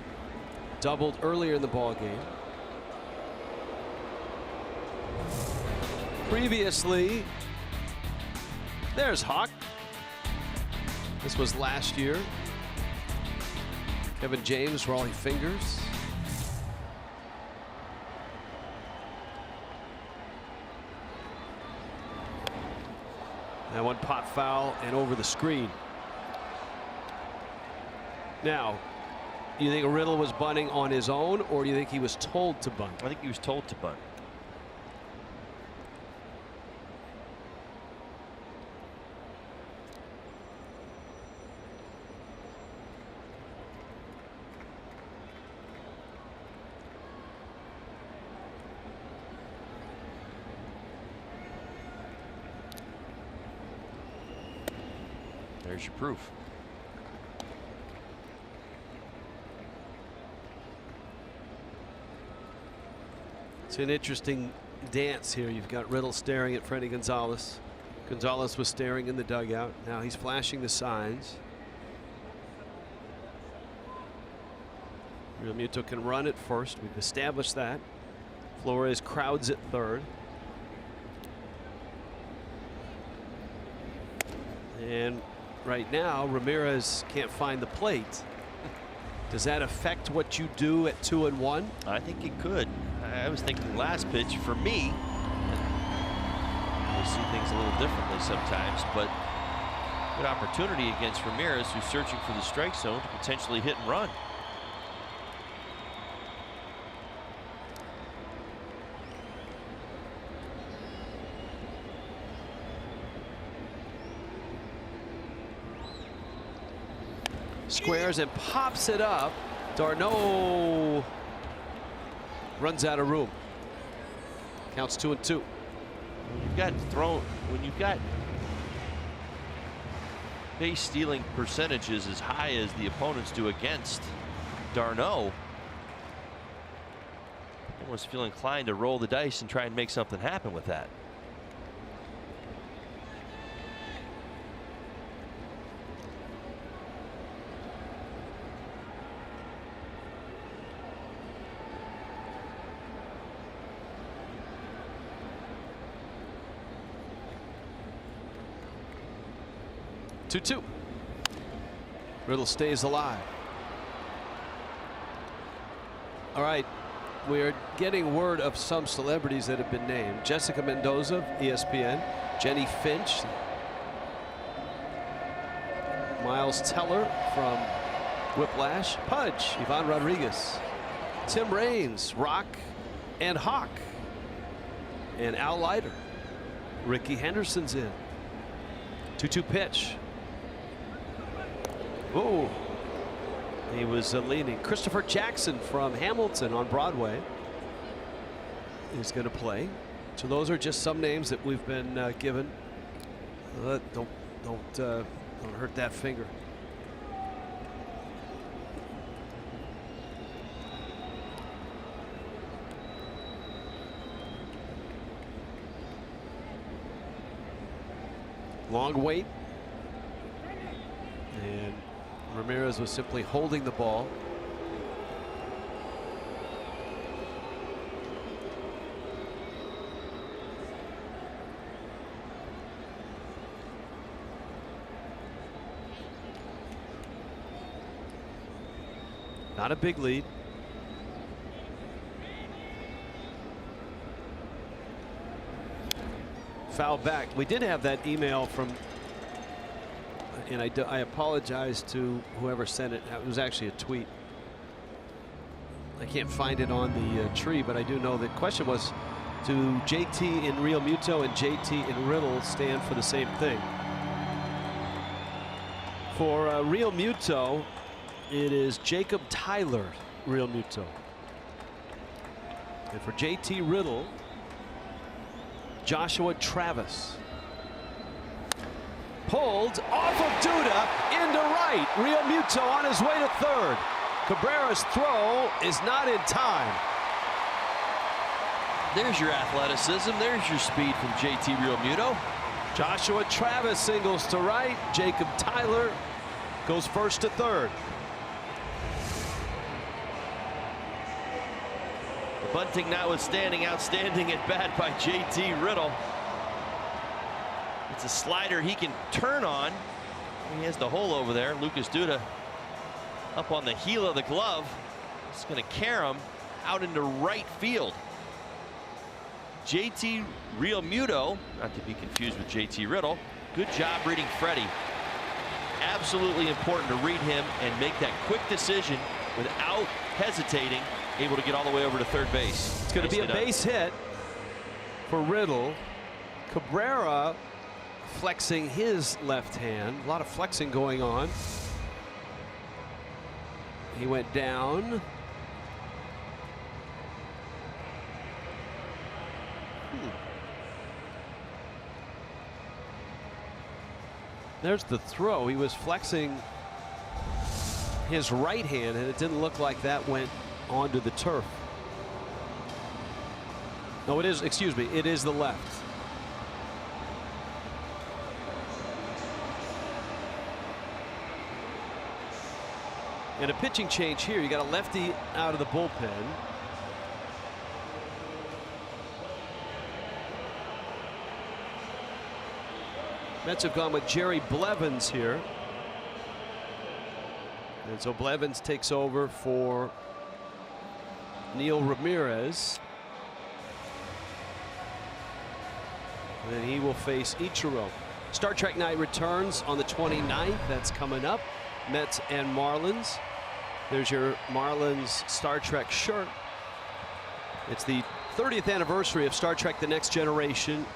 doubled earlier in the ball game. Previously, there's Hawk. This was last year. Kevin James, Raleigh fingers. That one pop foul and over the screen. Now, you think Riddle was bunting on his own, or do you think he was told to bunt? I think he was told to bunt. There's your proof. It's an interesting dance here. You've got Riddle staring at Freddie Gonzalez. Gonzalez was staring in the dugout. Now he's flashing the signs. Realmuto can run at first. We've established that. Flores crowds at third. And right now, Ramirez can't find the plate. Does that affect what you do at 2-1? I think it could. I was thinking last pitch for me. We see things a little differently sometimes, but good opportunity against Ramirez, who's searching for the strike zone to potentially hit and run. Squares and pops it up. d'Arnaud runs out of room. Counts 2-2. When you've got base stealing percentages as high as the opponents do against d'Arnaud, I almost feel inclined to roll the dice and try and make something happen with that. Two. Riddle stays alive. All right, we're getting word of some celebrities that have been named. Jessica Mendoza, ESPN. Jenny Finch. Miles Teller from Whiplash. Pudge, Yvonne Rodriguez. Tim Raines, Rock and Hawk. And Al Leiter. Ricky Henderson's in. 2-2 pitch. Oh, he was leaning. Christopher Jackson from Hamilton on Broadway is going to play. So those are just some names that we've been given. Don't hurt that finger. Long wait. And Ramirez was simply holding the ball. Not a big lead. Foul back. We did have that email from, and I apologize to whoever sent it. It was actually a tweet. I can't find it on the tree, but I do know the question was, do JT in Real Muto and JT in Riddle stand for the same thing? For Real Muto, it is Jacob Tyler, Real Muto. And for JT Riddle, Joshua Travis. Pulled off of Duda into right. Real Muto on his way to third. Cabrera's throw is not in time. There's your athleticism. There's your speed from JT Real Muto. Joshua Travis singles to right. Jacob Tyler goes first to third. The bunting notwithstanding, outstanding at bat by JT Riddle. It's a slider he can turn on. He has the hole over there. Lucas Duda up on the heel of the glove. It's going to carry him out into right field. JT Real Muto, not to be confused with JT Riddle, good job reading Freddie. Absolutely important to read him and make that quick decision without hesitating, able to get all the way over to third base. It's going to be a base hit for Riddle. Cabrera flexing his left hand. A lot of flexing going on. He went down. There's the throw. He was flexing his right hand, and it didn't look like that went onto the turf. No, it is, excuse me, it is the left. And a pitching change here. You got a lefty out of the bullpen. Mets have gone with Jerry Blevins here. And so Blevins takes over for Neil Ramirez. And he will face Ichiro. Star Trek Night returns on the 29th. That's coming up. Mets and Marlins. There's your Marlins Star Trek shirt. It's the 30th anniversary of Star Trek: The Next Generation.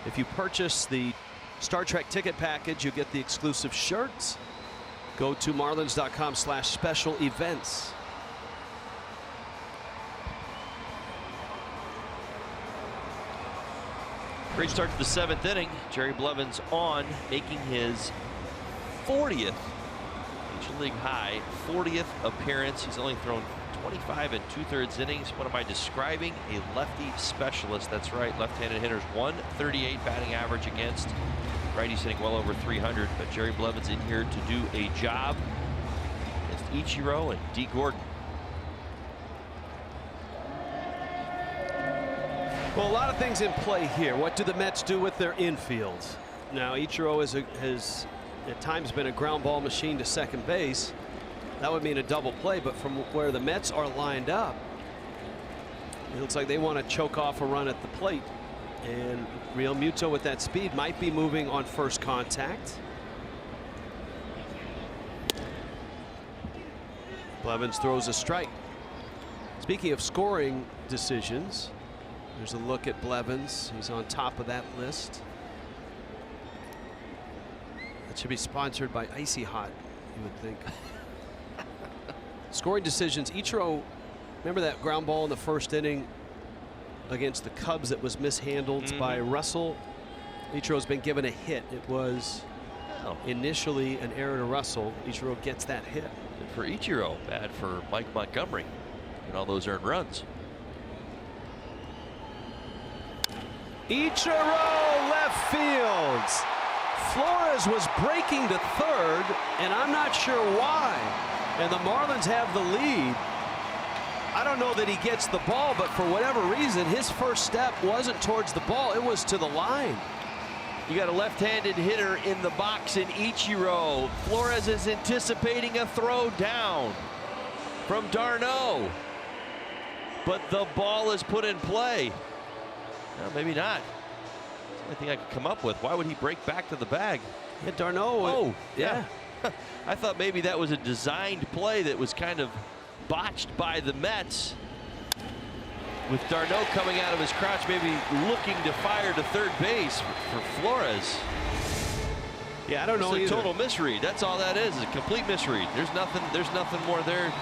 If you purchase the Star Trek ticket package, you get the exclusive shirts. Go to marlins.com/special events. Great start to the 7th inning. Jerry Blevins on, making his 40th Major League high 40th appearance. He's only thrown 25 2/3 innings. What am I describing? A lefty specialist. That's right, left-handed hitters. 138 batting average against. Righty's hitting well over 300, but Jerry Blevins in here to do a job against Ichiro and D. Gordon. Well, a lot of things in play here. What do the Mets do with their infield? Now, Ichiro has at times been a ground ball machine to second base. That would mean a double play, but from where the Mets are lined up, it looks like they want to choke off a run at the plate. And Real Muto with that speed might be moving on first contact. Blevins throws a strike. Speaking of scoring decisions, there's a look at Blevins. He's on top of that list. That should be sponsored by Icy Hot, you would think. Scoring decisions. Ichiro, remember that ground ball in the first inning against the Cubs that was mishandled by Russell? Ichiro's been given a hit. It was initially an error to Russell. Ichiro gets that hit. Good for Ichiro, bad for Mike Montgomery and all those earned runs. Ichiro left field. Flores was breaking to third, and I'm not sure why. And the Marlins have the lead. I don't know that he gets the ball, but for whatever reason, his first step wasn't towards the ball. It was to the line. You got a left-handed hitter in the box in Ichiro. Flores is anticipating a throw down from d'Arnaud, but the ball is put in play. Well, maybe not. That's the only thing I could come up with. Why would he break back to the bag? Yeah, d'Arnaud. Oh, yeah. I thought maybe that was a designed play that was kind of botched by the Mets, with d'Arnaud coming out of his crouch, maybe looking to fire to third base for Flores. Yeah, I don't know. It's a total misread. That's all that is a complete misread. There's nothing more there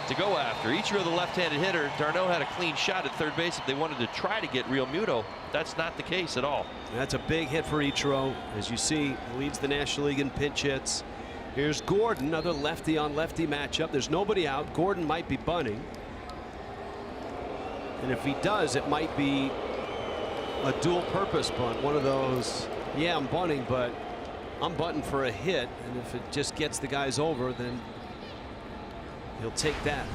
to go after. Ichiro, the left-handed hitter. d'Arnaud had a clean shot at third base if they wanted to try to get Real Muto. That's not the case at all. That's a big hit for Ichiro. As you see, leads the National League in pinch hits. Here's Gordon, another lefty on lefty matchup. There's nobody out. Gordon might be bunting. And if he does, it might be a dual purpose bunt. One of those, yeah, I'm bunting, but I'm bunting for a hit. And if it just gets the guys over, then he'll take that.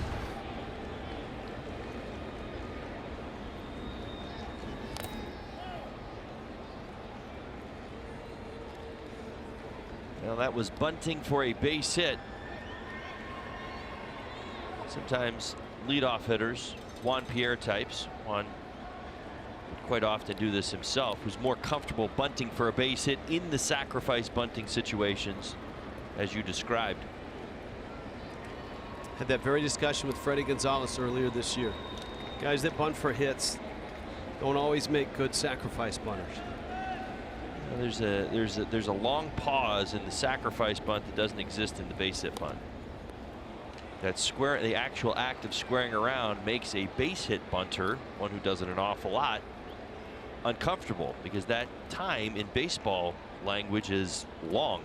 Well, that was bunting for a base hit. Sometimes leadoff hitters, Juan Pierre types, Juan would quite often do this himself, who's more comfortable bunting for a base hit in the sacrifice bunting situations as you described. Had that very discussion with Freddie Gonzalez earlier this year. Guys that bunt for hits don't always make good sacrifice bunters. There's a long pause in the sacrifice bunt that doesn't exist in the base hit bunt. That the actual act of squaring around makes a base hit bunter, one who does it an awful lot, uncomfortable, because that time in baseball language is long.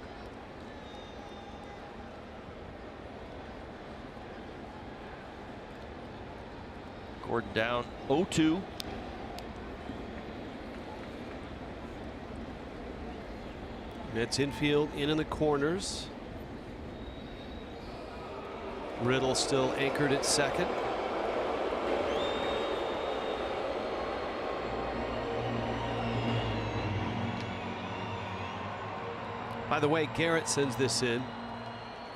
Gordon down 0-2. Mets infield in the corners. Riddle still anchored at second. By the way, Garrett sends this in.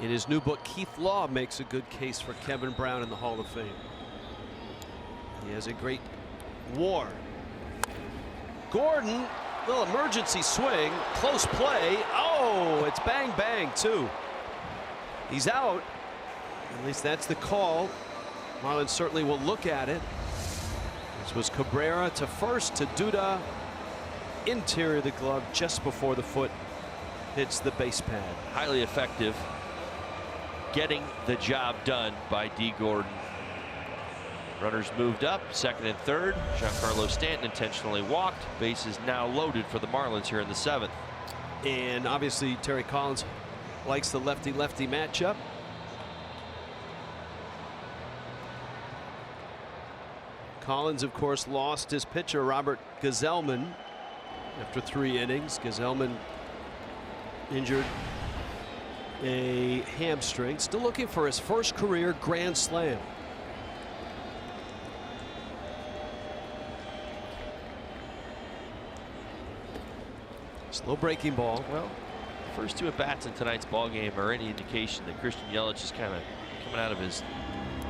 In his new book, Keith Law makes a good case for Kevin Brown in the Hall of Fame. He has a great WAR. Gordon, little emergency swing, close play. Oh, it's bang bang too. He's out. At least that's the call. Marlins certainly will look at it. This was Cabrera to first, to Duda. Interior of the glove just before the foot hits the base pad. Highly effective. Getting the job done by D. Gordon. Runners moved up, second and third. Giancarlo Stanton intentionally walked. Bases now loaded for the Marlins here in the 7th. And obviously Terry Collins likes the lefty-lefty matchup. Collins, of course, lost his pitcher, Robert Gazelman, after 3 innings. Gazelman injured a hamstring. Still looking for his first career grand slam. Slow breaking ball. Well, the first 2 at-bats in tonight's ball game are any indication that Christian Yelich is kind of coming out of his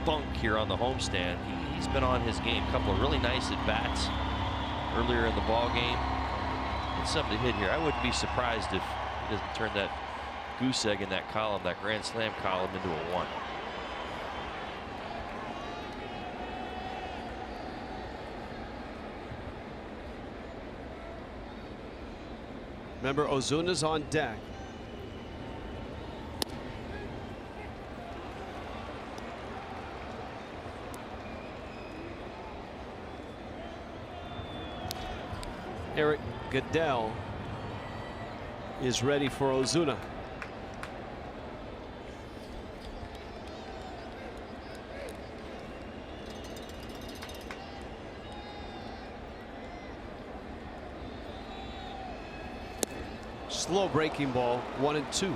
funk here on the homestand. He's been on his game. A couple of really nice at-bats earlier in the ball game. It's something to hit here. I wouldn't be surprised if he doesn't turn that goose egg in that column, that grand slam column, into a 1. Remember, Ozuna's on deck. Eric Goodell is ready for Ozuna. Slow breaking ball, 1-2.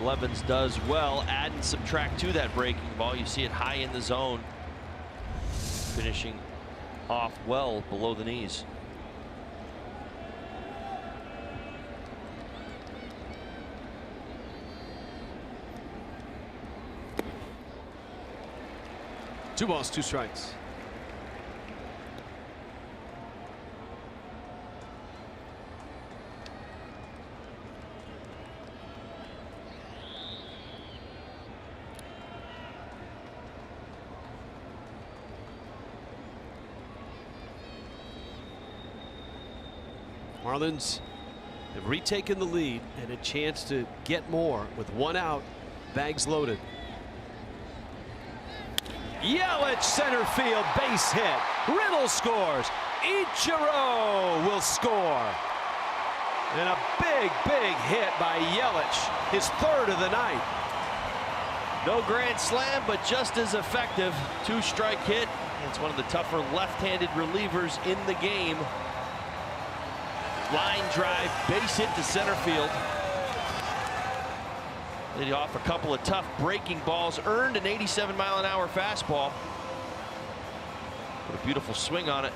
Blevins does well, add and subtract to that breaking ball. You see it high in the zone, finishing off well below the knees. Two balls, 2 strikes. Marlins have retaken the lead and a chance to get more with 1 out, bags loaded. Yelich, center field, base hit. Riddle scores. Ichiro will score. And a big, big hit by Yelich, his 3rd of the night. No grand slam, but just as effective. 2-strike hit. It's one of the tougher left-handed relievers in the game. Line drive, base hit to center field. Leading off a couple of tough breaking balls, earned an 87-mile-an-hour fastball. What a beautiful swing on it.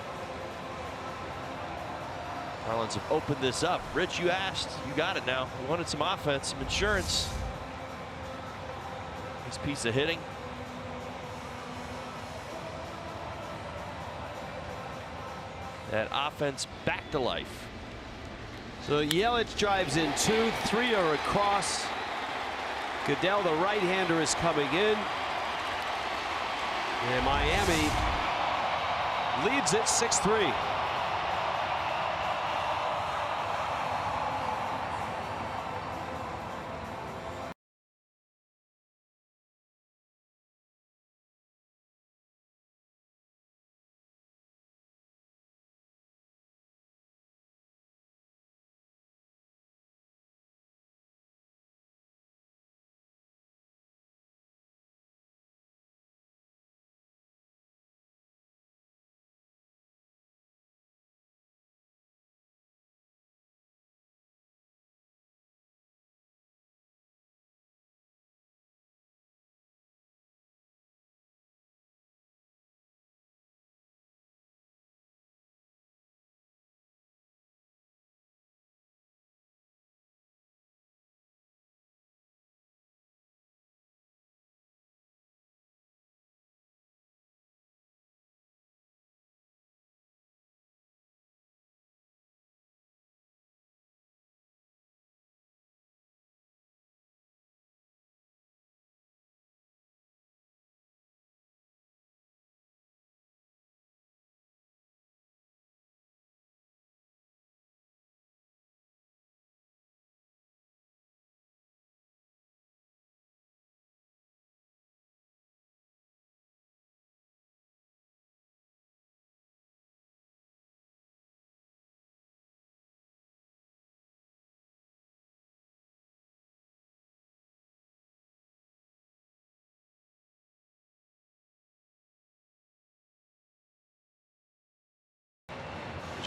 Marlins have opened this up. Rich, you asked, you got it now. You wanted some offense, some insurance. Nice piece of hitting. That offense back to life. So Yelich drives in 2, 3 are across. Goodell, the right-hander, is coming in. And Miami leads it 6-3.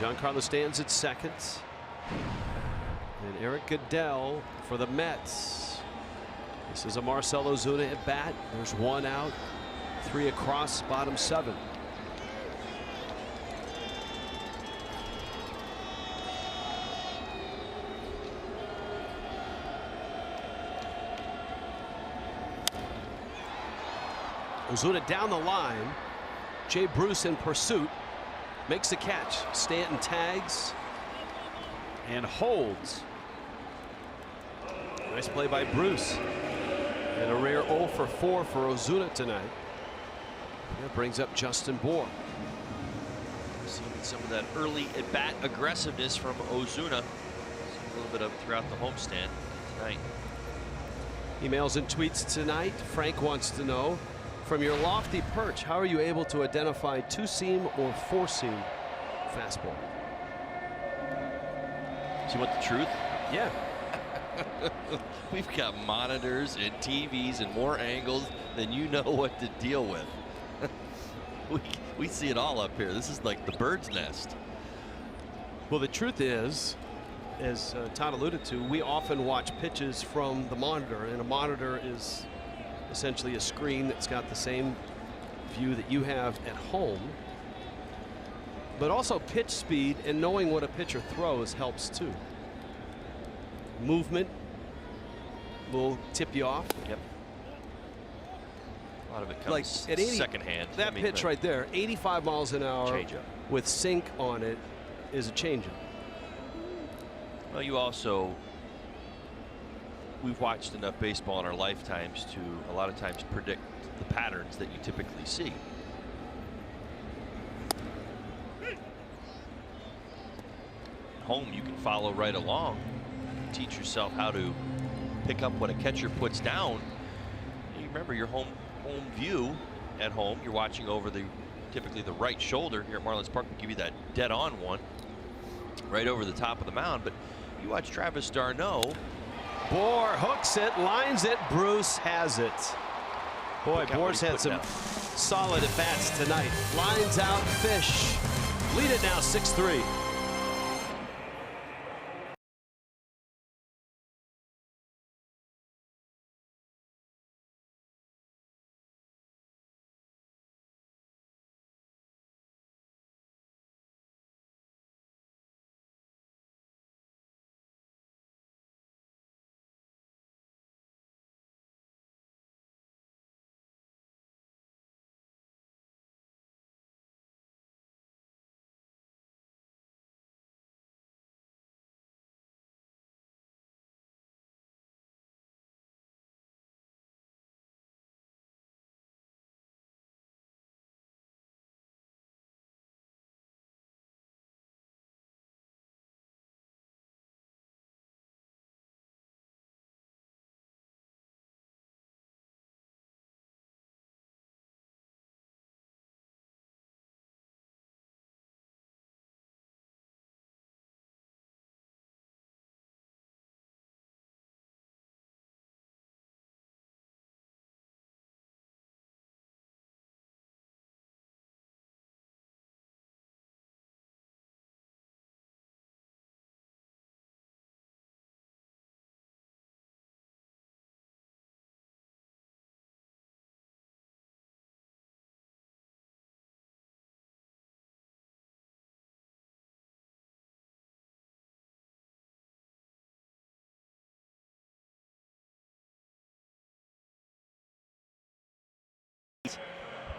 Giancarlo Stanton's at second. And Eric Goodell for the Mets. This is a Marcell Ozuna at bat. There's one out, 3 across, bottom 7. Ozuna down the line. Jay Bruce in pursuit. Makes the catch. Stanton tags and holds. Nice play by Bruce. And a rare 0 for 4 for Ozuna tonight. That brings up Justin Bour. Seeing some of that early at-bat aggressiveness from Ozuna. A little bit of throughout the homestand tonight. Emails and tweets tonight. Frank wants to know, from your lofty perch, how are you able to identify 2-seam or 4-seam fastball? Do you want the truth? Yeah. We've got monitors and TVs and more angles than you know what to deal with. we see it all up here. This is like the bird's nest. Well, the truth is, as Todd alluded to, we often watch pitches from the monitor, and a monitor is essentially a screen that's got the same view that you have at home. But also pitch speed and knowing what a pitcher throws helps too. Movement will tip you off. Yep. A lot of it comes like at 80, secondhand. That pitch right there, 85 miles an hour Change-up. with sink on it, is a changeup. Well, you also, we've watched enough baseball in our lifetimes to a lot of times predict the patterns that you typically see. Home, you can follow right along. Teach yourself how to pick up what a catcher puts down. You remember your home view at home. You're watching over typically the right shoulder. Here at Marlins Park, we'll give you that dead-on one right over the top of the mound. But you watch Travis d'Arnaud. Bour hooks it, lines it. Bruce has it. Boy, Bour's had some solid at-bats tonight. Lines out, Fish. Lead it now 6-3.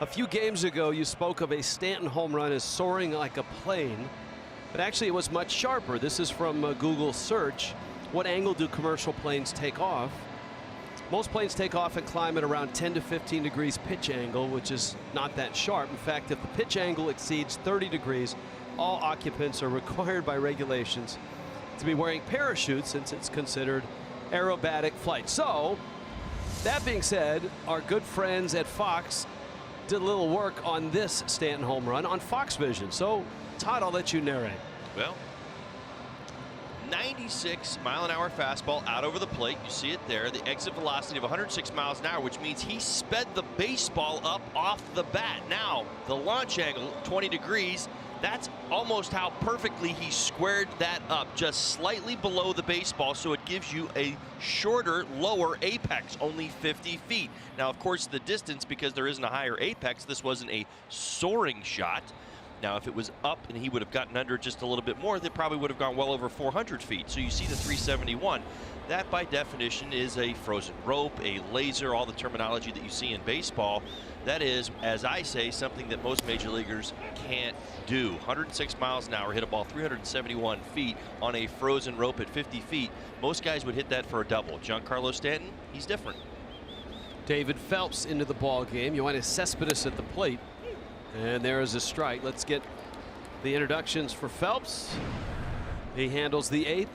A few games ago, you spoke of a Stanton home run as soaring like a plane, but actually it was much sharper. This is from Google search. What angle do commercial planes take off? Most planes take off and climb at around 10 to 15 degrees pitch angle, which is not that sharp. In fact, if the pitch angle exceeds 30 degrees, all occupants are required by regulations to be wearing parachutes, since it's considered aerobatic flight. So, that being said, our good friends at Fox did a little work on this Stanton home run on Fox Vision. So, Todd, I'll let you narrate. Well, 96-mile-an-hour fastball out over the plate. You see it there. The exit velocity of 106 miles an hour, which means he sped the baseball up off the bat. Now, the launch angle, 20 degrees. That's almost how perfectly he squared that up, just slightly below the baseball, so it gives you a shorter, lower apex, only 50 feet. Now, of course, the distance, because there isn't a higher apex, this wasn't a soaring shot. Now, if it was up and he would have gotten under just a little bit more, that probably would have gone well over 400 feet. So you see the 371. That, by definition, is a frozen rope, a laser, all the terminology that you see in baseball. That is, as I say, something that most major leaguers can't do. 106 miles an hour, hit a ball 371 feet on a frozen rope at 50 feet. Most guys would hit that for a double. Giancarlo Stanton, he's different. David Phelps into the ball game. Yoenis Cespedes at the plate. And there is a strike. Let's get the introductions for Phelps. He handles the 8th.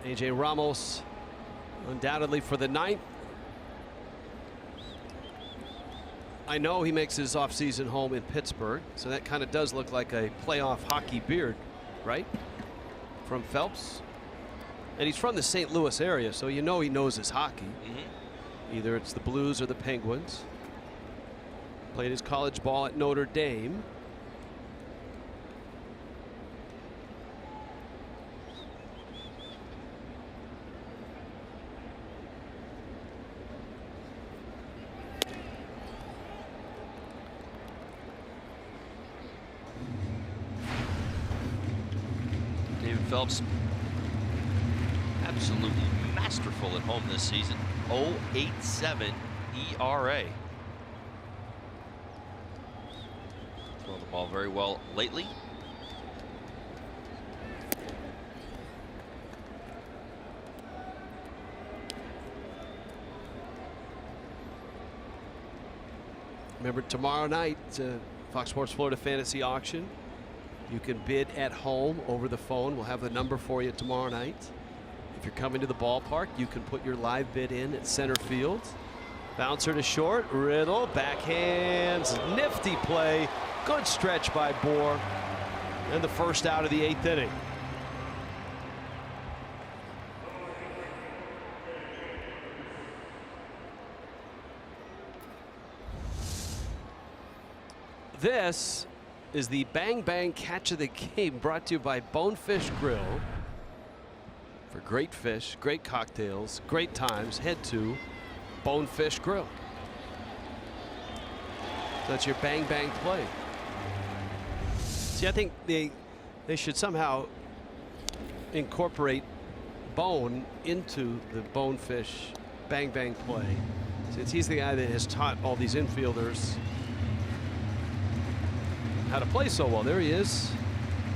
A.J. Ramos undoubtedly for the 9th. I know he makes his offseason home in Pittsburgh, so that kind of does look like a playoff hockey beard, right? From Phelps. And he's from the St. Louis area, so you know he knows his hockey. Either it's the Blues or the Penguins. Played his college ball at Notre Dame. David Phelps, absolutely masterful at home this season. 0.87 ERA. Throwing the ball very well lately. Remember, tomorrow night, Fox Sports Florida Fantasy Auction. You can bid at home over the phone. We'll have the number for you tomorrow night. If you're coming to the ballpark, you can put your live bid in at center field. Bouncer to short. Riddle backhands. Nifty play. Good stretch by Bohr. And the first out of the 8th inning. This is the Bang Bang Catch of the Game, brought to you by Bonefish Grill. For great fish, great cocktails, great times, head to Bonefish Grill. That's your Bang Bang play. See, I think they should somehow incorporate bone into the Bonefish Bang Bang play, since he's the guy that has taught all these infielders how to play so well. There he is.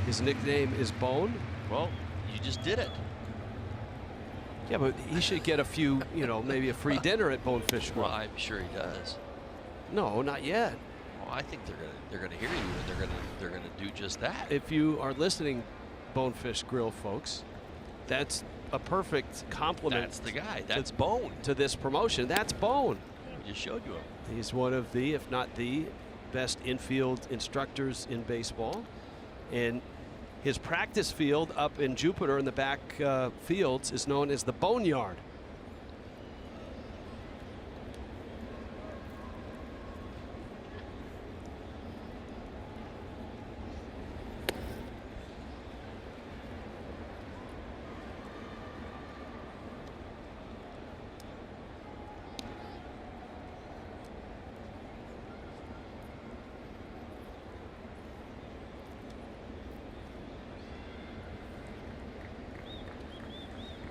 His nickname is Bone. Well, you just did it. Yeah, but he should get a few, you know, maybe a free dinner at Bonefish Grill. Well, I'm sure he does. No, not yet. Well, I think they're gonna hear you, and they're gonna do just that. If you are listening, Bonefish Grill folks, that's a perfect compliment. That's the guy. That's Bone. To this promotion. That's Bone. We just showed you him. He's one of the, if not the, best infield instructors in baseball. And his practice field up in Jupiter in the back fields is known as the Boneyard.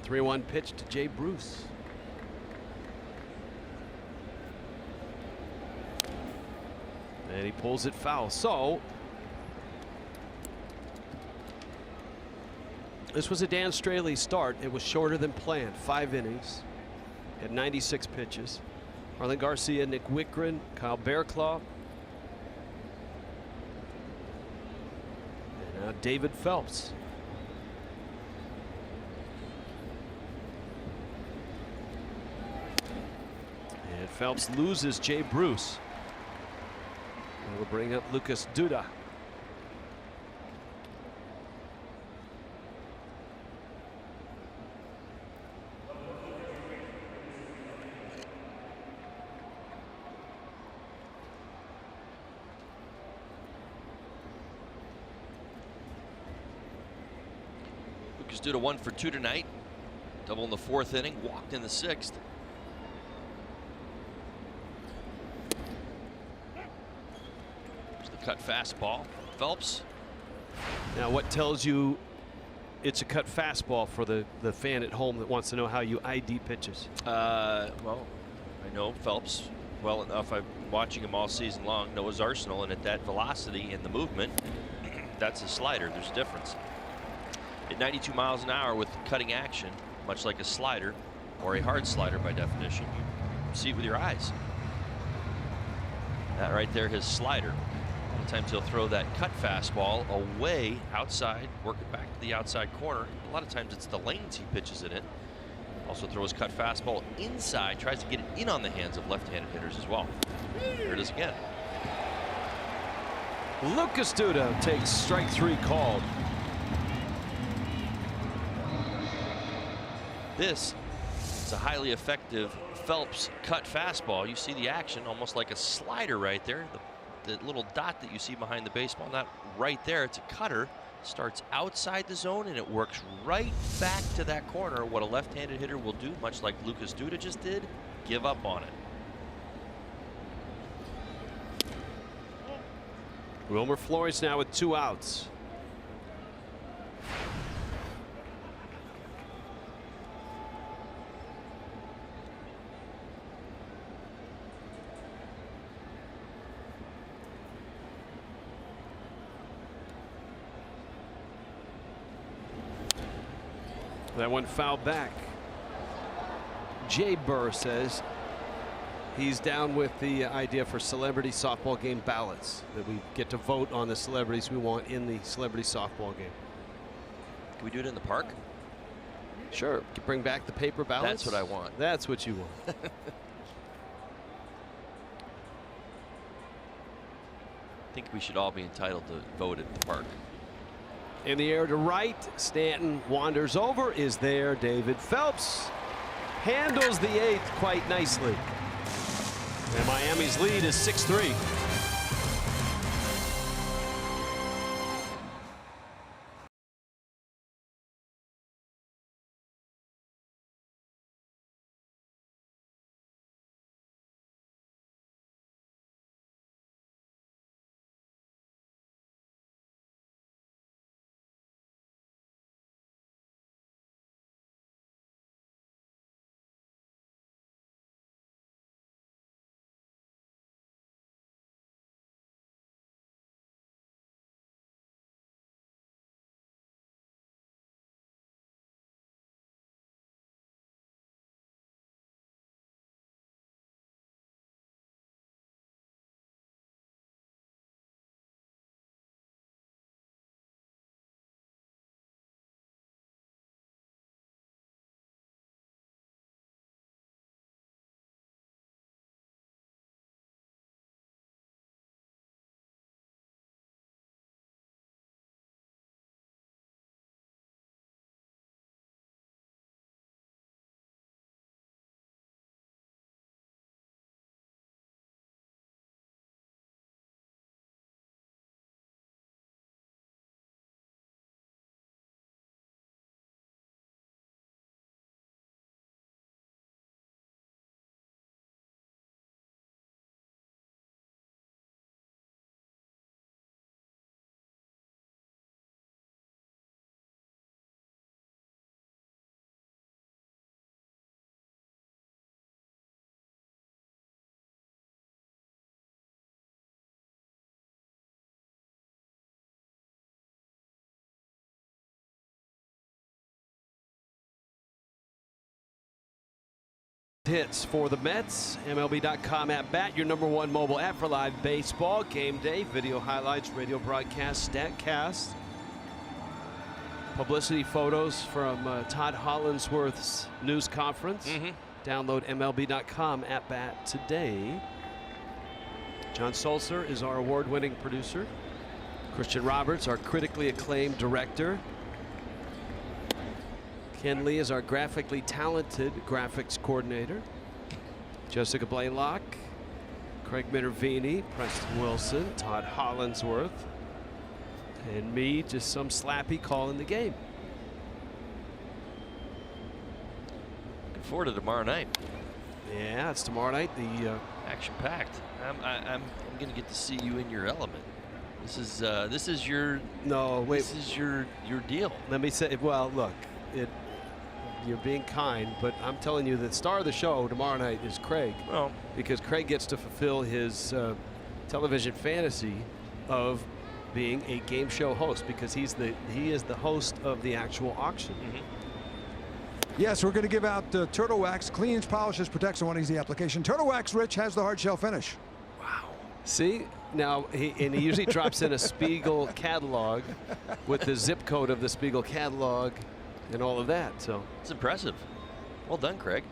The 3-1 pitch to Jay Bruce. And he pulls it foul. So this was a Dan Straley start. It was shorter than planned. 5 innings. Had 96 pitches. Harlan Garcia, Nick Wickren, Kyle Bearclaw. And now David Phelps. And Phelps loses Jay Bruce. And we'll bring up Lucas Duda. Lucas Duda 1 for 2 tonight. Double in the 4th inning, walked in the 6th. There's the cut fastball. Phelps. Now, what tells you it's a cut fastball for the fan at home that wants to know how you ID pitches? Well, I know Phelps well enough. I've been watching him all season long, know his arsenal, and at that velocity and the movement, that's a slider. There's a difference. At 92 miles an hour with cutting action, much like a slider or a hard slider by definition, you see it with your eyes. That right there, his slider. Sometimes he'll throw that cut fastball away outside, work it back to the outside corner. A lot of times it's the lanes he pitches it in. Also throws cut fastball inside, tries to get it in on the hands of left-handed hitters as well. There it is again. Lucas Duda takes strike 3 called. This is a highly effective Phelps cut fastball. You see the action almost like a slider right there. The little dot that you see behind the baseball, not right there, it's a cutter. Starts outside the zone and it works right back to that corner. What a left-handed hitter will do, much like Lucas Duda just did, give up on it. Wilmer Flores now with 2 outs. That one fouled back. Jay Burr says he's down with the idea for celebrity softball game ballots, that we get to vote on the celebrities we want in the celebrity softball game. Can we do it in the park? Sure. Bring back the paper ballots. That's what I want. That's what you want. I think we should all be entitled to vote at the park. In the air to right, Stanton wanders over, is there. David Phelps handles the 8th quite nicely. And Miami's lead is 6-3. Hits for the Mets. MLB.com at bat, your #1 mobile app for live baseball, game day, video highlights, radio broadcast, StatCast, publicity photos from Todd Hollandsworth's news conference. Download MLB.com at bat today. John Sulzer is our award-winning producer. Christian Roberts, our critically acclaimed director. Ken Lee is our graphically talented graphics coordinator. Jessica Blaylock, Craig Minervini, Preston Wilson, Todd Hollandsworth, and me, just some slappy calling the game. Looking forward to tomorrow night. Yeah, it's tomorrow night. The action-packed. I'm going to get to see you in your element. This is your This is your deal. Let me say. Well, look, you're being kind, but I'm telling you, the star of the show tomorrow night is Craig. Well, because Craig gets to fulfill his television fantasy of being a game show host, because he is the host of the actual auction. Yes, we're going to give out Turtle Wax, cleans, polishes, protects, and one easy application. Turtle Wax, Rich, has the hard shell finish. Wow. See, now he usually drops in a Spiegel catalog with the zip code of the Spiegel catalog and all of that. So it's impressive. Well done, Craig.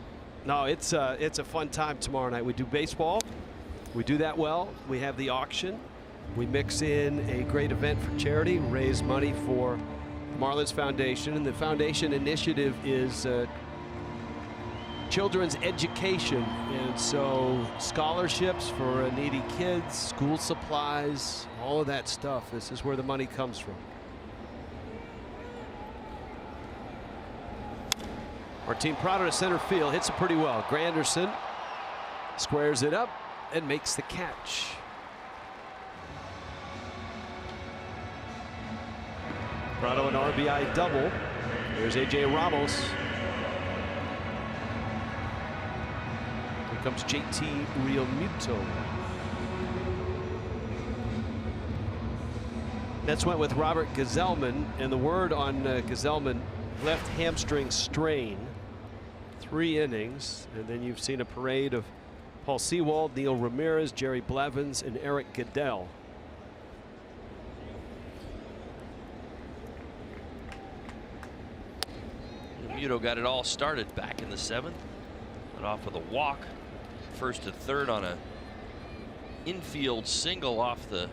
No, it's a fun time tomorrow night. We do baseball. We do that well. We have the auction. We mix in a great event for charity, raise money for Marlins Foundation, and the foundation initiative is children's education, and so scholarships for needy kids, school supplies, all of that stuff. This is where the money comes from. Martin Prado to center field, hits it pretty well. Granderson squares it up and makes the catch. Prado an RBI double. There's A.J. Ramos. Here comes J.T. Realmuto. That's went with Robert Gazelman, and the word on Gazelman, left hamstring strain. 3 innings, and then you've seen a parade of Paul Sewald, Neil Ramirez, Jerry Blevins, and Eric Goodell. Muto got it all started back in the 7th. Went off with a walk, first to third on a infield single off the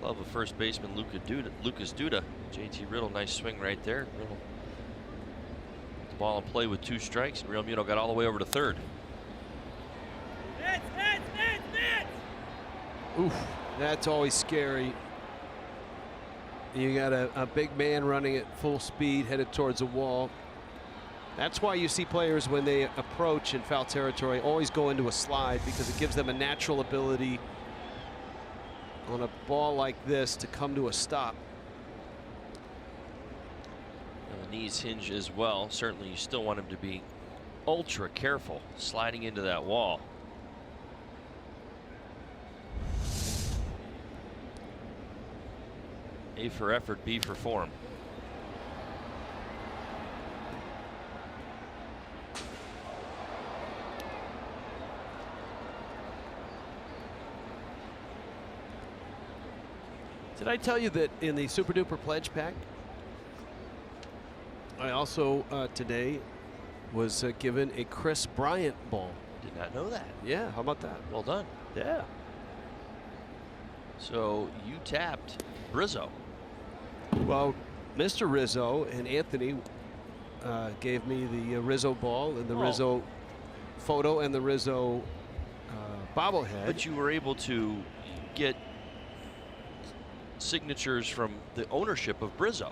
glove of first baseman Lucas Duda. JT Riddle, nice swing right there. Riddle, the ball in play with 2 strikes, and Realmuto got all the way over to third. Oof, that's always scary. You got a big man running at full speed, headed towards a wall. That's why you see players, when they approach in foul territory, always go into a slide, because it gives them a natural ability on a ball like this to come to a stop. And the knees hinge as well. Certainly you still want him to be ultra careful sliding into that wall. A for effort, B for form. Did I tell you that in the Super Duper Pledge Pack, I also today was given a Chris Bryant ball? Did not know that. Yeah, how about that? Well done. Yeah. So you tapped Rizzo. Well, Mr. Rizzo and Anthony gave me the Rizzo ball and the Rizzo photo and the Rizzo bobblehead. But you were able to get signatures from the ownership of Brizzo.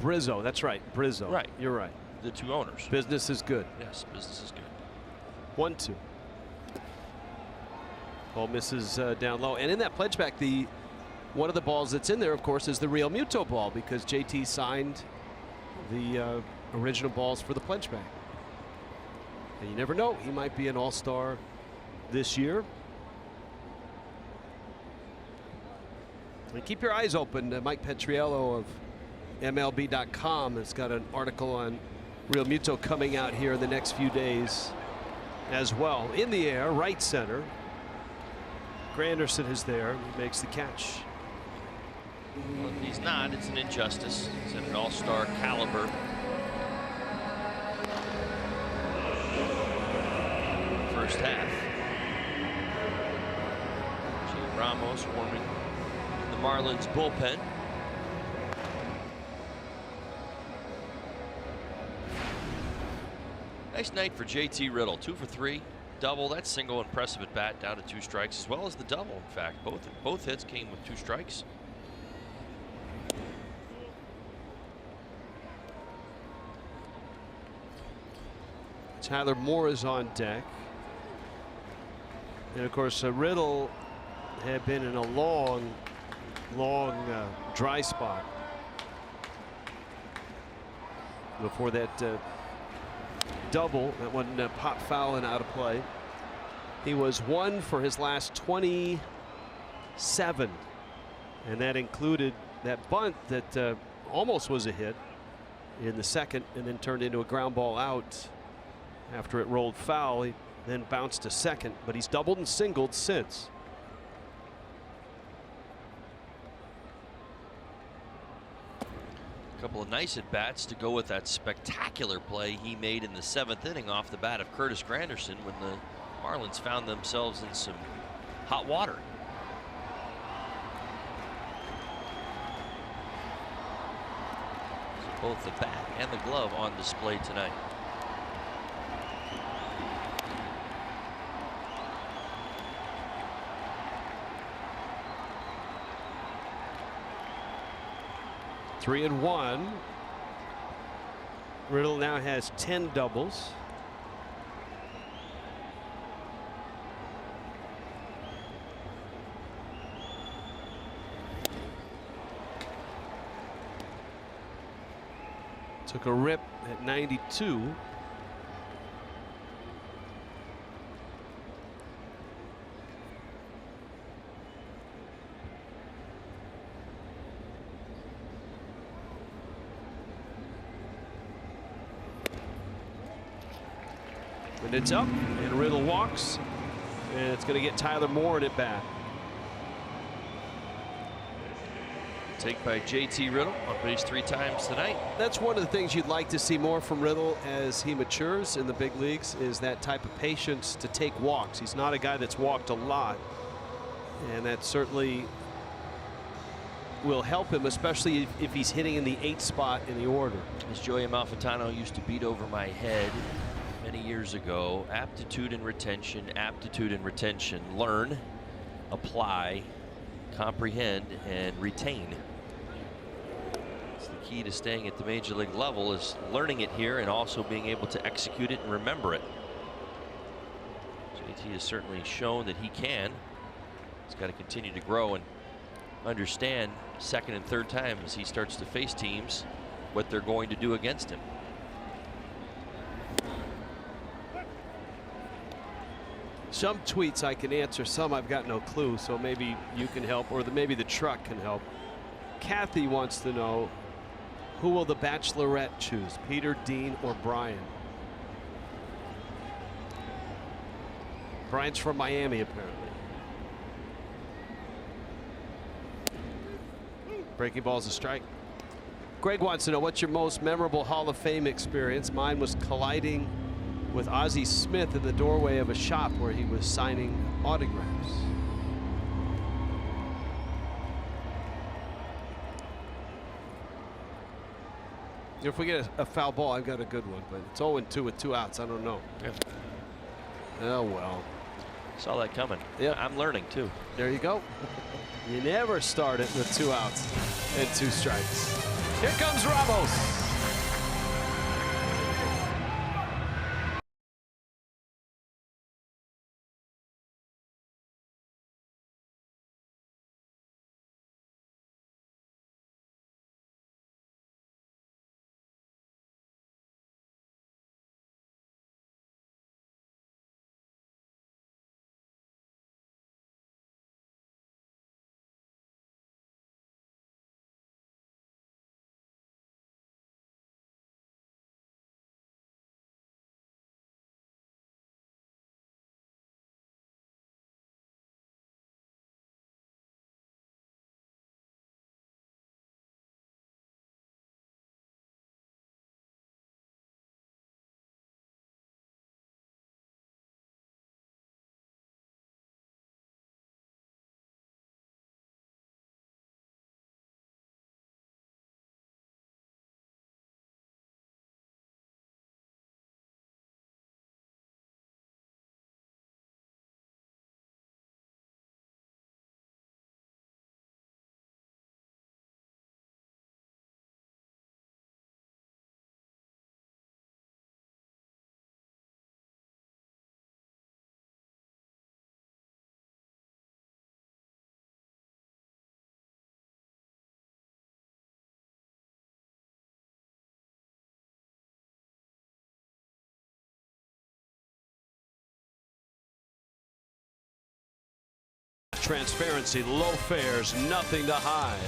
Brizzo, that's right, Brizzo. Right. You're right. The 2 owners. Business is good. Yes, business is good. 1-2. Ball misses down low. And in that pledge pack, one of the balls that's in there, of course, is the Realmuto ball, because JT signed the original balls for the pledge pack. And you never know, he might be an all-star this year. And keep your eyes open. Mike Petriello of MLB.com has got an article on Realmuto coming out here in the next few days as well. In the air, right center. Granderson is there. He makes the catch. Well, if he's not, it's an injustice. He's at an all-star caliber. First half. Jay Ramos warming in the Marlins bullpen. Nice night for JT Riddle. 2 for 3. Double. That single impressive at bat, down to 2 strikes, as well as the double. In fact, both hits came with 2 strikes. Tyler Moore is on deck. And of course, Riddle had been in a long dry spot before that double. That one popped foul and out of play. He was 1 for his last 27, and that included that bunt that almost was a hit in the second and then turned into a ground ball out after it rolled foul. He then bounced to second, but he's doubled and singled since. A couple of nice at-bats to go with that spectacular play he made in the 7th inning off the bat of Curtis Granderson when the Marlins found themselves in some hot water. So both the bat and the glove on display tonight. Three and one. Riddle now has 10 doubles. Took a rip at 92. And it's up, and Riddle walks, and it's going to get Tyler Moore in at bat. Take by JT Riddle, on base 3 times tonight. That's one of the things you'd like to see more from Riddle as he matures in the big leagues, is that type of patience to take walks. He's not a guy that's walked a lot, and that certainly will help him, especially if he's hitting in the 8th spot in the order. As Joey Amalfitano used to beat over my head many years ago, aptitude and retention, learn, apply, comprehend, and retain. It's the key to staying at the major league level, is learning it here and also being able to execute it and remember it. JT has certainly shown that he can. He's got to continue to grow and understand second and third time as he starts to face teams what they're going to do against him. Some tweets I can answer, some I've got no clue, so maybe you can help, or maybe the truck can help. Kathy wants to know, who will the Bachelorette choose, Peter, Dean, or Brian? Brian's from Miami, apparently. Breaking ball's a strike. Greg wants to know, what's your most memorable Hall of Fame experience? Mine was colliding with Ozzie Smith in the doorway of a shop where he was signing autographs. If we get a foul ball, I've got a good one, but it's 0-2 with 2 outs. I don't know. Yeah. Oh, well. Saw that coming. Yeah, I'm learning too. There you go. You never start it with 2 outs and 2 strikes. Here comes Ramos. transparency, low fares, nothing to hide.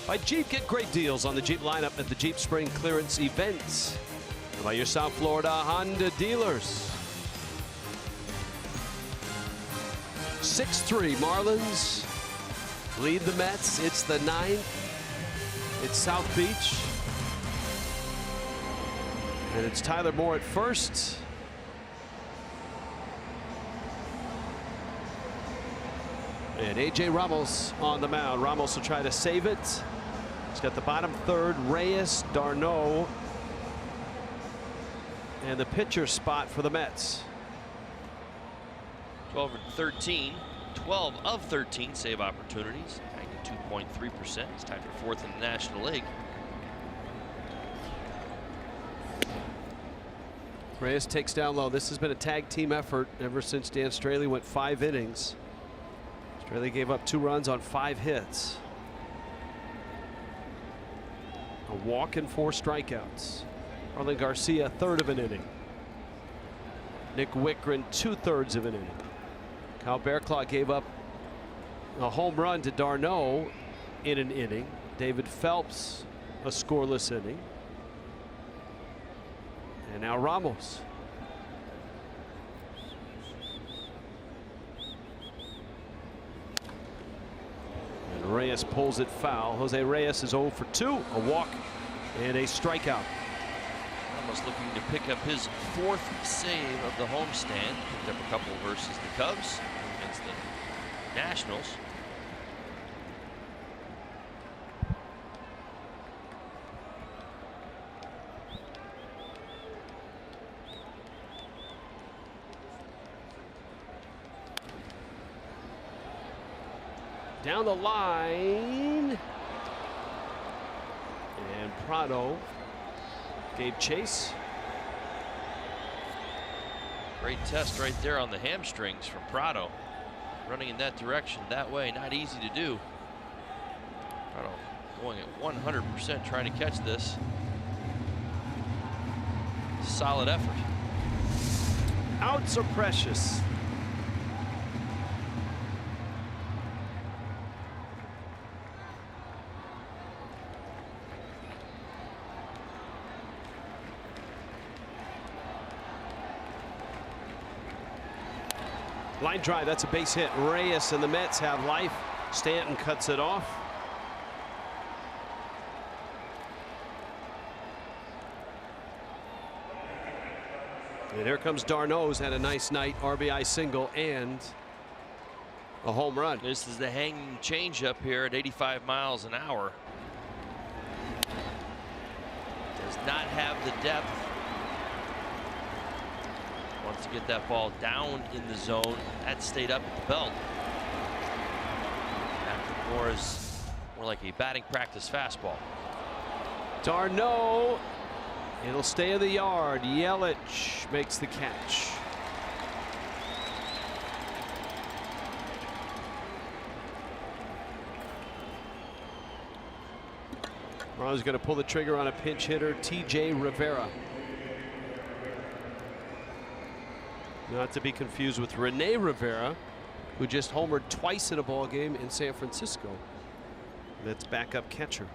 By Jeep, get great deals on the Jeep lineup at the Jeep Spring Clearance events. And by your South Florida Honda dealers. 6-3 Marlins lead the Mets. It's the 9th. It's South Beach. And it's Tyler Moore at first. And A.J. Ramos on the mound. Ramos will try to save it. He's got the bottom third, Reyes, d'Arnaud, and the pitcher spot for the Mets. 12 of 13 save opportunities, 92.3%. It's tied for 4th in the National League. Reyes takes down low. This has been a tag team effort ever since Dan Straley went 5 innings. Straley gave up 2 runs on 5 hits. A walk and 4 strikeouts. Arlen Garcia, 1/3 of an inning. Nick Wickren, 2/3 of an inning. Kyle Bearclaw gave up a home run to d'Arnaud in an inning. David Phelps, a scoreless inning. And now Ramos. And Reyes pulls it foul. Jose Reyes is 0 for 2, a walk and a strikeout. Ramos looking to pick up his 4th save of the homestand. Picked up a couple versus the Cubs against the Nationals. Down the line. And Prado gave chase. Great test right there on the hamstrings from Prado. Running in that direction that way, not easy to do. Prado going at 100% trying to catch this. Solid effort. Outs are precious. Line drive, that's a base hit. Reyes and the Mets have life. Stanton cuts it off. And here comes d'Arnaud, who's had a nice night. RBI single and a home run. This is the hanging changeup here at 85 miles an hour. Does not have the depth. Wants to get that ball down in the zone. That stayed up at the belt. After more is more like a batting practice fastball. d'Arnaud, it'll stay in the yard. Yelich makes the catch. Marlins going to pull the trigger on a pinch hitter, T.J. Rivera. Not to be confused with Rene Rivera, who just homered twice in a ball game in San Francisco. That's backup catcher.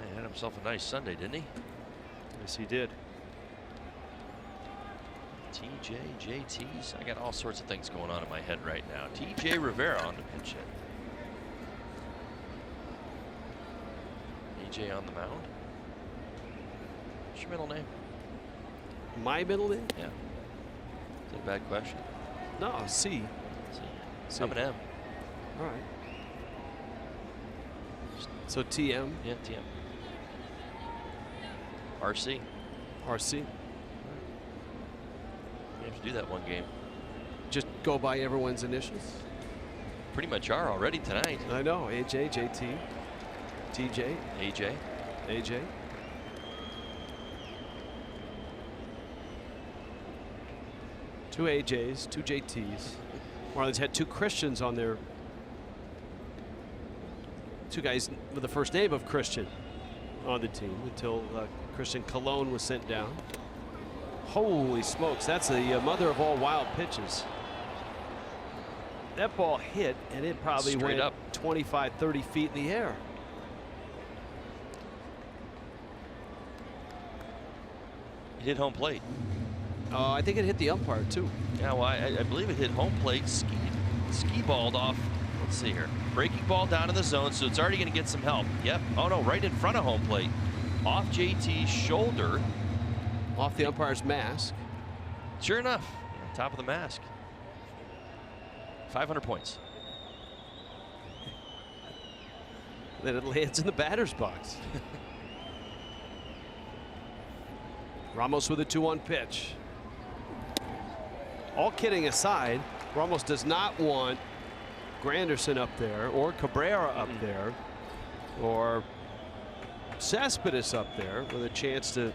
He had himself a nice Sunday, didn't he? Yes, he did. TJ, JT's. I got all sorts of things going on in my head right now. TJ Rivera on the pinch hit. AJ on the mound. What's your middle name? My middle name? Yeah. Is that a bad question? No, C. C. I'm an M. All right. So TM? Yeah, TM. RC. RC. You have to do that one game. Just go by everyone's initials? Pretty much are already tonight. I know. AJ, JT, TJ, AJ. AJ. Two AJs, two JTs. Marlins had two Christians on their. Two guys with the first name of Christian on the team until Christian Colon was sent down. Holy smokes, that's the mother of all wild pitches. that ball hit, and it probably Straight went up 25, 30 feet in the air. It hit home plate. I think it hit the umpire too. Yeah, well, I believe it hit home plate, ski balled off. Let's see here. Breaking ball down in the zone, so it's already going to get some help. Yep. Oh no, right in front of home plate. Off JT's shoulder. Off the umpire's mask. Sure enough, top of the mask. 500 points. Then it lands in the batter's box. Ramos with a 2-1 pitch. All kidding aside, Ramos does not want Granderson up there, or Cabrera up there, or Cespedes up there with a chance to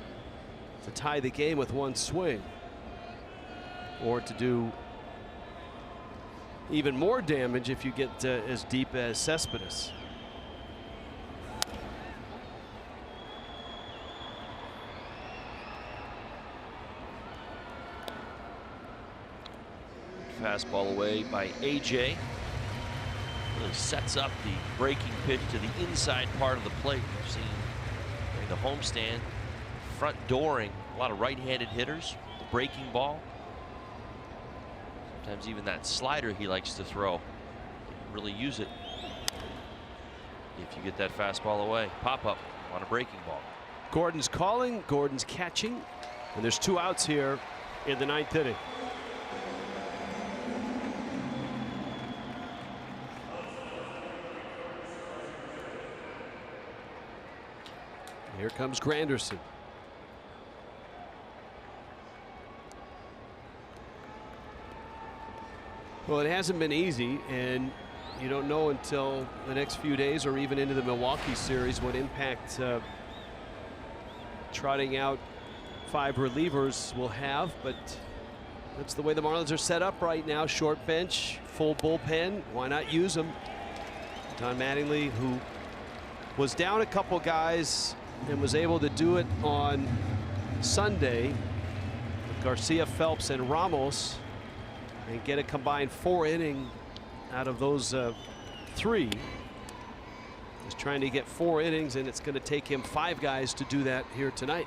tie the game with one swing, or to do even more damage if you get as deep as Cespedes. Fastball away by AJ. Really sets up the breaking pitch to the inside part of the plate. We've seen during the homestand, front dooring a lot of right-handed hitters. The breaking ball. Sometimes even that slider he likes to throw. Really use it if you get that fastball away. Pop up on a breaking ball. Gordon's calling, Gordon's catching, and there's 2 outs here in the 9th inning. Here comes Granderson. Well, it hasn't been easy, and you don't know until the next few days or even into the Milwaukee series what impact trotting out 5 relievers will have, but that's the way the Marlins are set up right now. Short bench, full bullpen. Why not use them? Don Mattingly, who was down a couple guys and was able to do it on Sunday with Garcia, Phelps, and Ramos, and get a combined 4 inning out of those 3. He's trying to get 4 innings, and it's going to take him 5 guys to do that here tonight.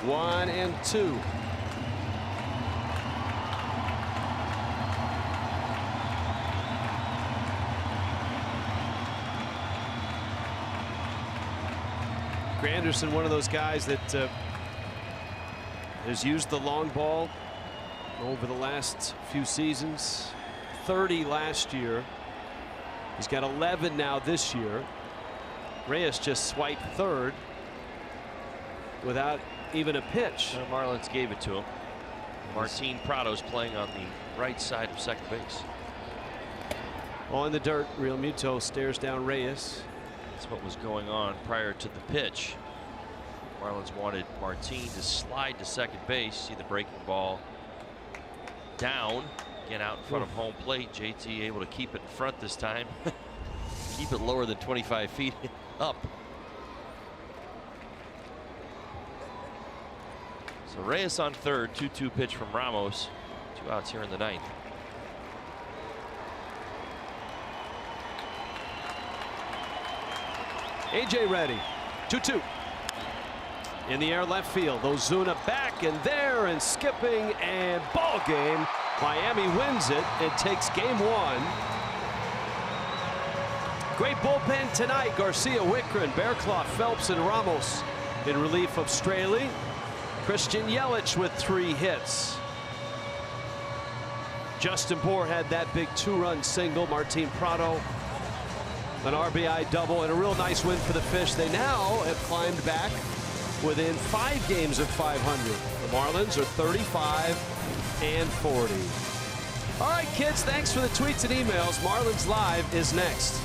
One and 2. Granderson, one of those guys that has used the long ball over the last few seasons. 30 last year. He's got 11 now this year. Reyes just swiped 3rd without even a pitch. The Marlins gave it to him. Martin Prado's playing on the right side of second base. On the dirt, Real Muto stares down Reyes. That's what was going on prior to the pitch. Marlins wanted Martin to slide to second base. See the breaking ball down, get out in front of home plate. JT able to keep it in front this time. Keep it lower than 25 feet up. So Reyes on 3rd, 2-2 pitch from Ramos. 2 outs here in the 9th. AJ ready. 2-2. In the air left field. Ozuna back and there and skipping, and ball game. Miami wins it and takes game 1. Great bullpen tonight. Garcia, Wickren, Bearclaw, Phelps, and Ramos in relief of Straley. Christian Yelich with 3 hits. Justin Bour had that big 2-run single. Martin Prado, an RBI double, and a real nice win for the Fish. They now have climbed back within 5 games of 500. The Marlins are 35 and 40. All right, kids, thanks for the tweets and emails. Marlins Live is next.